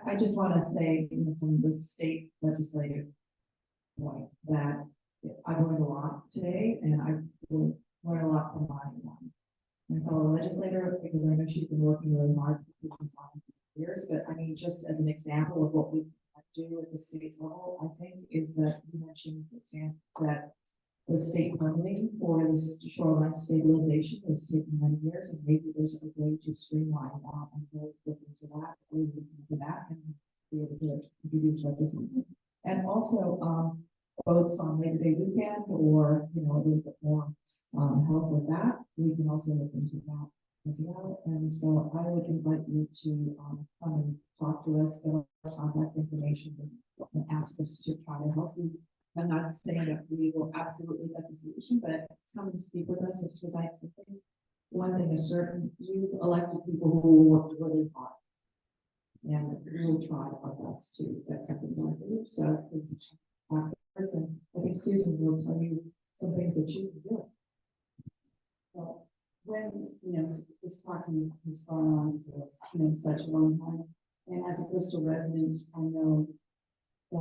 I just want to say, from the state legislative point, that I've learned a lot today, and I will learn a lot from my fellow legislator, because I know she's been working really hard for this on years. But I mean, just as an example of what we do at the state level, I think is that you mentioned, for example, that the state funding for this shoreline stabilization is taking many years, and maybe there's a way to streamline that and go into that, and be able to introduce legislation. And also, votes on Labor Day weekend, or a little bit more help with that, we can also look into that as well. And so I would invite you to come and talk to us, get our contact information, and ask us to try to help you. I'm not saying that we will absolutely get the solution, but come and speak with us, because I think one thing is certain: you've elected people who will work really hard, and we will try our best to get something done for you. So please afterwards, and I think Susan will tell you some things that she's been doing. Well, when this parking has gone on for such a long time, and as a Bristol resident, I know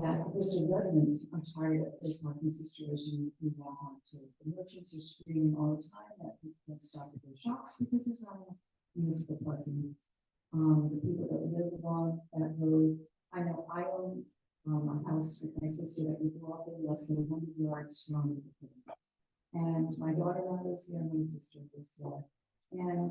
that Bristol residents are tired of the parking situation we have on to. The merchants are screaming all the time that people can stop at their shops because there's not enough municipal parking. The people that live along that road, I know I own a house with my sister that we grew up in, less than 100 yards from the park. And my daughter lives there, my sister lives there. And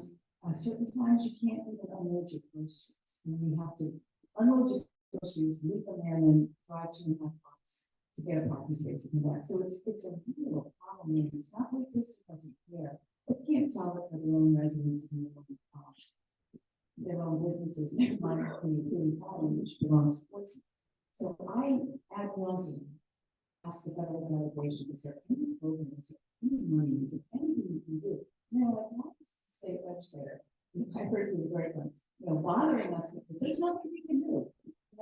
at certain times you can't even unload your groceries. And you have to unload your groceries, leave them there, and then drive 2.5 blocks to get a parking space to come back. So it's a real problem. And it's not like this doesn't care. They can't solve it for their own residents and their own businesses, never mind the police island, which belongs to Portsmouth. So I, ad nauseum, ask the federal delegation, is there any program, is there any money, is there anything you can do? Like, not just the state legislator, I heard from the great ones, bothering us because there's nothing we can do.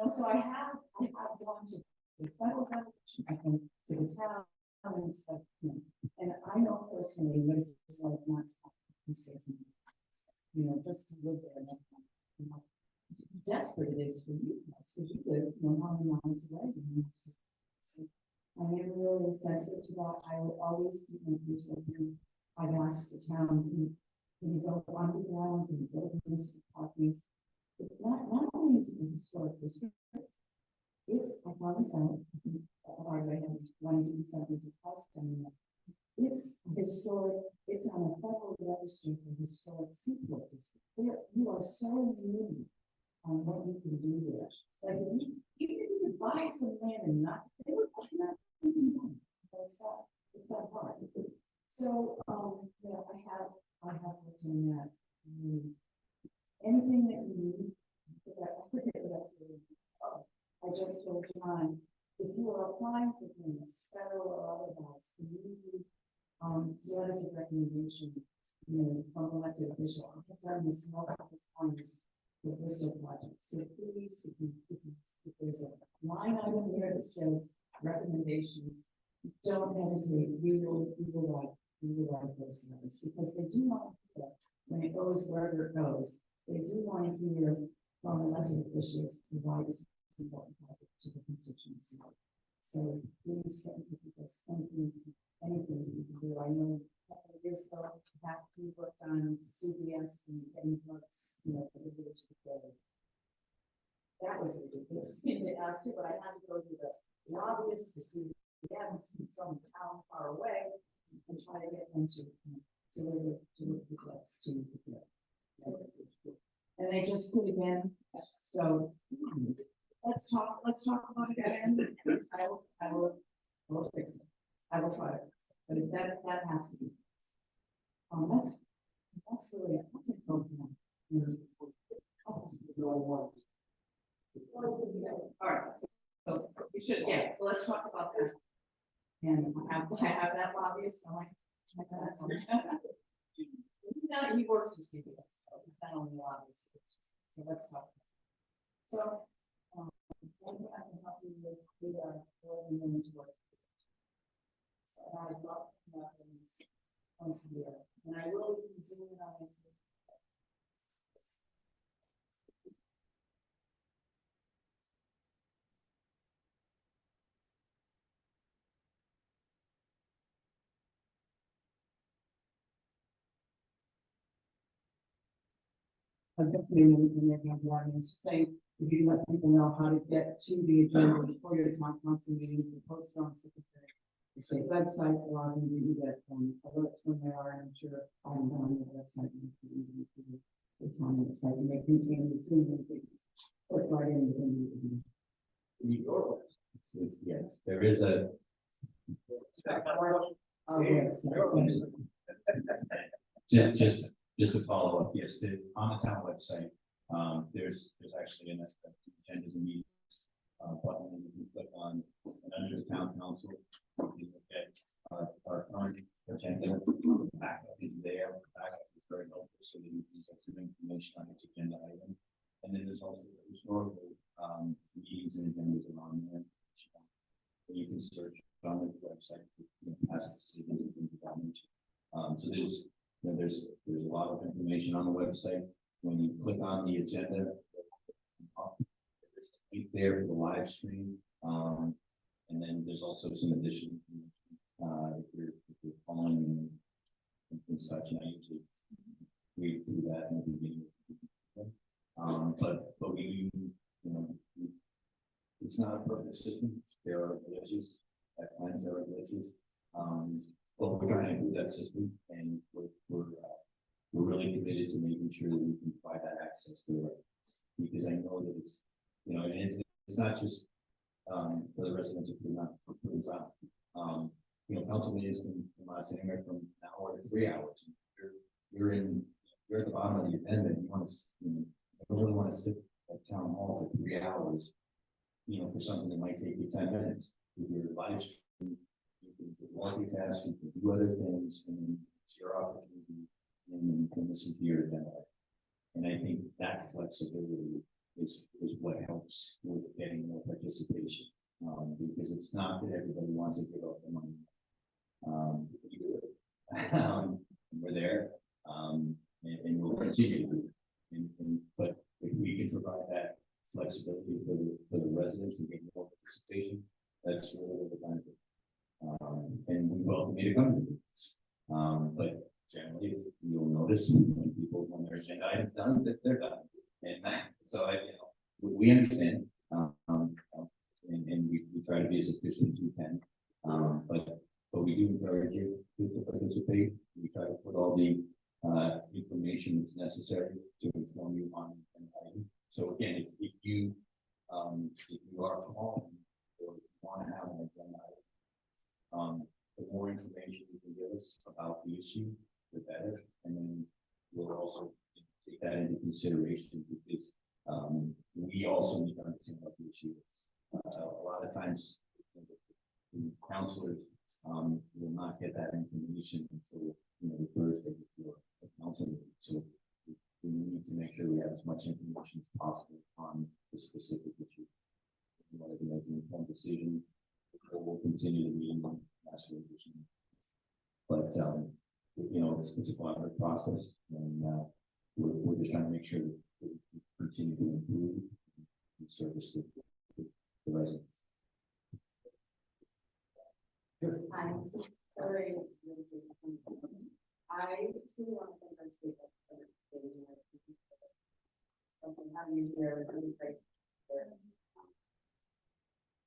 So I have gone to the federal delegation, I can to the town, and stuff, and I know personally what it's like not to have space, just to live there. And desperate it is for you guys, because you live, how many miles away. So I am really sensitive to that. I will always keep my ears open. I've asked the town, can you go underground, can you go to municipal parking? Not only is it a historic district, It's, I promise, I have one to do something to cost them. It's historic, it's on a federal registry for historic seaport district. You are so unique on what you can do there. Like, if you, even if you could buy some land and not, they would not do that. It's that hard. So, yeah, I have looked in that. Anything that you need, I forget what I just told John, if you are applying for things, federal or otherwise, you letters of recommendation, from elected official. I have done this multiple times with Bristol projects. So please, if there's a line item here that says recommendations, don't hesitate. We will write those letters because they do want to hear when it goes wherever it goes. They do want to hear from elected officials why this is important to the constituency. So please get in touch with us. Anything you can do. I know a couple of years ago, we worked on CBS and getting books, for the village together. That was a ridiculous thing to ask you, but I had to go to the lobbyists for CBS in some town far away and try to get them to deliver the books to the village. And they just put it in. So let's talk about it again. I will fix it. I will try to fix it, but if that has to be fixed. That's really, that's a program. All right, so we should, yeah, so let's talk about that. And I have that lobbyist, so he works for CBS, so he's not only lobbyist, so let's talk. So, I can help you with our women's work. I love things once a year, and I will be zooming on it. I'm definitely in their hands, just saying, if you let people know how to get to the agenda for your town council meeting, you can post it on the secretary. The state website allows me to do that, alerts when they are, and I'm sure I'm on the website. The town website, and they contain the Zoom things, put right in Yes, there is a. Just to follow up, yes, on the town website, there's actually an agendas and meetings button, and you can click on, and under the town council, you look at our current agenda, backup is there, backup is very helpful, so that you can get some information on each agenda item. And then there's also the historical meetings and agendas around there. And you can search on the website for past decisions and things of that nature. So there's a lot of information on the website. When you click on the agenda, there's a link there for the live stream. And then there's also some additional if you're following and such, and I usually read through that in the beginning. But we, it's not a perfect system. There are glitches. At times there are glitches. But we're trying to improve that system, and we're really committed to making sure that we can provide that access to it. Because I know that it's, and it's not just for the residents of Prudence. Council meetings can last anywhere from an hour to 3 hours. You're at the bottom of the agenda, and you really want to sit at town hall for 3 hours, for something that might take you 10 minutes. With your live stream, you can multitask, you can do other things, and it's your opportunity, and you can listen to your agenda. And I think that flexibility is what helps with getting more participation, because it's not that everybody wants to give up the money. You do it. We're there, and we'll continue to do it. But if we can provide that flexibility for the residents and get more participation, that's really the benefit. And we welcome you to come to this. But generally, you'll notice when their agenda items done, that they're done. And so we understand. participate. We try to put all the information that's necessary to inform you on an item. So again, if you are calling or want to have an agenda item, the more information you can give us about the issue, the better. And then we'll also take that into consideration because we also need to understand what the issue is. A lot of times, the counselors will not get that information until the Thursday before the council meeting. So we need to make sure we have as much information as possible on the specific issue. In order to make an informed decision, or we'll continue the meeting on last revision. But it's a collaborative process, and we're just trying to make sure that we continue to improve and service the residents. I'm sorry. I just really want to thank our speaker for getting there. Something having you here is really great.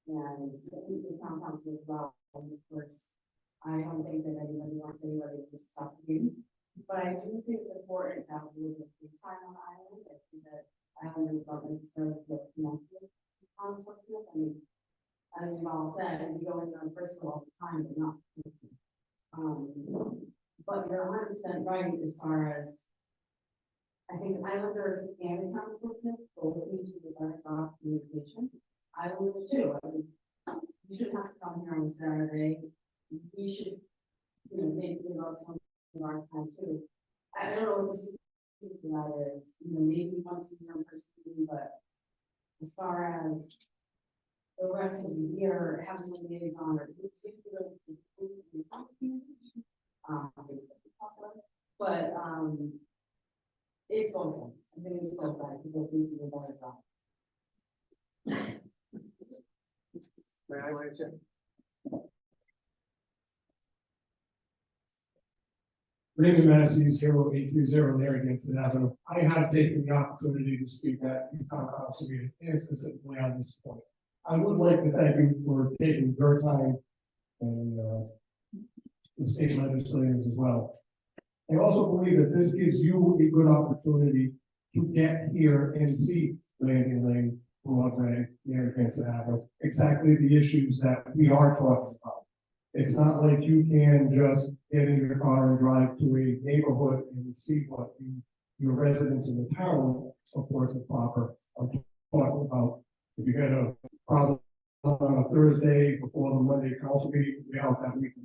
And the town council as well. And of course, I don't think that anybody wants anybody to stop you. But I do think it's important that we have a free time on the island. I think that islanders don't necessarily feel connected to conflict. I mean, as you've all said, you go in there in Bristol all the time, but not. But you're 100% right as far as I think islanders and the town enforcement both need to be better about communication. Islanders too. I mean, you shouldn't have to come here on Saturday. We should, maybe give up some of our time too. I don't know what the that is. Maybe once a year in person, but as far as the rest of the year, having a liaison or but it's both sides. I think it's both sides. People need to do a better job. May I answer? Raymond Massey, 0830 Narragansett Avenue. I have taken the opportunity to speak at the town council meeting and specifically on this point. I would like to thank you for taking your time and the state legislators as well. I also believe that this gives you a good opportunity to get here and see Landing Lane, Broadway, Narragansett Avenue, exactly the issues that we are talking about. It's not like you can just get in your car and drive to a neighborhood and see what your residents in the town, of course, is proper, are talking about. If you get a problem on a Thursday before the Monday council meeting, we out that week.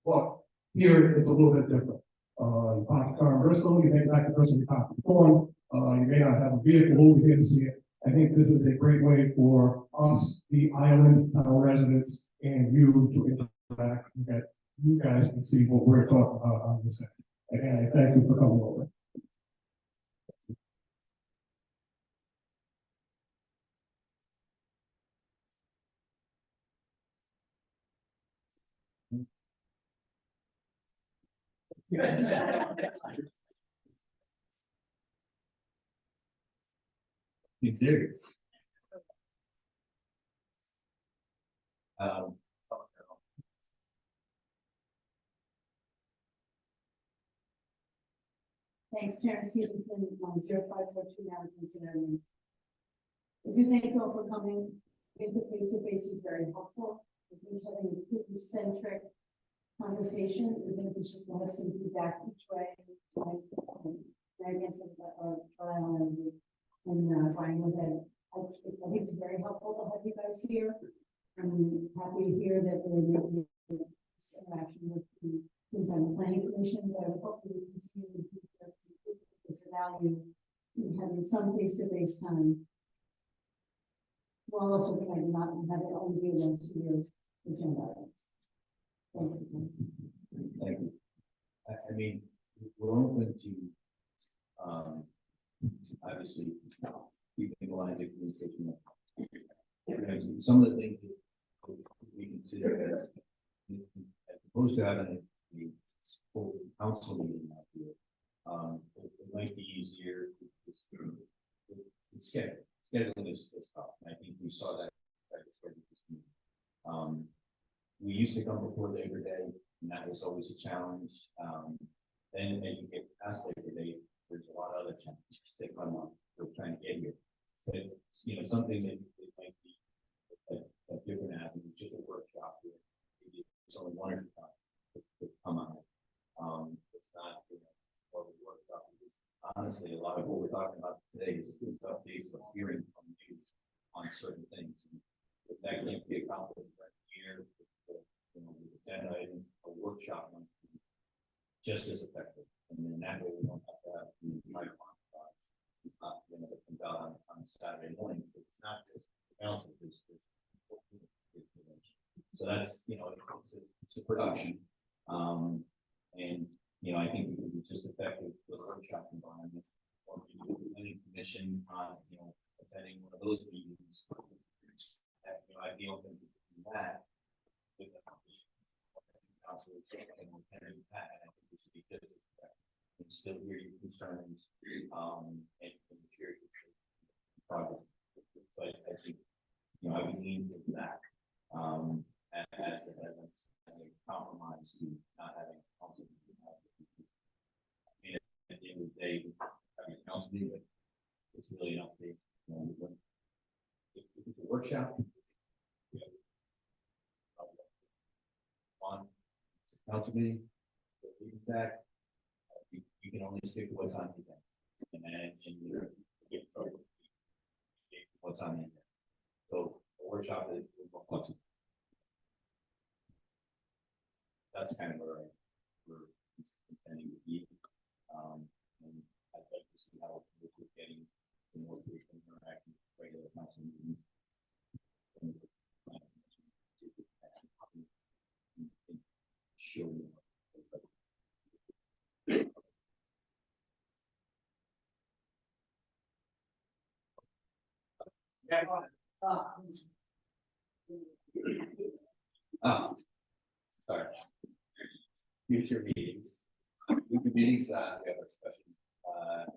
But here it's a little bit different. You park a car in Bristol, you take back the person you parked before. You may not have a vehicle over here to see it. I think this is a great way for us, the island town residents, and you to interact and that you guys can see what we're talking about on this end. Again, I thank you for coming over. Be serious. Thanks, Karen Stevenson, 0542 Narragansett Avenue. I do thank you all for coming. I think the face-to-face is very helpful. I think having a people-centric conversation, I think it's just going to have some feedback each way. Narragansett Island and Brian Woodhead. I think it's very helpful to have you guys here. I'm happy to hear that we're making this interaction with the Consent Planning Commission, but I would hope we continue to keep this value in having some face-to-face time. We're also trying not to have it only be once a year agenda. Thank you. Thank you. I mean, we're open to obviously keeping a line of communication. Some of the things that we consider as opposed to having a full council meeting out here, it might be easier to schedule. Scheduling is tough. I think we saw that. We used to come before Labor Day, and that was is always a challenge. Then you get past Labor Day, there's a lot of other challenges that come up. We're trying to get here. But, you know, something that might be a different avenue, just a workshop here. Maybe it's only one or two times to come on. It's not, you know, more of a workshop. Honestly, a lot of what we're talking about today is updates of hearing from you on certain things. And if that can't be accomplished right here, you know, with agenda item, a workshop might be just as effective. And then that way we don't have to have the microphone, you know, that comes out on Saturday morning. So it's not just the council, so that's, you know, it's a production. And, you know, I think we can be just effective with workshop environment, or any commission on, you know, attending one of those meetings. That, you know, I'd be open to doing that. With the council, and I think this would be just as effective. And still hear your concerns, and share your progress. So I think, you know, I would lean into that, as a compromise to not having council. I mean, at the end of the day, having council meeting, but it's really an update. You know, if it's a workshop, you know, on council meeting, the Prudence Act, you can only stick to what's on the agenda, and then you get in trouble. What's on the agenda. So the workshop is more flexible. That's kind of where we're intending to be. And I'd like to see how we're getting more frequent interaction with regular council meetings. Sure. Sorry. Future meetings. Future meetings, we have a special,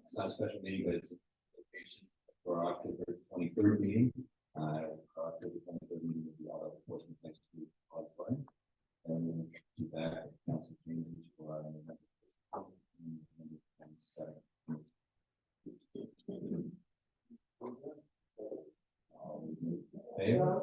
it's not a special meeting, but it's a location for our October 23rd meeting. Our October 23rd meeting will be all of the enforcement next to auditorium. And then do that, council changes for our favor?